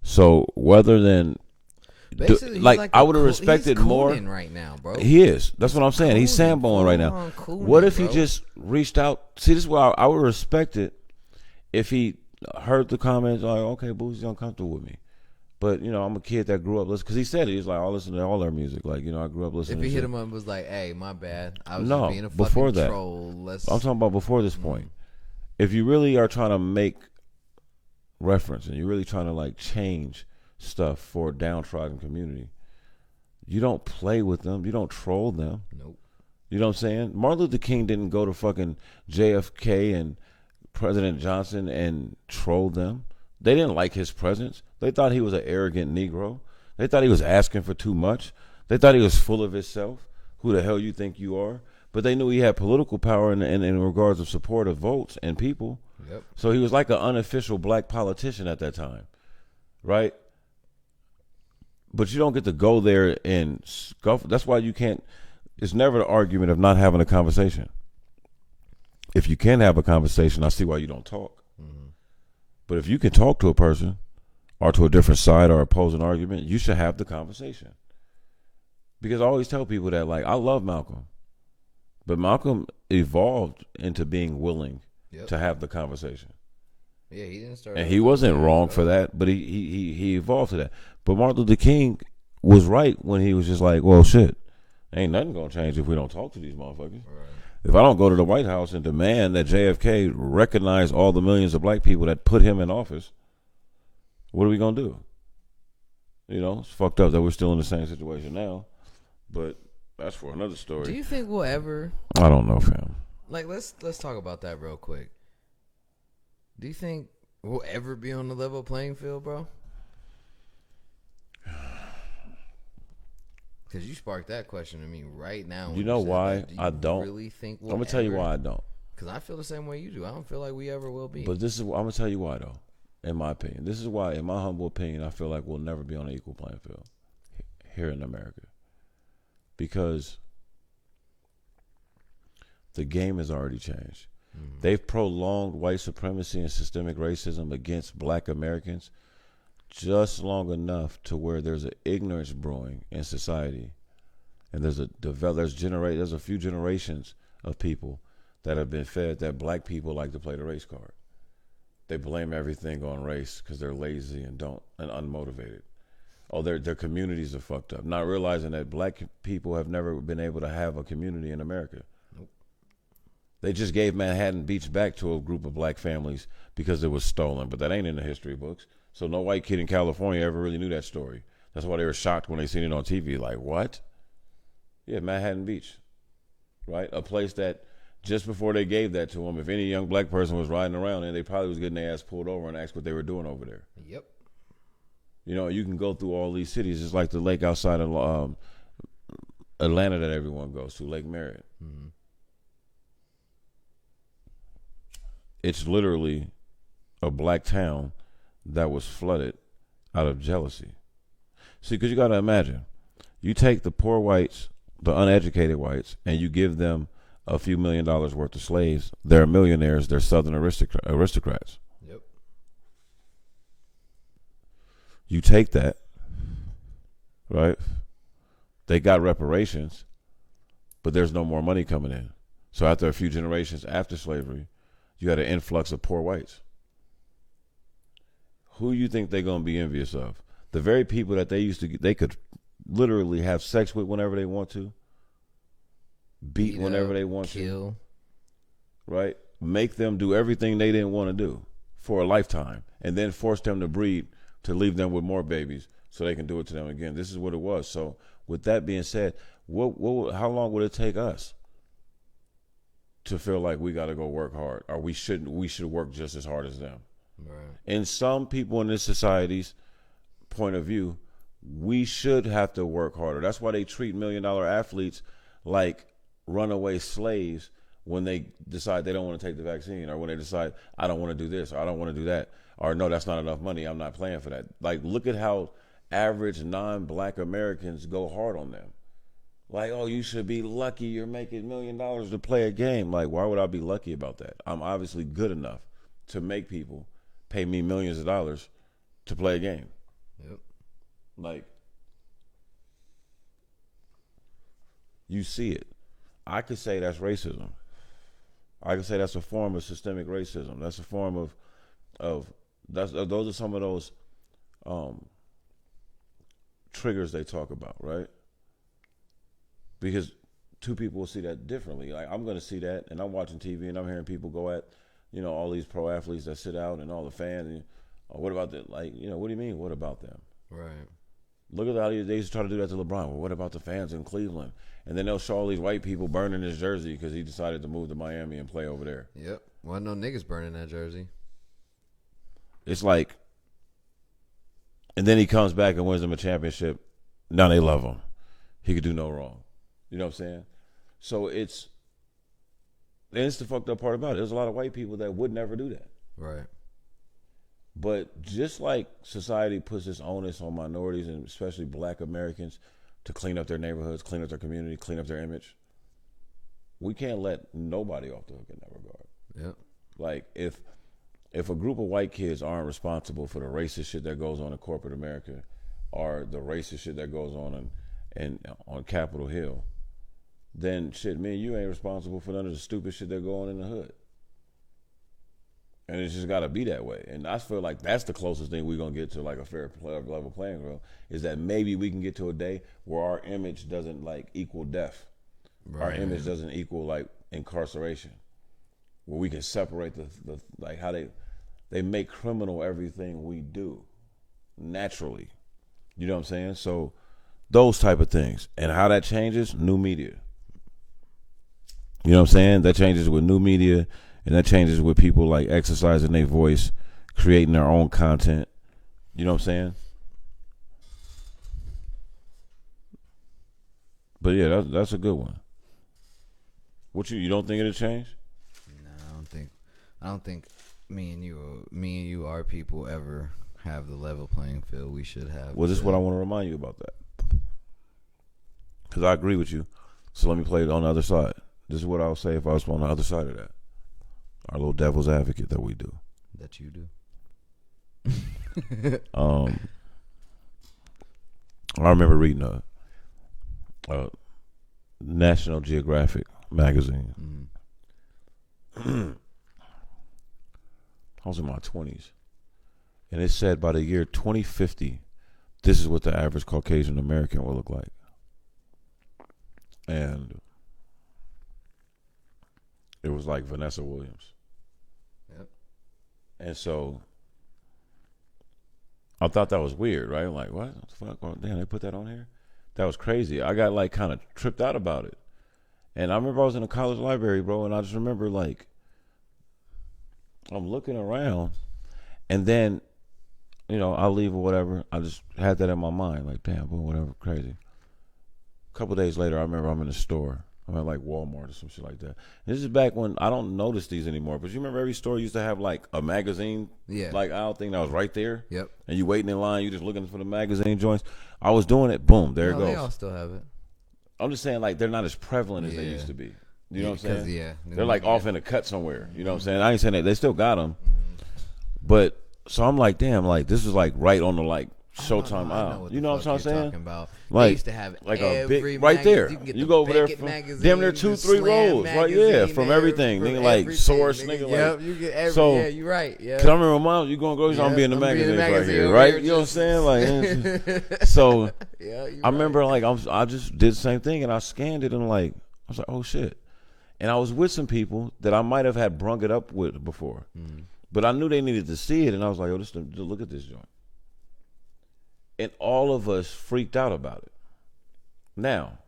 So rather than I would have respected more right now, bro. He is. That's what I'm saying. He's Samboing right now. What if he just reached out? See, this is why I would respect it if he heard the comments like, okay, Boosie's uncomfortable with me. But, I'm a kid that grew up listening. Because he said it. He's like, I listen to all their music. Like, I grew up listening to If he shit. hit him up and was like, hey, my bad. I was No, just being a before fucking that. troll. I'm talking about before this point. If you really are trying to make reference and you're really trying to, like, change stuff for a downtrodden community, you don't play with them. You don't troll them. Nope. You know what I'm saying? Martin Luther King didn't go to fucking JFK and President Johnson and troll them. They didn't like his presence. They thought he was an arrogant Negro. They thought he was asking for too much. They thought he was full of himself. Who the hell you think you are? But they knew he had political power in regards of support of votes and people. Yep. So he was like an unofficial black politician at that time, right? But you don't get to go there and scuffle. That's why you can't. It's never the argument of not having a conversation. If you can have a conversation, I see why you don't talk. But if you can talk to a person or to a different side or oppose an argument, you should have the conversation. Because I always tell people that, like, I love Malcolm. But Malcolm evolved into being willing to have the conversation. Yeah, he didn't start. And he wasn't wrong for that, but he evolved to that. But Martin Luther King was right when he was just like, well, shit, ain't nothing going to change if we don't talk to these motherfuckers. Right. If I don't go to the White House and demand that JFK recognize all the millions of black people that put him in office, what are we going to do? You know, it's fucked up that we're still in the same situation now, but that's for another story. Do you think we'll ever? I don't know, fam. Like, let's talk about that real quick. Do you think we'll ever be on the level playing field, bro? Because you sparked that question to me right now. You know why I don't? Really think I'm gonna tell you why I don't. Because I feel the same way you do. I don't feel like we ever will be. But I'm gonna tell you why though. In my opinion, this is why, in my humble opinion, I feel like we'll never be on an equal playing field here in America, because the game has already changed. Mm-hmm. They've prolonged white supremacy and systemic racism against black Americans just long enough to where there's an ignorance brewing in society, and there's a few generations of people that have been fed that black people like to play the race card. They blame everything on race because they're lazy and unmotivated. Oh, their communities are fucked up, not realizing that black people have never been able to have a community in America. Nope. They just gave Manhattan Beach back to a group of black families because it was stolen, but that ain't in the history books. So no white kid in California ever really knew that story. That's why they were shocked when they seen it on TV. Like, what? Yeah, Manhattan Beach, right? A place that just before they gave that to them, if any young black person was riding around there, they probably was getting their ass pulled over and asked what they were doing over there. Yep. You know, you can go through all these cities. It's like the lake outside of Atlanta that everyone goes to, Lake Merritt. Mm-hmm. It's literally a black town that was flooded out of jealousy. See, because you got to imagine, you take the poor whites, the uneducated whites, and you give them a few $1 million worth of slaves. They're millionaires. They're Southern aristocrats. Yep. You take that, right? They got reparations, but there's no more money coming in. So after a few generations after slavery, you had an influx of poor whites. Who you think they're going to be envious of? The very people that they could literally have sex with whenever they want to, beat whenever they want to, right? Make them do everything they didn't want to do for a lifetime, and then force them to breed to leave them with more babies so they can do it to them again. This is what it was. So with that being said, how long would it take us to feel like we got to go work hard, or we should work just as hard as them? Right. In some people in this society's point of view, we should have to work harder. That's why they treat $1 million athletes like runaway slaves when they decide they don't want to take the vaccine, or when they decide I don't want to do this, or I don't want to do that, or no, that's not enough money, I'm not playing for that. Like, look at how average non-black Americans go hard on them. Like, oh, you should be lucky you're making $1 million to play a game. Like, why would I be lucky about that? I'm obviously good enough to make people pay me millions of dollars to play a game. Yep. Like, you see it. I could say that's racism. I could say that's a form of systemic racism. That's a form of those are some of those triggers they talk about, right? Because two people will see that differently. Like, I'm going to see that, and I'm watching TV, and I'm hearing people go at, all these pro athletes that sit out and all the fans. And, what about that? Like, what do you mean? What about them? Right. Look at how they used to try to do that to LeBron. Well, what about the fans in Cleveland? And then they'll show all these white people burning his jersey because he decided to move to Miami and play over there. Yep. Well, no niggas burning that jersey. It's like, and then he comes back and wins them a championship. Now they love him. He could do no wrong. You know what I'm saying? So it's the fucked up part about it. There's a lot of white people that would never do that. Right. But just like society puts this onus on minorities, and especially black Americans, to clean up their neighborhoods, clean up their community, clean up their image, we can't let nobody off the hook in that regard. Yeah. Like, if a group of white kids aren't responsible for the racist shit that goes on in corporate America, or the racist shit that goes on on Capitol Hill, then shit, me and you ain't responsible for none of the stupid shit that go on in the hood. And it's just got to be that way. And I feel like that's the closest thing we're going to get to like a fair level playing field, is that maybe we can get to a day where our image doesn't like equal death. Right. Our image doesn't equal like incarceration, where we can separate the like how they make criminal everything we do naturally. You know what I'm saying? So those type of things. And how that changes, new media. You know what I'm saying? That changes with new media. And that changes with people like exercising their voice, creating their own content. You know what I'm saying? But yeah, that's a good one. What you don't think it'll change? No, I don't think me and you, our people, ever have the level playing field we should have. Well, this is what I want to remind you about that, because I agree with you. So let me play it on the other side. This is what I would say if I was on the other side of that. Our little devil's advocate that we do. That you do. I remember reading a National Geographic magazine. I was in my 20s. And it said by the year 2050, this is what the average Caucasian American will look like. And it was like Vanessa Williams. Yep. And so I thought that was weird, right? I'm like, what the fuck? Oh, damn, they put that on here? That was crazy. I got like kind of tripped out about it. And I remember I was in a college library, bro, and I just remember like I'm looking around, and then, you know, I'll leave or whatever. I just had that in my mind, like, damn, boom, whatever, crazy. A couple days later, I remember I'm in the store. I'm at like Walmart or some shit like that. This is back when I don't notice these anymore, but you remember every store used to have like a magazine, like aisle thing that was right there. Yep. And you waiting in line, you just looking for the magazine joints. I was doing it. Boom, there it goes. They all still have it. I'm just saying, like, they're not as prevalent as they used to be. You know what I'm saying? Yeah. They're like off in a cut somewhere. You know what I'm saying? I ain't saying that they still got them, but so I'm like, damn, like this is like right on the like Showtime aisle. You know what I'm saying? Talking about. Like, they used to have like a big right there. You go over there from damn near 2-3 rows, right? Yeah, from everything. Nigga, like Source, nigga. Yep, like, you get every. So, yeah, you're right. Yeah. Cause I remember mom, you gonna go? I'm being the magazine right here, right? You know what I'm saying? Like, so I remember like I just did the same thing and I scanned it and like I was like, oh shit. And I was with some people that I might have had brung it up with before, but I knew they needed to see it, and I was like, oh, just look at this joint. And all of us freaked out about it. Now,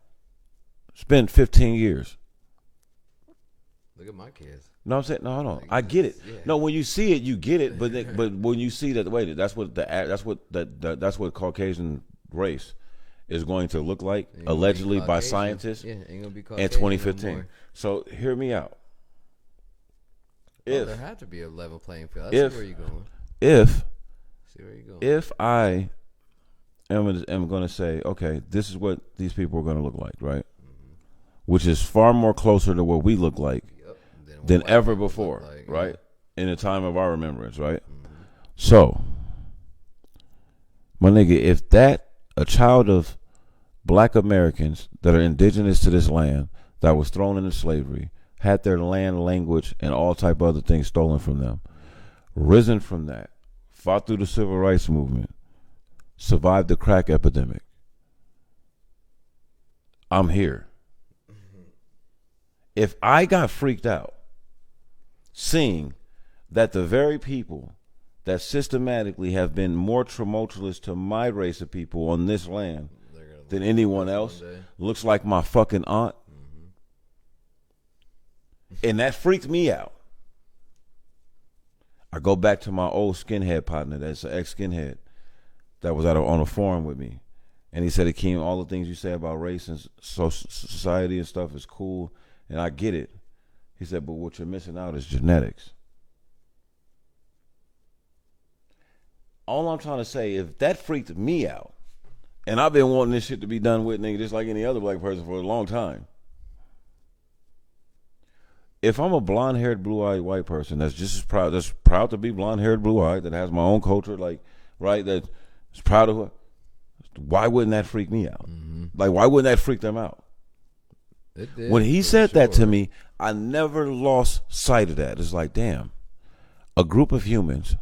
it's been 15 years. Look at my kids. No, I'm saying no, hold on. I get it. Yeah. No, when you see it, you get it. But when you see that, wait, that's what Caucasian race is going to look like, allegedly by scientists, ain't gonna be in 2015. No, so hear me out. There had to be a level playing field. See where you're going. If I am going to say, okay, this is what these people are going to look like, right? Which is far more closer to what we look like than ever before, right? In the time of our remembrance, right? So, my nigga, if a child of black Americans that are indigenous to this land that was thrown into slavery, had their land, language, and all type of other things stolen from them, risen from that, fought through the civil rights movement, survived the crack epidemic, I'm here. If I got freaked out seeing that the very people that systematically have been more tumultuous to my race of people on this land than anyone else looks like my fucking aunt, and that freaked me out, I go back to my old skinhead partner that's an ex-skinhead that was on a forum with me. And he said, Akeem, all the things you say about race and society and stuff is cool, and I get it. He said, but what you're missing out is genetics. All I'm trying to say, if that freaked me out, and I've been wanting this shit to be done with, nigga, just like any other black person for a long time. If I'm a blonde-haired, blue-eyed white person that's just as proud, that's proud to be blonde-haired, blue-eyed, that has my own culture, like, right, that's proud of her, why wouldn't that freak me out? Like, why wouldn't that freak them out? It did, when he said that to me, I never lost sight of that. It's like, damn, a group of humans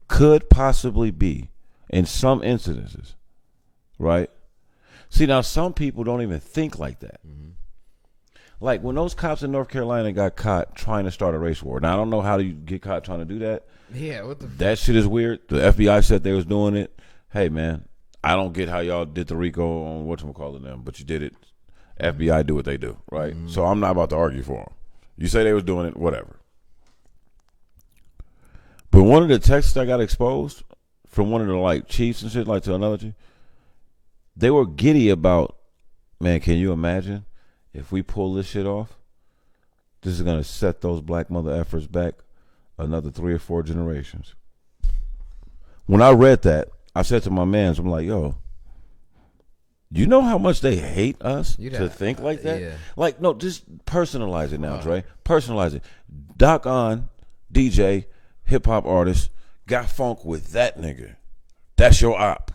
could possibly be, in some incidences, right? See, now some people don't even think like that. Mm-hmm. Like when those cops in North Carolina got caught trying to start a race war. Now I don't know how you get caught trying to do that. Yeah, what the that shit is weird. The FBI said they was doing it. Hey man, I don't get how y'all did the RICO on whatchamacallit them, but you did it. FBI do what they do, right? Mm-hmm. So I'm not about to argue for them. You say they was doing it, whatever. But one of the texts that got exposed from one of the like chiefs and shit, like to another chief, they were giddy about, man, can you imagine if we pull this shit off? This is gonna set those black mother efforts back another 3 or 4 generations. When I read that, I said to my mans, I'm like, yo, you know how much they hate us to think like that? Yeah. Like, no, just personalize it now, Dre. Personalize it. Doc On, DJ, hip-hop artist, got funk with that nigga. That's your op.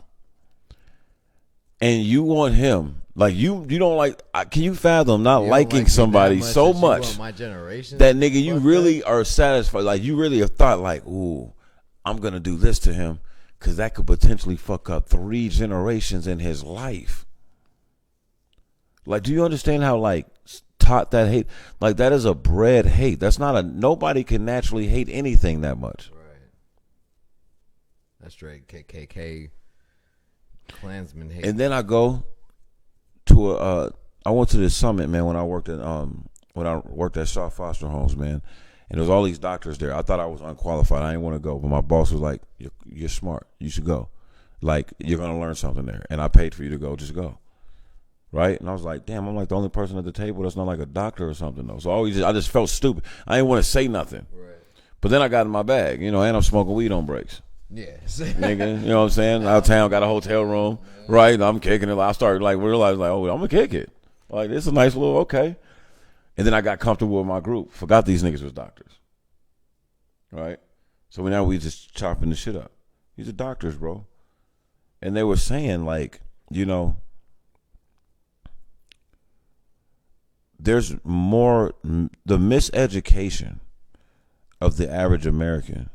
And you want him, like, you don't like, can you fathom not liking like somebody so much my generation that nigga, you really are satisfied, like, you really have thought, like, ooh, I'm going to do this to him because that could potentially fuck up 3 generations in his life. Like, do you understand how, like, taught that hate? Like, that is a bred hate. That's not nobody can naturally hate anything that much. Right. That's straight KKK Klansman hate. And then I go to I went to this summit, man, when I worked at Shaw Foster Homes, man. And there was all these doctors there. I thought I was unqualified. I didn't want to go. But my boss was like, you're smart. You should go. Like, you're going to learn something there. And I paid for you to go. Just go. Right? And I was like, damn, I'm like the only person at the table that's not like a doctor or something, though. So I just felt stupid. I didn't want to say nothing. Right. But then I got in my bag, and I'm smoking weed on breaks. Yeah. Nigga, you know what I'm saying? Out of town, got a hotel room, right? I'm kicking it. I started like realizing, like, oh, I'm going to kick it. Like, this is a nice little, okay. And then I got comfortable with my group. Forgot these niggas was doctors. Right? So now we just chopping the shit up. These are doctors, bro. And they were saying, like, there's more, the miseducation of the average American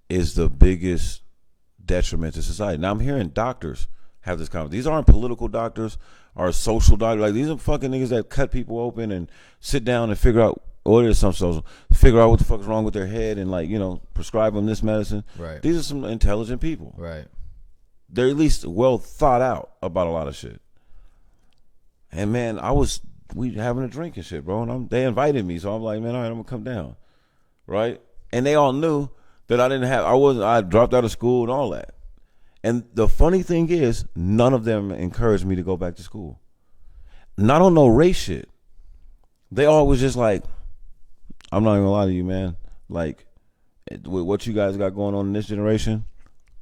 is the biggest detriment to society. Now I'm hearing doctors have this conversation. These aren't political doctors or social doctors. Like, these are fucking niggas that cut people open and sit down and figure out, or there's some social, figure out what the fuck is wrong with their head and, like, prescribe them this medicine. Right. These are some intelligent people. Right. They're at least well thought out about a lot of shit. And man, we having a drink and shit, bro. And they invited me, so I'm like, man, all right, I'm gonna come down, right? And they all knew that I dropped out of school and all that. And the funny thing is, none of them encouraged me to go back to school. Not on no race shit. They all was just like, I'm not even gonna lie to you, man. Like, with what you guys got going on in this generation,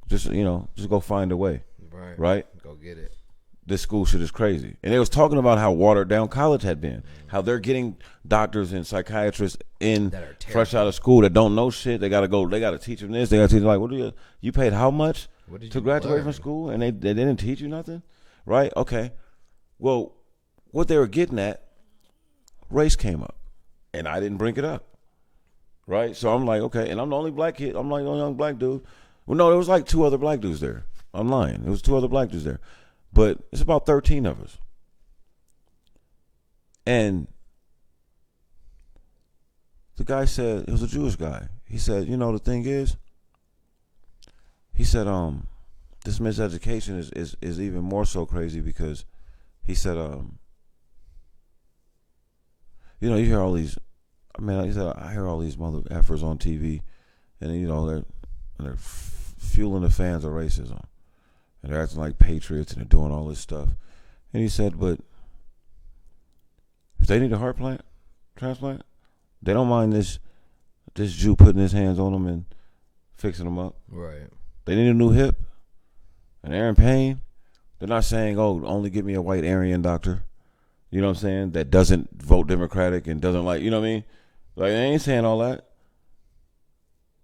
just go find a way, right? Go get it. This school shit is crazy. And they was talking about how watered down college had been. How they're getting doctors and psychiatrists in fresh out of school that don't know shit. They gotta go, they gotta teach them this. They gotta teach them, like, what do you paid how much to graduate from school? And they didn't teach you nothing? Right? Okay. Well, what they were getting at, race came up. And I didn't bring it up. Right? So I'm like, okay. And I'm the only black kid. I'm like the only young black dude. Well, no, there was like 2 other black dudes there. I'm lying. There was 2 other black dudes there. But it's about 13 of us. And the guy said, it was a Jewish guy. He said, the thing is, he said, this miseducation is even more so crazy because he said, you hear all these, he said, I hear all these mother effers on TV and, they're fueling the fans of racism. And they're acting like patriots and they're doing all this stuff. And he said, but if they need a heart transplant, they don't mind this Jew putting his hands on them and fixing them up. Right. They need a new hip, an they're in pain. They're not saying, oh, only give me a white Aryan doctor. You know what I'm saying? That doesn't vote Democratic and doesn't like, you know what I mean? Like, they ain't saying all that.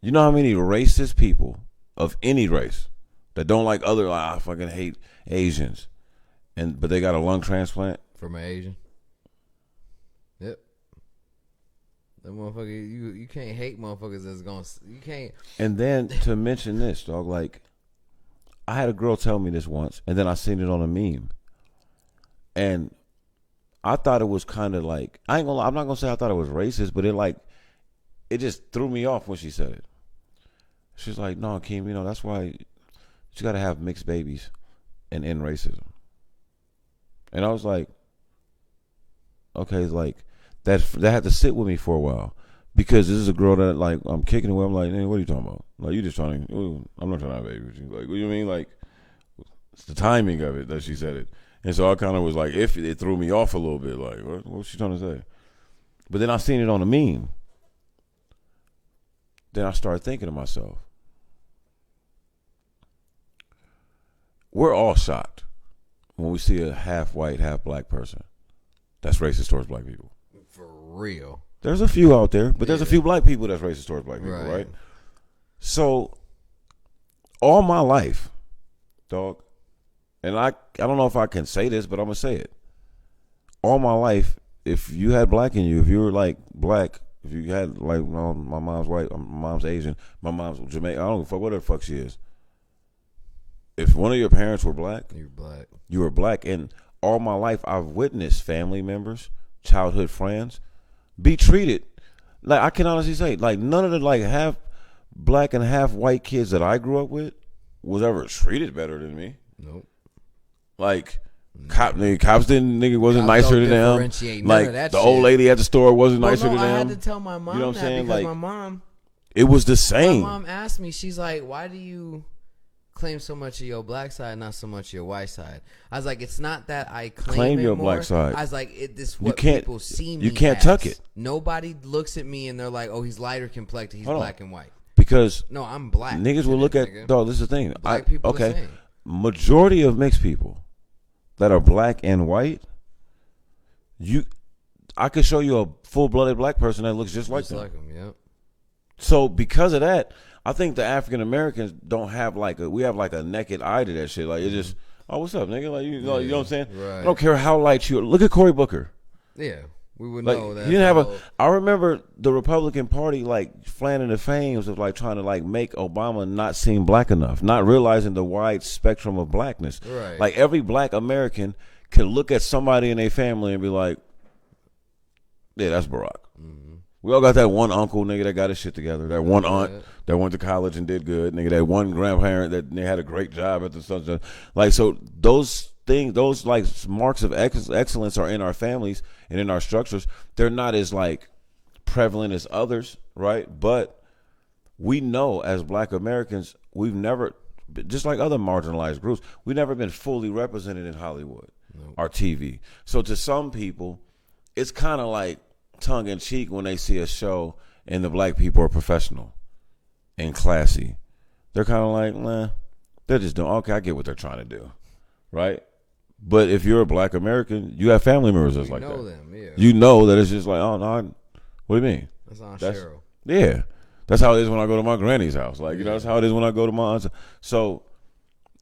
You know how many racist people of any race that don't like I fucking hate Asians, but they got a lung transplant from an Asian. Yep. That motherfucker, you can't hate motherfuckers that's gonna, you can't. And then to mention this, dog, like, I had a girl tell me this once, and then I seen it on a meme. And I thought it was kind of like, I'm not gonna say I thought it was racist, but it just threw me off when she said it. She's like, no, Keem, that's why you gotta have mixed babies and end racism. And I was like, okay, like, that had to sit with me for a while, because this is a girl that, like, I'm kicking away. I'm like, hey, what are you talking about? Like, you just trying to, I'm not trying to have a baby with you. Like, what do you mean? Like, it's the timing of it that she said it. And so I kind of was like, if it threw me off a little bit, like, what was she trying to say? But then I seen it on a meme. Then I started thinking to myself, we're all shocked when we see a half white, half black person that's racist towards black people. For real. There's a few out there, but there's a few black people that's racist towards black people, right? So, all my life, dog, and I don't know if I can say this, but I'm going to say it. All my life, if you had black in you, if you were, like, black, if you had, like, my mom's white, my mom's Asian, my mom's Jamaican, I don't give a fuck, whatever the fuck she is. If one of your parents were black, you're black. You were black. And all my life, I've witnessed family members, childhood friends, be treated, like, I can honestly say, like, none of the, like, half black and half white kids that I grew up with was ever treated better than me. Nope. Like, cops wasn't nicer than them. Like, the old lady at the store wasn't nicer than them. I had to tell my mom, you know what I'm saying? Because like, my mom, it was the same. My mom asked me, she's like, why do you claim so much of your black side, not so much of your white side? I was like, it's not that I claim your more. black side. I was like, this is what people see me. You can't as. tuck it. Nobody looks at me and they're like, oh, he's lighter complected, he's black and white. Because no, I'm black. Niggas will look at, dog, this is the thing. Black people the same. Majority of mixed people that are black and white, I could show you a full-blooded black person that looks just like them. Yeah. So because of that, I think the African Americans don't have we have like a naked eye to that shit. Like, it's just, oh, what's up, nigga? Like, you know what I'm saying? Right. I don't care how light you are. Look at Cory Booker. Yeah. We would like, know that. He didn't have I remember the Republican Party like fanning the flames of like trying to like make Obama not seem black enough, not realizing the wide spectrum of blackness. Right. Like, every black American can look at somebody in their family and be like, yeah, that's Barack. Mm-hmm. We all got that one uncle, nigga, that got his shit together. That one aunt that went to college and did good. Nigga, that one grandparent that they had a great job at the sunshine. Like, so those things, those like marks of excellence are in our families and in our structures. They're not as like prevalent as others, right? But we know as black Americans, we've never, just like other marginalized groups, we've never been fully represented in Hollywood or TV. So to some people, it's kind of like tongue in cheek when they see a show and the black people are professional and classy. They're kind of like, nah, they're just doing, okay, I get what they're trying to do, right? But if you're a black American, you have family members that's like that. You know them, yeah. You know that it's just like, oh, no, what do you mean? That's Aunt Cheryl. Yeah. That's how it is when I go to my granny's house. Like, you know, that's how it is when I go to my aunt's. So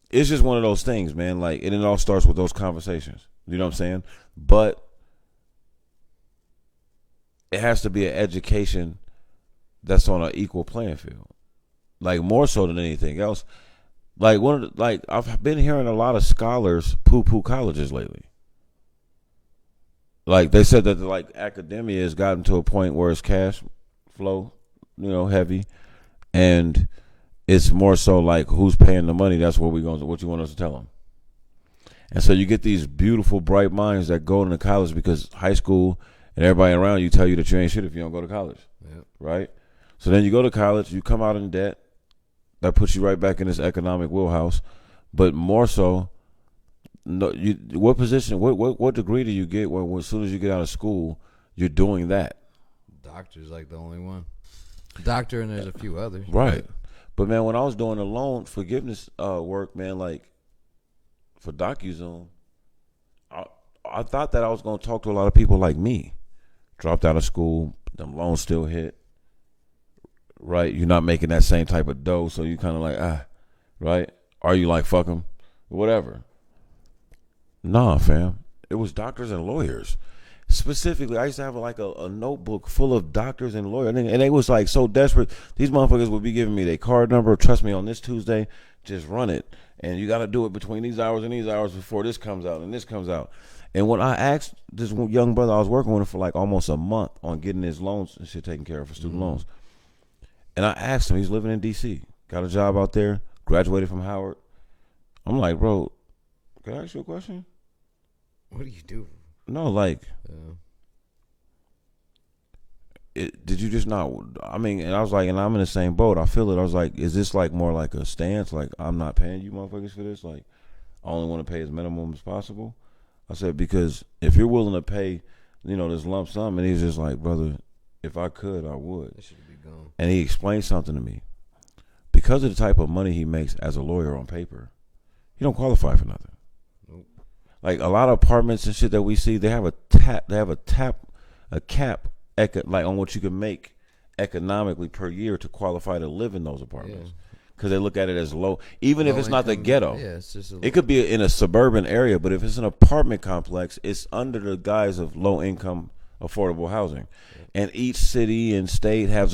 it's just one of those things, man. Like, and it all starts with those conversations. You know what I'm saying? But it has to be an education that's on an equal playing field, like more so than anything else. Like I've been hearing a lot of scholars poo-poo colleges lately. Like, they said that like academia has gotten to a point where it's cash flow, heavy, and it's more so like who's paying the money. That's what what you want us to tell them. And so you get these beautiful, bright minds that go into college because high school and everybody around you tell you that you ain't shit if you don't go to college, right? So then you go to college, you come out in debt. That puts you right back in this economic wheelhouse. But more so, what position, what degree do you get when as soon as you get out of school, you're doing that? Doctor's like the only one. Doctor, and there's a few others. Right. But, man, when I was doing the loan forgiveness work, man, like for DocuZoom, I thought that I was going to talk to a lot of people like me. Dropped out of school, them loans still hit. Right? You're not making that same type of dough, so you kind of like, right? Are you like, fuck them? Whatever. Nah, fam. It was doctors and lawyers. specifically, I used to have like a notebook full of doctors and lawyers, and they was like so desperate. These motherfuckers would be giving me their card number. Trust me, on this Tuesday, just run it, and you got to do it between these hours and these hours before this comes out and this comes out. And when I asked this young brother, I was working with him for like almost a month on getting his loans and shit taken care of for student loans. And I asked him, he's living in D.C., got a job out there, graduated from Howard. I'm like, bro, can I ask you a question? What do you do? No, like, did you just not? I mean, and I was like, and I'm in the same boat. I feel it. I was like, is this like more like a stance? Like, I'm not paying you motherfuckers for this. Like, I only want to pay as minimum as possible. I said, because if you're willing to pay, this lump sum, and he's just like, brother, if I could, I would. That should be gone. And he explained something to me. Because of the type of money he makes as a lawyer on paper, he don't qualify for nothing. Nope. Like a lot of apartments and shit that we see, they have a cap, like on what you can make economically per year to qualify to live in those apartments. Because they look at it as low, even if it's not the ghetto. Yeah, it's just it could be in a suburban area, but if it's an apartment complex, it's under the guise of low income affordable housing. And each city and state has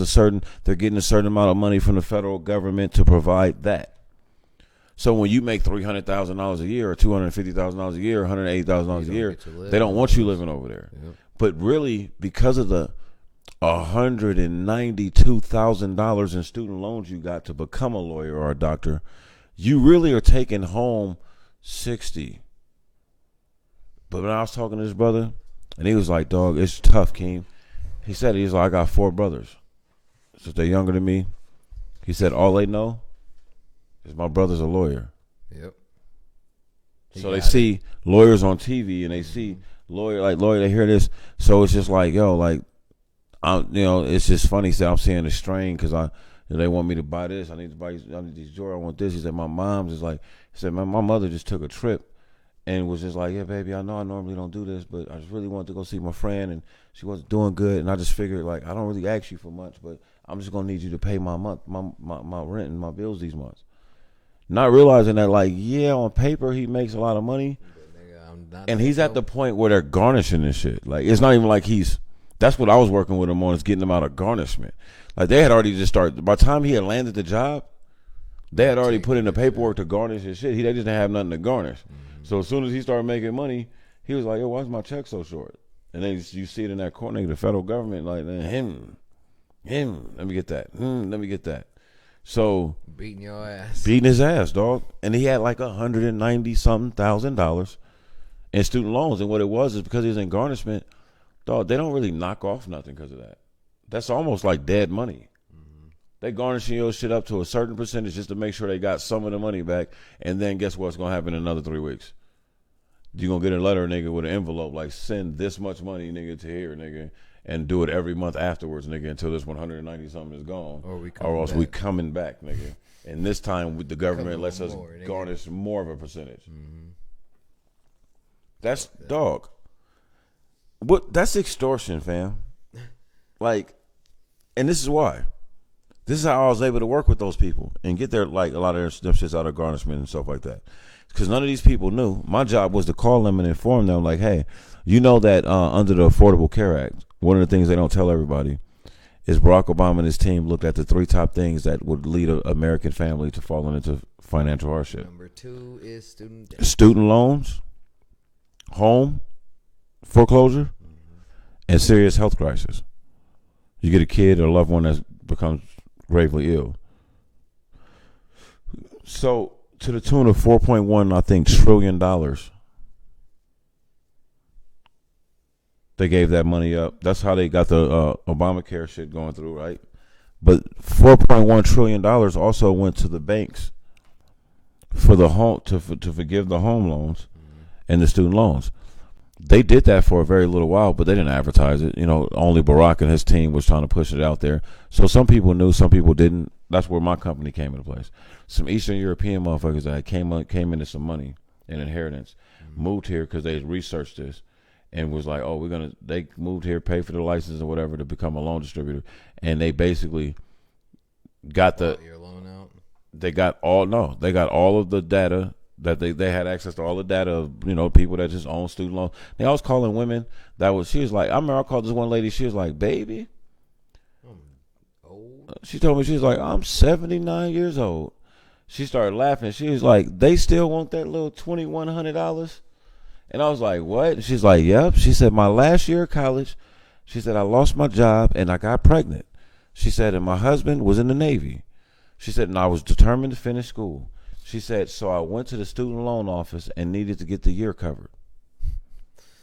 they're getting a certain amount of money from the federal government to provide that. So when you make $300,000 a year or $250,000 a year, $180,000 a year, they don't want you living over there. Yep. But really, because of the $192,000 in student loans you got to become a lawyer or a doctor, you really are taking home $60,000. But when I was talking to this brother, and he was like, dog, it's tough, Keem. He said, he's like, I got 4 brothers. So they're younger than me. He said, all they know is my brother's a lawyer. Yep. So they see lawyers on TV and they see lawyer, they hear this. So it's just like, yo, like, it's just funny. He said, I'm seeing the strain because they want me to buy this. I need these jewelry. I want this. He said, my mom's is like, he said, my mother just took a trip and was just like, yeah, baby, I know I normally don't do this, but I just really wanted to go see my friend and she wasn't doing good. And I just figured, like, I don't really ask you for much, but I'm just going to need you to pay my rent and my bills these months. Not realizing that, like, yeah, on paper he makes a lot of money. And he's at the point where they're garnishing this shit. Like, it's not even like that's what I was working with him on, is getting him out of garnishment. Like, they had already just started. By the time he had landed the job, they had already put in the paperwork to garnish his shit. They just didn't have nothing to garnish. So as soon as he started making money, he was like, yo, why is my check so short? And then you see it in that corner, the federal government, like, him, let me get that. So beating your ass. Beating his ass, dog. And he had like $190,000 in student loans. And what it was is because he was in garnishment, dog, they don't really knock off nothing because of that. That's almost like dead money. They garnishing your shit up to a certain percentage just to make sure they got some of the money back. And then guess what's going to happen in another 3 weeks? You're going to get a letter, nigga, with an envelope like, send this much money, nigga, to here, nigga, and do it every month afterwards, nigga, until this 190-something is gone. Or else we coming back, nigga. And this time the government lets us garnish more of a percentage. That's, dog. That's extortion, fam. Like, and this is why. This is how I was able to work with those people and get their, like, a lot of them shits out of garnishment and stuff like that. Because none of these people knew. My job was to call them and inform them, like, hey, you know that under the Affordable Care Act, one of the things they don't tell everybody is Barack Obama and his team looked at the 3 top things that would lead an American family to falling into financial hardship. Number 2 is student debt. Student loans, home foreclosure, and serious health crisis. You get a kid or a loved one that becomes gravely ill. So, to the tune of $4.1, I think, trillion, they gave that money up. That's how they got the Obamacare shit going through, right? But $4.1 trillion also went to the banks for the home to forgive the home loans and the student loans. They did that for a very little while, but they didn't advertise it. Only Barack and his team was trying to push it out there. So some people knew, some people didn't. That's where my company came into place. Some Eastern European motherfuckers that came into some money and inheritance, moved here because they researched this and was like, oh, they moved here, paid for the license or whatever to become a loan distributor. And they basically got your loan out. They got all of the data that they had access to all the data of, you know, people that just own student loans. They always calling women she was like, I remember I called this one lady, she was like, baby. She told me, she was like, I'm 79 years old. She started laughing. She was like, they still want that little $2,100? And I was like, what? She's like, yep. She said, my last year of college, she said, I lost my job and I got pregnant. She said, and my husband was in the Navy. She said, and I was determined to finish school. She said, so I went to the student loan office and needed to get the year covered.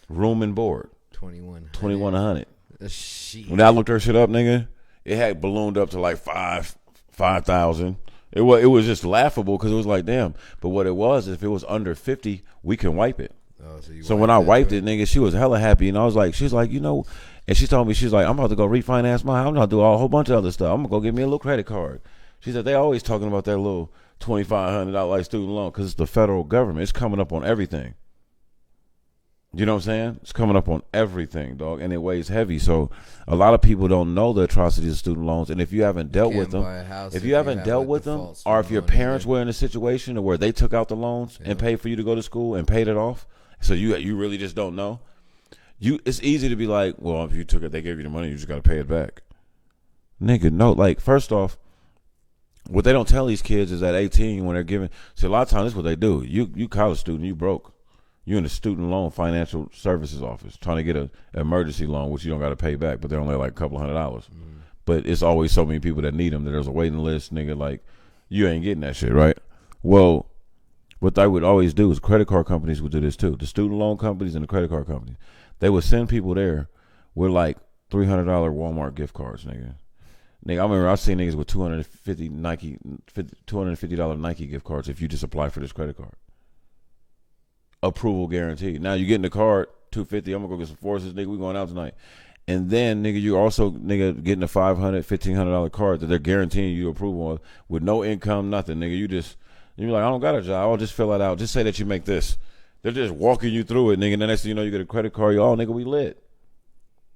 Room and board. $2,100. When I looked her shit up, nigga, it had ballooned up to like 5,000. It was just laughable because it was like, damn. But what it was, if it was under 50, we can wipe it. So when I wiped it, nigga, she was hella happy. And I was like, she's like, you know, and she told me, she's like, I'm about to go refinance mine. I'm about to do a whole bunch of other stuff. I'm going to go get me a little credit card. She said, they always talking about that little $2,500 like student loan because it's the federal government. It's coming up on everything. You know what I'm saying? It's coming up on everything, dog, and it weighs heavy. So a lot of people don't know the atrocities of student loans, and if you haven't dealt with them, or if your parents were in a situation where they took out the loans and paid for you to go to school and paid it off, so you really just don't know. It's easy to be like, well, if you took it, they gave you the money, you just got to pay it back. Nigga, no. Like, first off, what they don't tell these kids is at 18 when they're giving. See, a lot of times this is what they do. You college student, you broke. You in the student loan financial services office trying to get an emergency loan, which you don't got to pay back, but they're only like a couple $100. But it's always so many people that need them that there's a waiting list, nigga. Like, you ain't getting that shit, right? Well, what they would always do is credit card companies would do this too. The student loan companies and the credit card companies, they would send people there with like $300 Walmart gift cards, nigga. Nigga, I remember I seen niggas with $250 Nike gift cards if you just apply for this credit card. Approval guaranteed. Now you get in the card, $250. I'm gonna go get some forces, nigga. We going out tonight. And then, nigga, you also, nigga, getting a $500, $1,500 card that they're guaranteeing you approval on with no income, nothing, nigga. You're like, I don't got a job. I'll just fill it out. Just say that you make this. They're just walking you through it, nigga. And then next thing you know, you get a credit card. Nigga, we lit.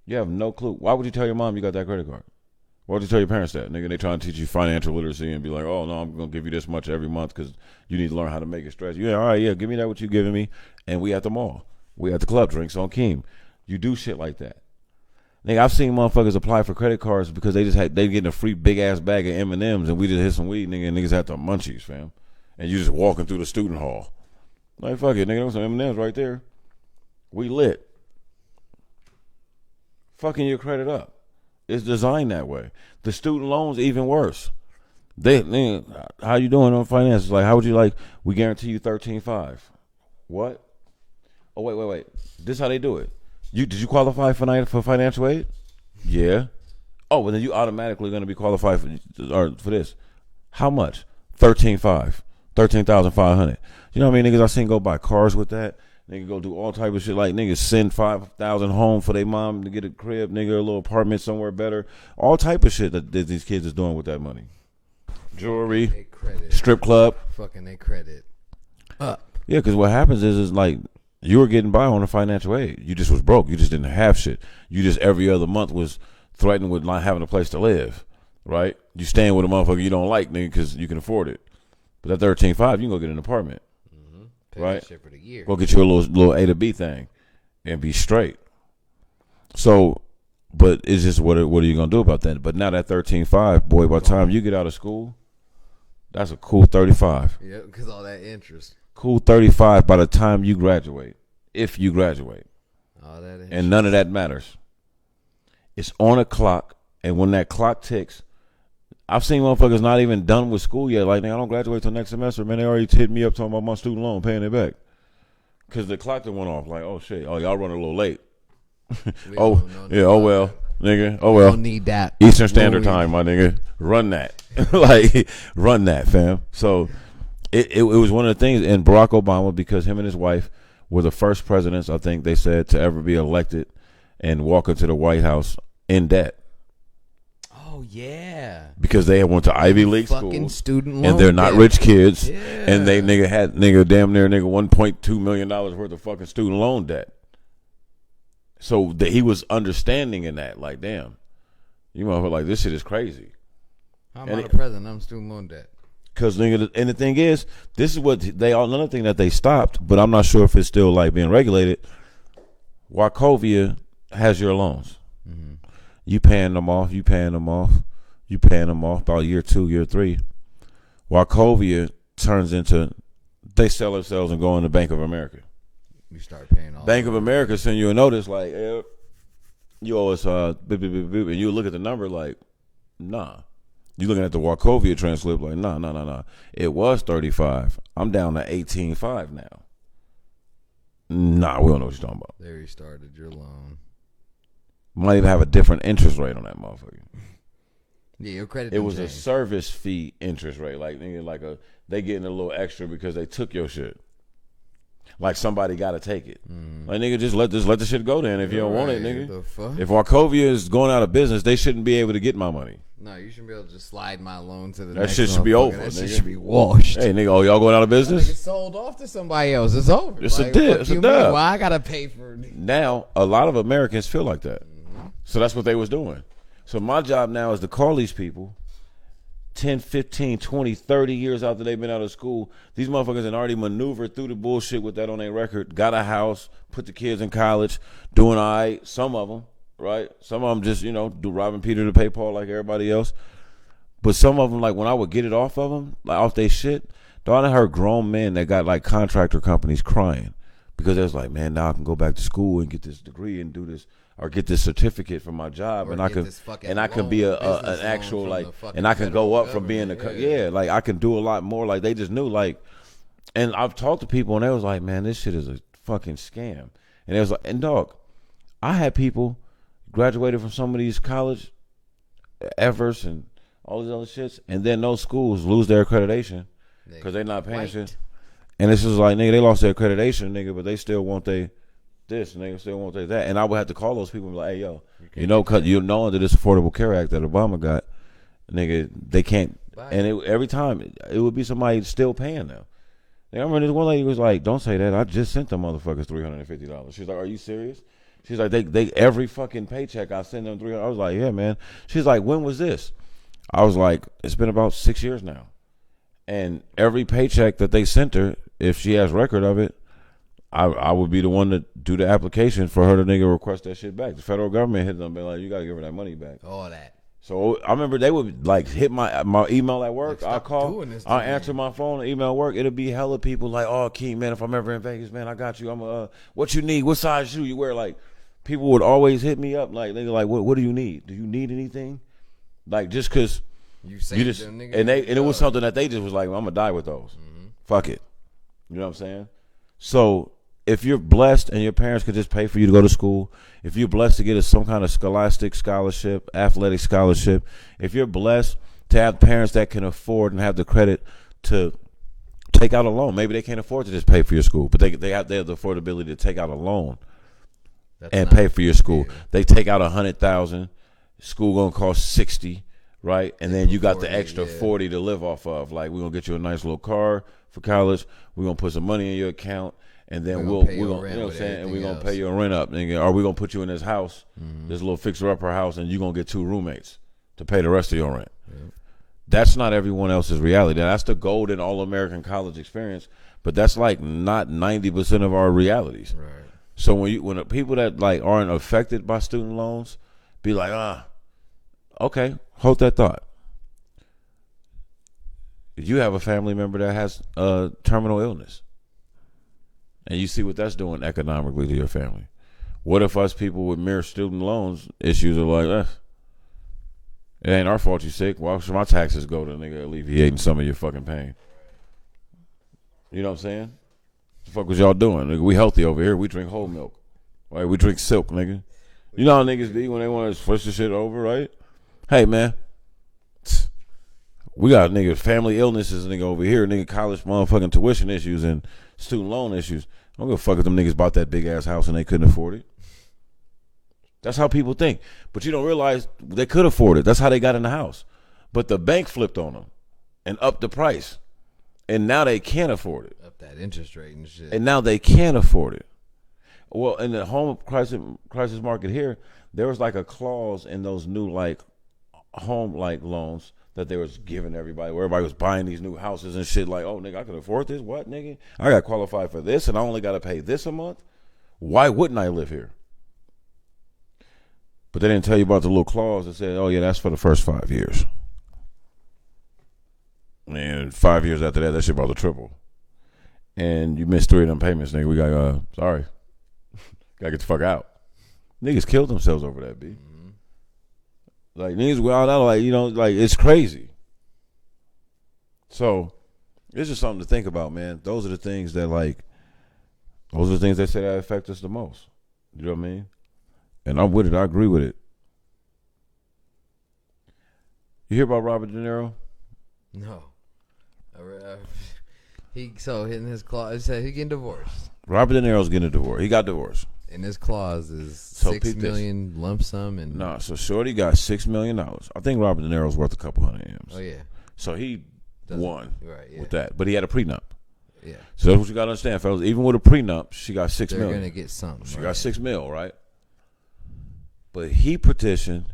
You have no clue. Why would you tell your mom you got that credit card? Why would you tell your parents that? Nigga, they trying to teach you financial literacy and be like, oh, no, I'm going to give you this much every month because you need to learn how to make it stretch. Yeah, all right, yeah, give me that what you giving me. And we at the mall. We at the club, drinks on Keem. You do shit like that. Nigga, I've seen motherfuckers apply for credit cards because they getting a free big-ass bag of M&Ms and we just hit some weed, nigga, and niggas had the munchies, fam. And you just walking through the student hall. Like, fuck it, nigga, there's some M&Ms right there. We lit. Fucking your credit up. It's designed that way. The student loans even worse. How you doing on finances? Like, how would you like? We guarantee you 13.5. What? Oh wait. This is how they do it. Did you qualify for financial aid? Yeah. Oh, well then you automatically going to be qualified for this. How much? 13.5. 13,500. You know what I mean? Niggas I seen go buy cars with that. Nigga go do all type of shit like niggas send 5,000 home for their mom to get a crib, nigga, a little apartment somewhere better. All type of shit that these kids is doing with that money. Jewelry, strip club. Fucking they credit up. Yeah, because what happens is like you were getting by on a financial aid. You just was broke. You just didn't have shit. You just every other month was threatened with not having a place to live, right? You staying with a motherfucker you don't like, nigga, because you can afford it. But that 13.5, you can go get an apartment. Right, for the year. Go get you a little A to B thing, and be straight. So, but it's just what are you gonna do about that? But now that 13.5, boy, by the time you get out of school, that's a cool 35. Yeah, because all that interest. Cool 35 by the time you graduate, if you graduate. All that interest. And none of that matters. It's on a clock, and when that clock ticks. I've seen motherfuckers not even done with school yet. Like, I don't graduate till next semester. Man, they already hit me up talking about my student loan, paying it back. Because the clock that went off. Like, oh, shit. Oh, y'all running a little late. Oh well. Nigga. Oh, well. Don't need that. Eastern Standard Time, my nigga. Run that. Like, run that, fam. So, it was one of the things. And Barack Obama, because him and his wife were the first presidents, I think they said, to ever be elected and walk into the White House in debt. Oh yeah, because they went to Ivy League schools, student loan and they're not rich kids, yeah. And they had damn near $1.2 million worth of fucking student loan debt. So he was understanding in that, like, damn, you motherfucker, like this shit is crazy. I'm not a president. I'm student loan debt. Because nigga, and the thing is, this is what they all, another thing that they stopped, but I'm not sure if it's still like being regulated. Wachovia has your loans. Mm-hmm. You paying them off about year 2, year 3. Wachovia turns into, they sell themselves and go into Bank of America. You start paying off. Bank of America send you a notice like, hey, you owe us, beep, beep, beep, beep, and you look at the number like, nah. You looking at the Wachovia transcript like, nah. It was 35. I'm down to 18.5 now. Nah, we don't know what you're talking about. They restarted your loan. Might even have a different interest rate on that motherfucker. Yeah, your credit. It was a service fee interest rate, like they getting a little extra because they took your shit. Like somebody got to take it. Like nigga, just let the shit go. Then if you don't want it, nigga. The fuck? If Wachovia is going out of business, they shouldn't be able to get my money. No, you shouldn't be able to just slide my loan to the that next shit should be over. That nigga. shit should be washed. Hey nigga, y'all going out of business? It's sold off to somebody else. It's over. It's a dip. It's a dub. Why I gotta pay for it? Now a lot of Americans feel like that, so that's what they was doing. So my job now is to call these people 10, 15, 20, 30 years after they've been out of school. These motherfuckers had already maneuvered through the bullshit with that on their record, got a house, put the kids in college, doing all right. Some of them, right? Some of them just, do robbing Peter to pay Paul like everybody else. But some of them, like when I would get it off of them, like off their shit, dog, I heard grown men that got like contractor companies crying because they was like, man, now I can go back to school and get this degree and do this, or get this certificate from my job, and I can be an actual like, and I can go up from being like I can do a lot more. Like they just knew like, and I've talked to people and they was like, man, this shit is a fucking scam. And it was like, and dog, I had people graduated from some of these college, Evers and all these other shits, and then those schools lose their accreditation because they're not paying shit. And it's just like, nigga, they lost their accreditation, nigga, but they still want this, nigga, still want that. And I would have to call those people and be like, hey, yo, under this Affordable Care Act that Obama got, nigga, they can't. And every time, it would be somebody still paying them. I remember this one lady was like, don't say that. I just sent them motherfuckers $350. She's like, are you serious? She's like, they every fucking paycheck I send them $300. I was like, yeah, man. She's like, when was this? I was like, it's been about 6 years now. And every paycheck that they sent her, if she has record of it, I would be the one to do the application for her to nigga request that shit back. The federal government hit them and be like, you got to give her that money back. All that. So I remember they would like hit my email at work. I'll call, I'll answer my phone, email at work. It'll be hella people like, oh, King, man, if I'm ever in Vegas, man, I got you. I'm what you need? What size shoe you wear? Like, people would always hit me up. Like, nigga, like, what do you need? Do you need anything? Like, just because. You just, them niggas, and it was something that they just was like, well, I'm gonna die with those. Fuck it. You know what I'm saying? So if you're blessed and your parents could just pay for you to go to school, if you're blessed to get some kind of scholastic scholarship, athletic scholarship, if you're blessed to have parents that can afford and have the credit to take out a loan, maybe they can't afford to just pay for your school, but they have the affordability to take out a loan and pay for your school. They take out $100,000, school gonna cost $60,000. Right, and then you got the extra $40,000 to live off of. Like, we're gonna get you a nice little car for college. We're gonna put some money in your account, and then we're gonna you know what I'm saying, and we're gonna pay your rent up. Nigga. Or we're gonna put you in this house, this little fixer upper house, and you're gonna get 2 roommates to pay the rest of your rent. Yeah. That's not everyone else's reality. That's the golden all-American college experience, but that's like not 90% of our realities. Right. So when the people that like aren't affected by student loans be like, okay, hold that thought. You have a family member that has terminal illness, and you see what that's doing economically to your family. What if us people with mere student loans issues are like, it ain't our fault you sick. Why should my taxes go to nigga alleviating some of your fucking pain? You know what I'm saying? What the fuck was y'all doing? Nigga, we healthy over here. We drink whole milk. Right? We drink silk, nigga. You know how niggas be when they want to switch the shit over, right? Hey, man, we got nigga family illnesses, nigga, over here, nigga college motherfucking tuition issues and student loan issues. I don't give a fuck if them niggas bought that big ass house and they couldn't afford it. That's how people think. But you don't realize they could afford it. That's how they got in the house. But the bank flipped on them and upped the price. And now they can't afford it. Up that interest rate and shit. And now they can't afford it. Well, in the home crisis market here, there was like a clause in those new like home like loans that they was giving everybody, where everybody was buying these new houses and shit. Like, oh, nigga, I can afford this. What, nigga? I got qualified for this, and I only got to pay this a month. Why wouldn't I live here? But they didn't tell you about the little clause that said, oh, yeah, that's for the first 5 years. And 5 years after that, that shit about to triple. And you missed 3 of them payments, nigga. We got, sorry. Gotta get the fuck out. Niggas killed themselves over that, B. Mm-hmm. Like, niggas wild out, like, you know, like, it's crazy. So, it's just something to think about, man. Those are the things that, like, those are the things they say that affect us the most. You know what I mean? And I'm with it. I agree with it. You hear about Robert De Niro? No. In his clause, it said he getting divorced. Robert De Niro's getting a divorce. He got divorced. And his clause is $6 million lump sum. And so Shorty got $6 million. I think Robert De Niro's worth a couple hundred M's. Oh, yeah. So he won with that. But he had a prenup. Yeah. So that's what you got to understand, fellas. Even with a prenup, she got $6 million. They're going to get something. She got $6 million, right? But he petitioned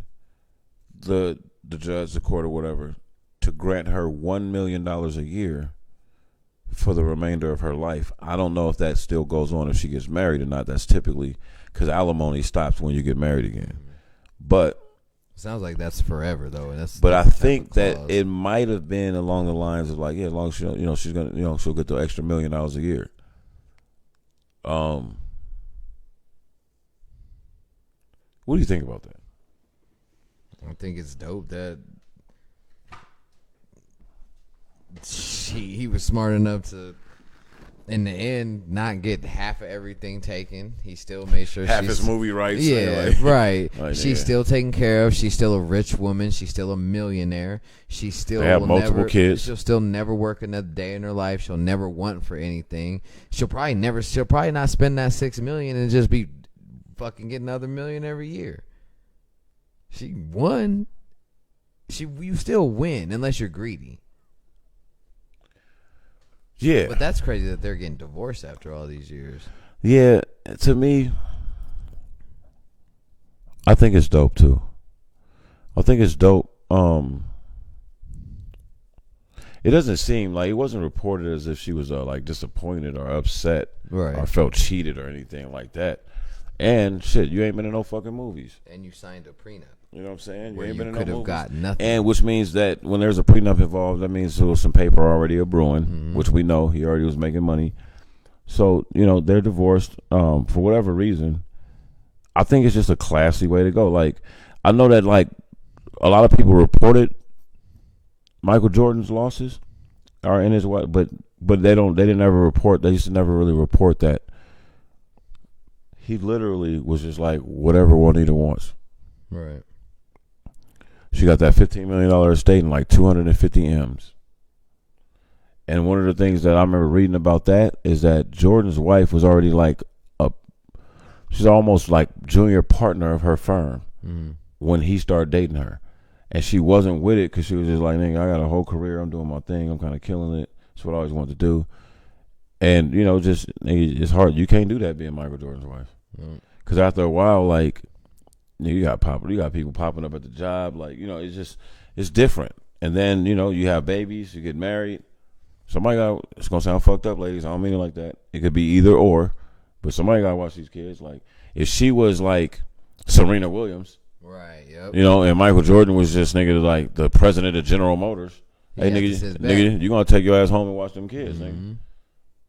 the judge, the court, or whatever, to grant her $1 million a year for the remainder of her life. I don't know if that still goes on if she gets married or not. That's typically because alimony stops when you get married again. But sounds like that's forever though. But I think that it might have been along the lines of like, yeah, as long as she's gonna, she'll get the extra $1 million a year. What do you think about that? I think it's dope that he was smart enough to, in the end, not get half of everything taken. He still made sure half his movie rights. Yeah, right. She's still taken care of. She's still a rich woman. She's still a millionaire. She still have multiple kids. She'll still never work another day in her life. She'll never want for anything. She'll probably not spend that $6 million and just be fucking getting another $1 million every year. She won. You still win unless you're greedy. Yeah. But that's crazy that they're getting divorced after all these years. Yeah, to me, I think it's dope too. I think it's dope. It doesn't seem like, it wasn't reported as if she was like disappointed or upset or felt cheated or anything like that. And shit, you ain't been in no fucking movies. And you signed a prenup. You know what I'm saying? You ain't been in no movies. Could have got nothing. And which means that when there's a prenup involved, that means there was some paper already a brewing, which we know he already was making money. So, they're divorced for whatever reason. I think it's just a classy way to go. Like, I know that, like, a lot of people reported Michael Jordan's losses are in his wife, but they didn't ever report. They used to never really report that he literally was just like whatever Juanita wants. Right. She got that $15 million estate and like 250 M's. And one of the things that I remember reading about that is that Jordan's wife was already like she's almost like junior partner of her firm when he started dating her. And she wasn't with it because she was just like, nigga, I got a whole career. I'm doing my thing. I'm kind of killing it. That's what I always wanted to do. And, just, it's hard. You can't do that being Michael Jordan's wife. Because after a while, like, you got people popping up at the job. Like, it's different. And then, you have babies. You get married. It's going to sound fucked up, ladies. I don't mean it like that. It could be either or. But somebody got to watch these kids. Like, if she was like Serena Williams. Right, yep. And Michael Jordan was just, nigga, like the president of General Motors. Hey, nigga, you going to take your ass home and watch them kids, nigga.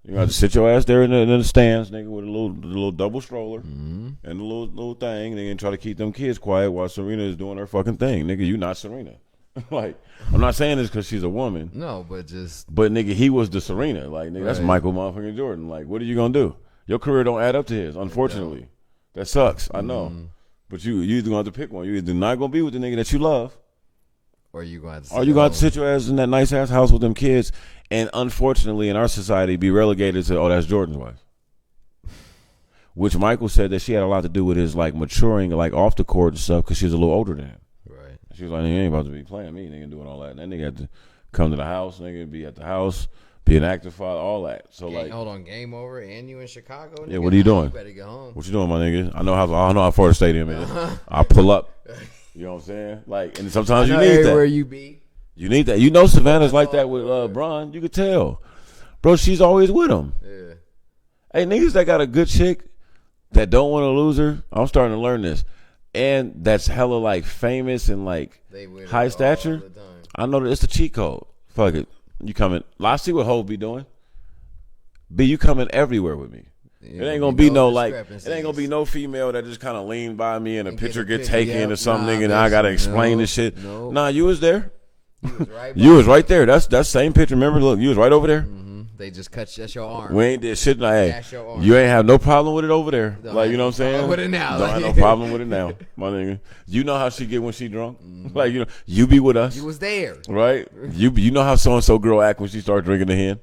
You got to sit your ass there in the stands, nigga, with a little double stroller and a little thing, nigga, and try to keep them kids quiet while Serena is doing her fucking thing. Nigga, you not Serena. Like, I'm not saying this because she's a woman. No, but nigga, he was the Serena. Like, nigga, that's Michael motherfucking Jordan. Like, what are you going to do? Your career don't add up to his, unfortunately. That sucks. I know. But you either going to have to pick one. You either not going to be with the nigga that you love, or you going to sit your ass in that nice ass house with them kids, and unfortunately in our society be relegated to, that's Jordan's wife. Which Michael said that she had a lot to do with his like maturing like off the court and stuff because she was a little older than him. Right. She was like, nigga, you ain't about to be playing me, nigga, doing all that. And that nigga had to come to the house, nigga, be at the house, be an active father, all that. So hold on, game over, and you in Chicago? Nigga? Yeah, what are you doing? You better get home. What you doing, my nigga? I know how far the stadium is. I'll pull up. You know what I'm saying? Like, and sometimes you need that. Where you be? You need that. You know Savannah's like that with Bron. You could tell. Bro, she's always with him. Yeah. Hey, niggas that got a good chick that don't want to lose her, I'm starting to learn this. And that's hella like famous and like high stature. I know that it's the cheat code. Fuck it. You coming. I see what Hov be doing. B, you coming everywhere with me. It ain't gonna be no like. It ain't gonna be no female that just kind of lean by me and a picture get taken or something, and I gotta explain this shit. Nah, you was there. You was right there. That's same picture. Remember? Look, you was right over there. Mm-hmm. They just cut that's your arm. We ain't did shit. Like, hey, you ain't have no problem with it over there. Like, you know what I'm saying? With it now. Don't have no problem with it now, my nigga. You know how she get when she drunk. Like, you know, you be with us. You was there, right? You know how so and so girl act when she start drinking the hen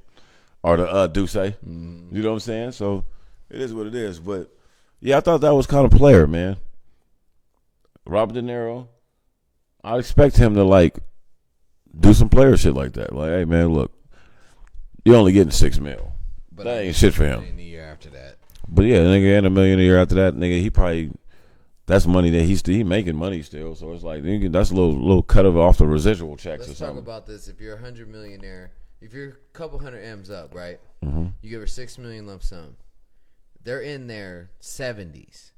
or the Douce. You know what I'm saying? So. It is what it is, but yeah, I thought that was kind of player, man. Robert De Niro, I expect him to like do some player shit like that. Like, hey man, look, you're only getting $6 million, but that ain't shit for him. In the year after that, but yeah, nigga, and $1 million a year after that, nigga, he probably that's money that he making money still. So it's like nigga, that's a little cut of off the residual checks. Let's or something. Talk about this. If you're $100 millionaire, if you're a couple hundred M's up, right? Mm-hmm. You give her $6 million lump sum. They're in their 70s.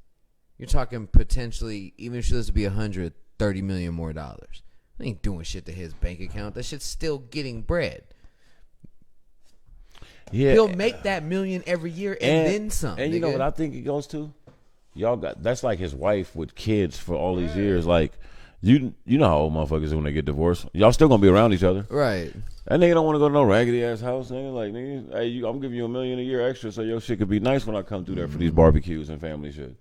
You're talking potentially, even if she lives to be 100, $30 million more dollars. They ain't doing shit to his bank account. That shit's still getting bread. Yeah, he'll make that $1 million every year and then some. And you know what I think it goes to? Y'all got that's like his wife with kids for all these years. Like you know how old motherfuckers is when they get divorced. Y'all still gonna be around each other, right? That nigga don't want to go to no raggedy ass house, nigga. Like, nigga, hey, I'm giving you $1 million a year extra so your shit could be nice when I come through there for these barbecues and family shit.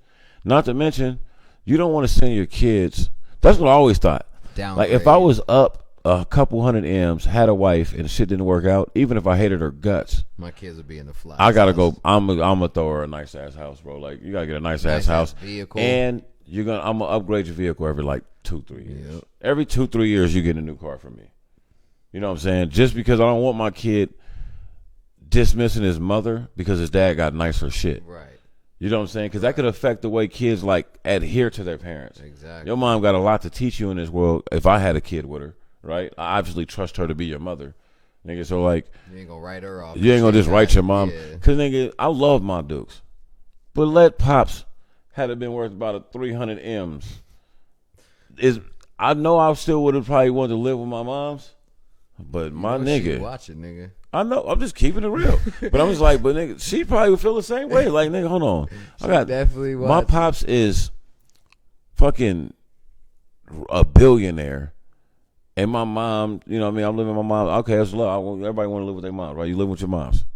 Not to mention, you don't want to send your kids. That's what I always thought. Like, if I was up a couple hundred M's, had a wife, and shit didn't work out, even if I hated her guts, my kids would be in the fly. I gotta go. I'm gonna throw her a nice ass house, bro. Like, you gotta get a nice ass house, vehicle, and I'm gonna upgrade your vehicle every like 2-3 years. Yep. Every 2-3 years, you get a new car from me. You know what I'm saying? Just because I don't want my kid dismissing his mother because his dad got nicer shit. Right. You know what I'm saying? Because that could affect the way kids like adhere to their parents. Exactly. Your mom got a lot to teach you in this world. If I had a kid with her, right? I obviously trust her to be your mother. Nigga, so like you ain't gonna write her off. You ain't gonna just write your mom. Cause nigga, I love my Dukes. But let Pops had it been worth about a 300 M's. I know I still would have probably wanted to live with my moms. But my nigga, watch it, nigga. I know. I'm just keeping it real. But I'm just like, but nigga, she probably would feel the same way. Like, nigga, hold on. I got definitely my pops is fucking a billionaire, and my mom. You know what I mean? I'm living with my mom. Okay, that's love. Everybody want to live with their mom, right? You live with your moms.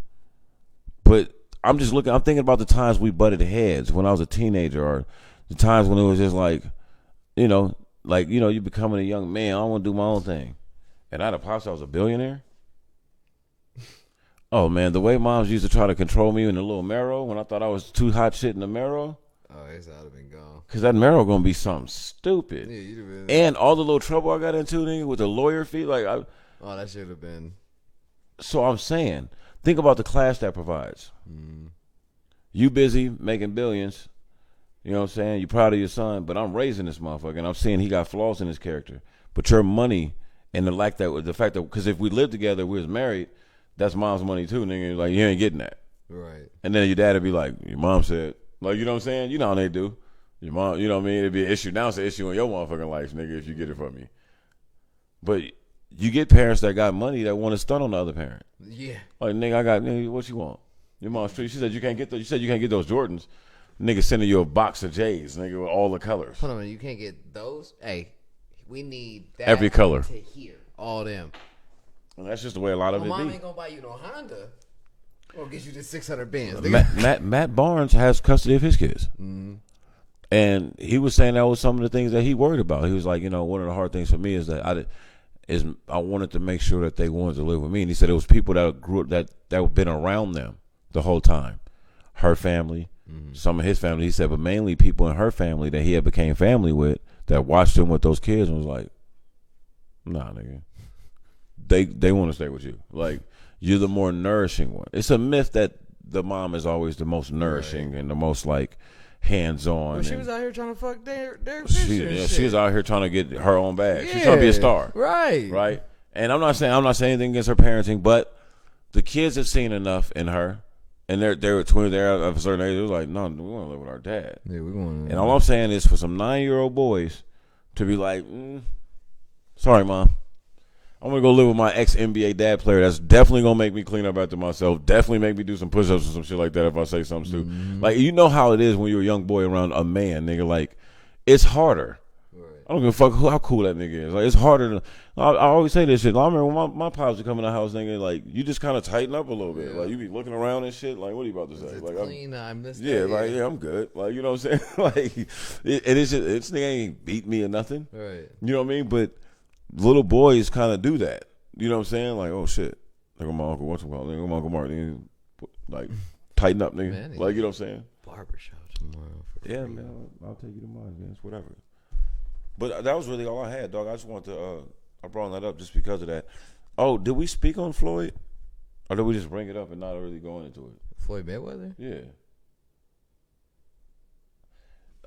But I'm just looking. I'm thinking about the times we butted heads when I was a teenager, or the times when it was just like, you becoming a young man. I don't want to do my own thing. And I had a pops that was a billionaire. Oh man, the way moms used to try to control me in the little marrow when I thought I was too hot shit in the marrow. Oh, it's out of been gone. Cause that marrow gonna be something stupid. Yeah, you'd have been. And all the little trouble I got into, nigga, with the lawyer fee, that should have been. So I'm saying, think about the class that provides. You busy making billions. You know what I'm saying? You proud of your son, but I'm raising this motherfucker, and I'm seeing he got flaws in his character. But your money. And the fact that, because if we lived together, we was married, that's mom's money too, nigga. Like, you ain't getting that. Right. And then your dad would be like, your mom said, like, you know what I'm saying? You know how they do. Your mom, you know what I mean? It'd be an issue. Now it's an issue in your motherfucking life, nigga, if you get it from me. But you get parents that got money that want to stunt on the other parent. Yeah. Like, nigga, what you want? Your mom's street. She said you can't get those Jordans. Nigga sending you a box of J's, nigga, with all the colors. Hold on, you can't get those? Hey. We need that every color to hear all them. And that's just the way a lot of it be. Mom ain't gonna buy you no Honda. Or get you this 600 bands. Matt Barnes has custody of his kids, and he was saying that was some of the things that he worried about. He was like, one of the hard things for me is that I wanted to make sure that they wanted to live with me, and he said it was people that grew up that been around them the whole time, her family, some of his family. He said, but mainly people in her family that he had became family with. That watched him with those kids and was like, nah, nigga. They want to stay with you. Like, you're the more nourishing one. It's a myth that the mom is always the most nourishing and the most, like, hands-on. Well, she was out here trying to fuck Derek Fisher. She was out here trying to get her own bag. She's trying to be a star. Right. Right? And I'm not saying anything against her parenting, but the kids have seen enough in her, and they're twins. They're of a certain age. They're like, no, we want to live with our dad. Yeah, we want. And all I'm saying is for some 9-year-old boys to be like, sorry, Mom, I'm gonna go live with my ex-NBA dad player. That's definitely gonna make me clean up after myself. Definitely make me do some push-ups or some shit like that if I say something stupid. Mm-hmm. Like, you know how it is when you're a young boy around a man, nigga. Like, it's harder. I don't give a fuck how cool that nigga is. Like, it's harder. I always say this shit. I remember when my pops would come in the house, nigga, like, you just kind of tighten up a little bit. Like, you be looking around and shit. Like, what are you about to say? Like, clean. I missed yeah, that. like, yeah, I'm good. Like, you know what I'm saying? Like, it's just, this nigga ain't beat me or nothing. Right. You know what I mean? But little boys kind of do that. You know what I'm saying? Like, oh shit, like my uncle, what's it called? Like my Uncle Martin, like tighten up, nigga. Man, like, you know what I'm saying? Barbershop tomorrow. Yeah, man, I'll take you to mine, man. It's whatever. But that was really all I had, dog. I just wanted to, I brought that up just because of that. Oh, did we speak on Floyd? Or did we just bring it up and not really going into it? Floyd Mayweather? Yeah.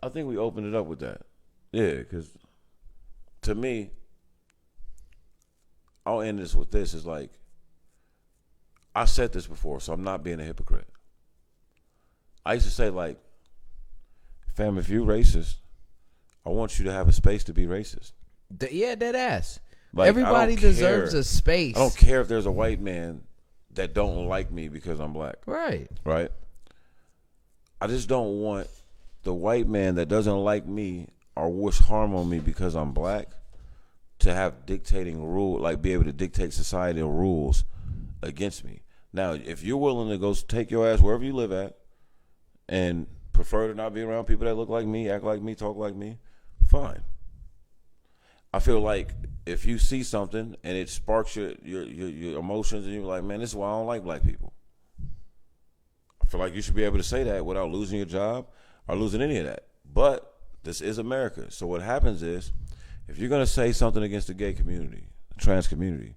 I think we opened it up with that. Yeah, because to me, I'll end this with this. Is like, I said this before, so I'm not being a hypocrite. I used to say, like, fam, if you're racist, I want you to have a space to be racist. Yeah, dead ass. Like, everybody deserves a space. I don't care if there's a white man that don't like me because I'm black. Right. Right? I just don't want the white man that doesn't like me or wish harm on me because I'm black to have dictating rule, like be able to dictate societal rules against me. Now, if you're willing to go take your ass wherever you live at and prefer to not be around people that look like me, act like me, talk like me, fine. I feel like if you see something and it sparks your emotions and you're like, man, this is why I don't like black people. I feel like you should be able to say that without losing your job or losing any of that. But this is America. So what happens is, if you're going to say something against the gay community, the trans community,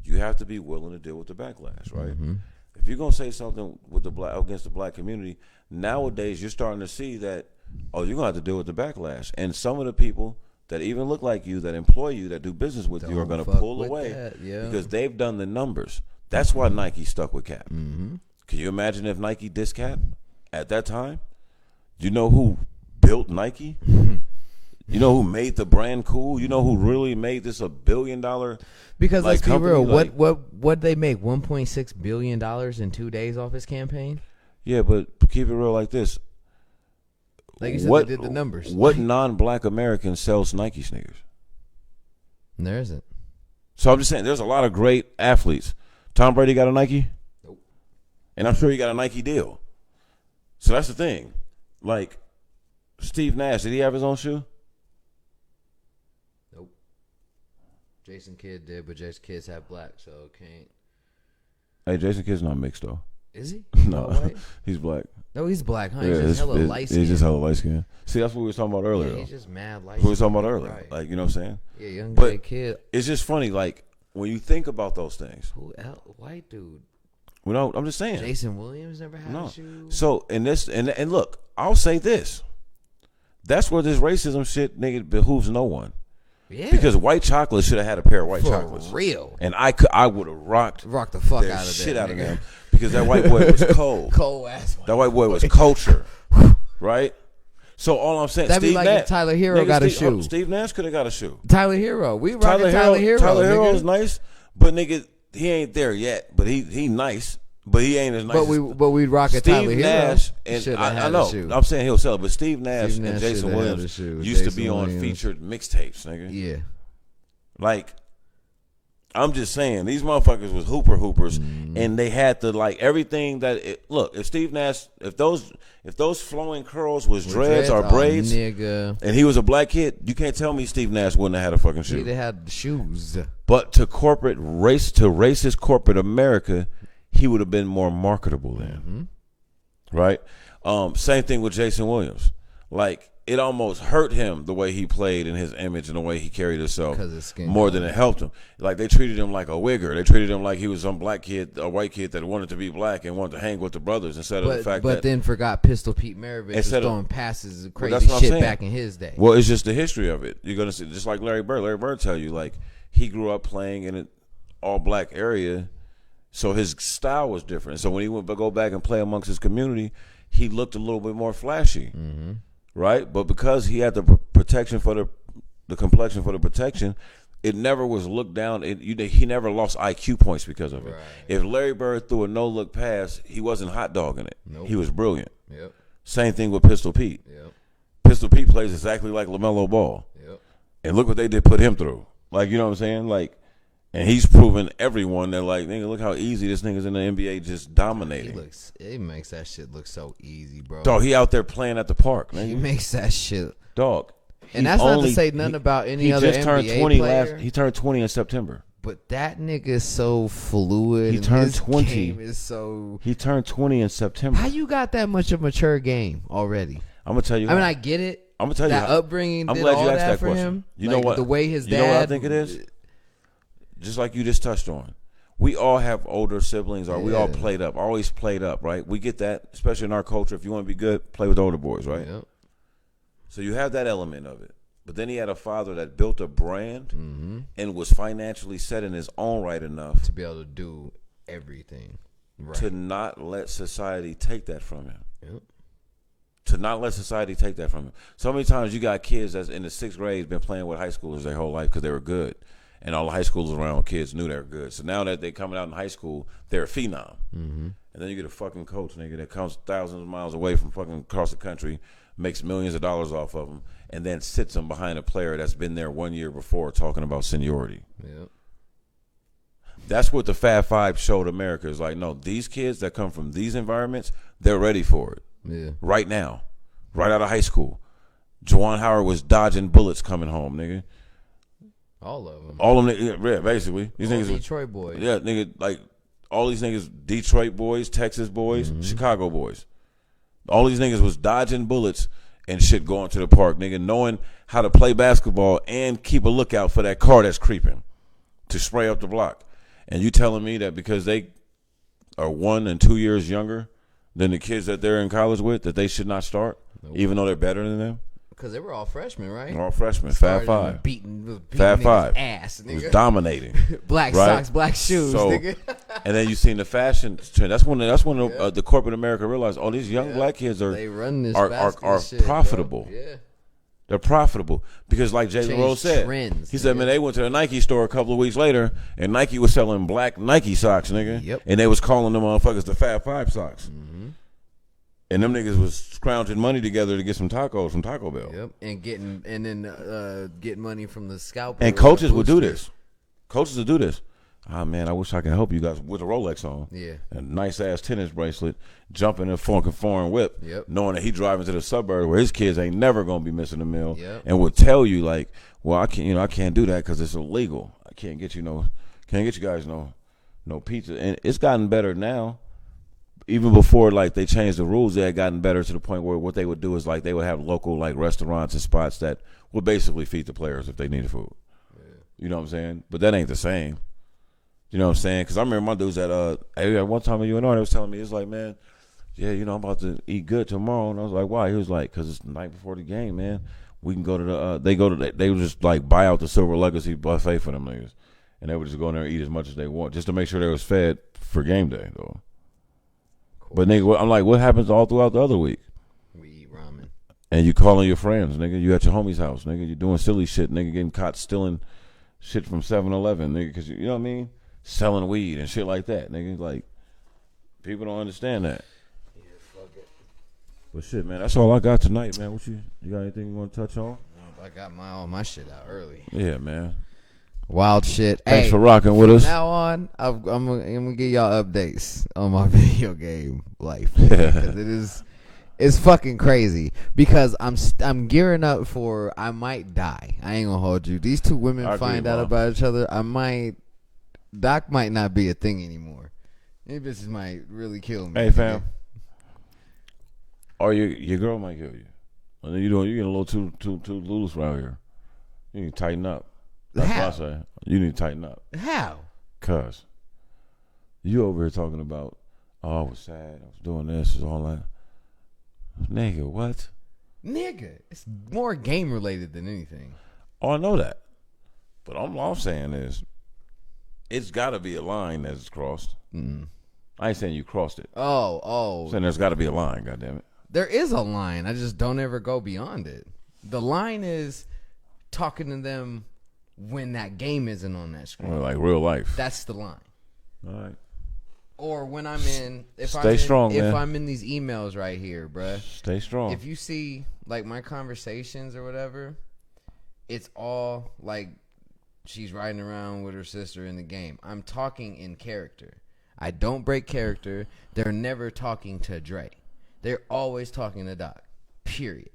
you have to be willing to deal with the backlash, right? Mm-hmm. If you're going to say something with against the black community, nowadays you're starting to see that, oh, you're going to have to deal with the backlash. And some of the people that even look like you, that employ you, that do business with you, are going to pull away because they've done the numbers. That's why Nike stuck with Cap. Mm-hmm. Can you imagine if Nike dissed Cap at that time? You know who built Nike? You know who made the brand cool? You know who really made this $1 billion? Because let's be real, like, what they make $1.6 billion in 2 days off his campaign? Yeah, but keep it real like this. Like you said, they did the numbers. What non-black American sells Nike sneakers? There isn't. So I'm just saying, there's a lot of great athletes. Tom Brady got a Nike? Nope. And I'm sure he got a Nike deal. So that's the thing. Like, Steve Nash, did he have his own shoe? Nope. Jason Kidd did, but Jason Kidd's have black, so can't. Hey, Jason Kidd's not mixed, though. Is he? No, he's black. No, he's black, huh? Yeah, he's just hella light skin. He's just hella light skin. See, that's what we were talking about earlier. Yeah, he's just mad light skin. We were talking about earlier. Right. Like, you know what I'm saying? Yeah, young gay kid. It's just funny, like, when you think about those things. Who else? White dude. Well, no, I'm just saying. Jason Williams never had a shoe. So, and look, I'll say this. That's where this racism shit, nigga, behooves no one. Yeah. Because white chocolate should have had a pair of white chocolates. For real. And I would have rocked the fuck out of shit that, out of them. Because that white boy was cold. Cold ass. That white boy was culture. Right? So all I'm saying, that'd be like if Tyler Hero got a shoe. Steve Nash could have got a shoe. Tyler Hero. We rocking Tyler Hero. Tyler Hero is nice, but nigga, he ain't there yet. But he nice. But he ain't as nice. But we'd rock at Tyler Hero. Nash, and I know. I'm saying he'll sell it, but Steve Nash and Jason Williams used to be on featured mixtapes, nigga. Yeah. Like, I'm just saying, these motherfuckers was hoopers, and they had to, like, everything that look, if Steve Nash, if those flowing curls was dreads or braids, nigga, and he was a black kid, you can't tell me Steve Nash wouldn't have had a fucking shoe. They had shoes. But to racist corporate America, he would have been more marketable then. Mm-hmm. Right? Same thing with Jason Williams. Like, it almost hurt him the way he played in his image and the way he carried himself more than it helped him. Like, they treated him like a wigger. They treated him like he was some black kid, a white kid that wanted to be black and wanted to hang with the brothers instead of the fact that. But then forgot Pistol Pete Maravich was throwing passes and crazy shit back in his day. Well, it's just the history of it. You're going to see, just like Larry Bird. Larry Bird tell you, like, he grew up playing in all black area, so his style was different. So when he went to go back and play amongst his community, he looked a little bit more flashy, right? But because he had the protection for the complexion for the protection, it never was looked down. He never lost IQ points because of it. Right. If Larry Bird threw a no-look pass, he wasn't hot dogging it. Nope. He was brilliant. Yep. Same thing with Pistol Pete. Yep. Pistol Pete plays exactly like LaMelo Ball. Yep. And look what they did put him through. Like, you know what I'm saying? Like, and he's proven everyone that, like, nigga, look how easy this nigga's in the NBA just dominating. It makes that shit look so easy, bro. Dog, he out there playing at the park, nigga. He makes that shit. Dog. And that's not to say nothing about any other NBA player. He turned 20 in September. But that nigga is so fluid. He turned 20. Game is so. He turned 20 in September. How you got that much of a mature game already? I'm gonna tell you. I mean, I get it. I'm gonna tell you that upbringing. I'm glad you asked that question. Him. You know what? The way his dad. You know what I think it is? Just like you just touched on. We all have older siblings, or we all played up. Always played up, right? We get that, especially in our culture. If you want to be good, play with older boys, right? Yep. So you have that element of it. But then he had a father that built a brand and was financially set in his own right enough to be able to do everything. Right. To not let society take that from him. Yep. To not let society take that from him. So many times you got kids that's in the 6th grade been playing with high schoolers their whole life because they were good. And all the high schoolers around kids knew they were good. So now that they're coming out in high school, they're a phenom. And then you get a fucking coach, nigga, that comes thousands of miles away from fucking across the country, makes millions of dollars off of them, and then sits them behind a player that's been there 1 year before talking about seniority. Yep. That's what the Fab Five showed America. Is like, no, these kids that come from these environments, they're ready for it. Yeah. Right now. Right out of high school. Juwan Howard was dodging bullets coming home, nigga. All of them. All of them, yeah, basically. These niggas Detroit boys. Yeah, nigga, like, all these niggas, Detroit boys, Texas boys, Chicago boys. All these niggas was dodging bullets and shit going to the park, nigga, knowing how to play basketball and keep a lookout for that car that's creeping to spray up the block. And you telling me that because they are 1 and 2 years younger than the kids that they're in college with, that they should not start, even though they're better than them? Because they were all freshmen, right? All freshmen. Fab Five. Beating Fab Five. Ass, nigga. Was dominating. Black socks, black shoes, nigga. And then you seen the fashion trend. That's when the corporate America realized, oh, these young black kids are profitable. Yeah. They're profitable because, like Jay LaRose said, he said, man, they went to the Nike store a couple of weeks later, and Nike was selling black Nike socks, nigga. Yep. And they was calling them motherfuckers the Fab Five socks. And them niggas was scrounging money together to get some tacos from Taco Bell. Yep. And getting money from the scalper. And coaches would do this. Coaches would do this. Ah, man, I wish I could help you guys with a Rolex on. Yeah. A nice ass tennis bracelet, jumping in a funky foreign whip, knowing that he driving to the suburb where his kids ain't never gonna be missing a meal, and would tell you like, well, I can't do that because it's illegal. I can't get you guys no pizza. And it's gotten better now. Even before like they changed the rules, they had gotten better to the point where what they would do is like they would have local like restaurants and spots that would basically feed the players if they needed food. Yeah. You know what I'm saying? But that ain't the same. You know what I'm saying? Because I remember my dudes at one time at UNR, they was telling me, it's like, man, yeah, I'm about to eat good tomorrow. And I was like, why? He was like, because it's the night before the game, man. We can go to the they would just like buy out the Silver Legacy buffet for them niggas, and they would just go in there and eat as much as they want just to make sure they was fed for game day though. But nigga, I'm like, what happens all throughout the other week? We eat ramen. And you calling your friends, nigga. You at your homie's house, nigga. You doing silly shit, nigga. Getting caught stealing shit from 7-Eleven, nigga. Because you know what I mean? Selling weed and shit like that, nigga. Like, people don't understand that. Yeah, fuck it. But shit, man, that's all I got tonight, man. What you got anything you want to touch on? I got all my shit out early. Yeah, man. Wild shit. Thanks for rocking with us. From now on, I'm gonna give y'all updates on my video game life because it's fucking crazy. Because I'm gearing up for I might die. I ain't gonna hold you. These two women find out about each other. Doc might not be a thing anymore. These bitches might really kill me. Hey fam, or your girl might kill you. And then you get a little too loose around here. You need to tighten up. That's what I say. You need to tighten up. How? Cause you over here talking about, oh, I was sad, I was doing this, and all that. Nigga, what? Nigga, it's more game related than anything. Oh, I know that. But all I'm saying is, It's got to be a line that's crossed. Mm. I ain't saying you crossed it. Oh. I'm saying there's got to be a line, goddammit. There is a line. I just don't ever go beyond it. The line is talking to them when that game isn't on that screen. Or like real life. That's the line. All right. Or when I'm in, if I'm in these emails right here, bruh. Stay strong. If you see like my conversations or whatever, it's all like she's riding around with her sister in the game. I'm talking in character. I don't break character. They're never talking to Dre. They're always talking to Doc. Period.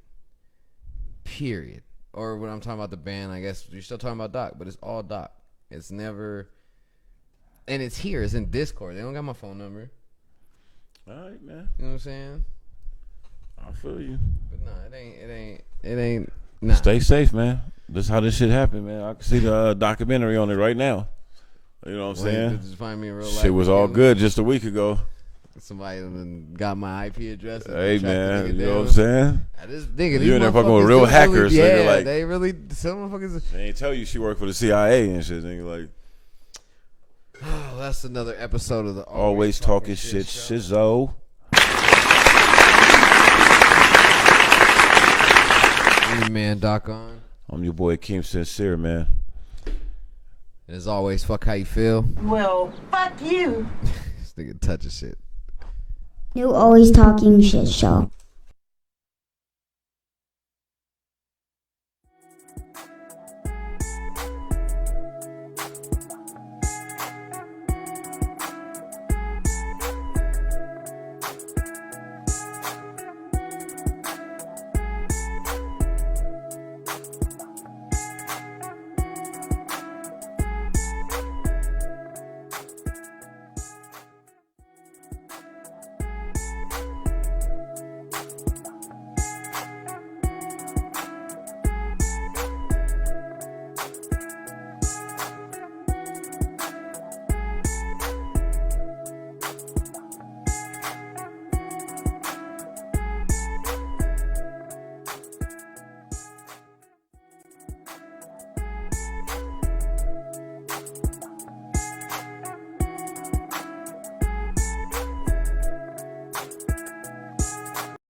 Or when I'm talking about the band, I guess you're still talking about Doc, but it's all Doc. It's never, and it's here. It's in Discord. They don't got my phone number. All right, man. You know what I'm saying? I feel you. But no, it ain't. Nah. Stay safe, man. This is how this shit happened, man. I can see the documentary on it right now. You know what I'm saying? Just find me in real life. Shit was all good just a week ago. Somebody got my IP address. Hey, man, you know what I'm saying? You in there fucking with real hackers. Really, nigga, like, they really, some motherfuckers. They ain't tell you she worked for the CIA and shit. Nigga, like, oh, that's another episode of the Always Talking Shit Shizzo. Man, Doc on. I'm your boy Keem Sincere, man. And as always, fuck how you feel. Well, fuck you. This nigga touching shit. New Always Talking Shit Show.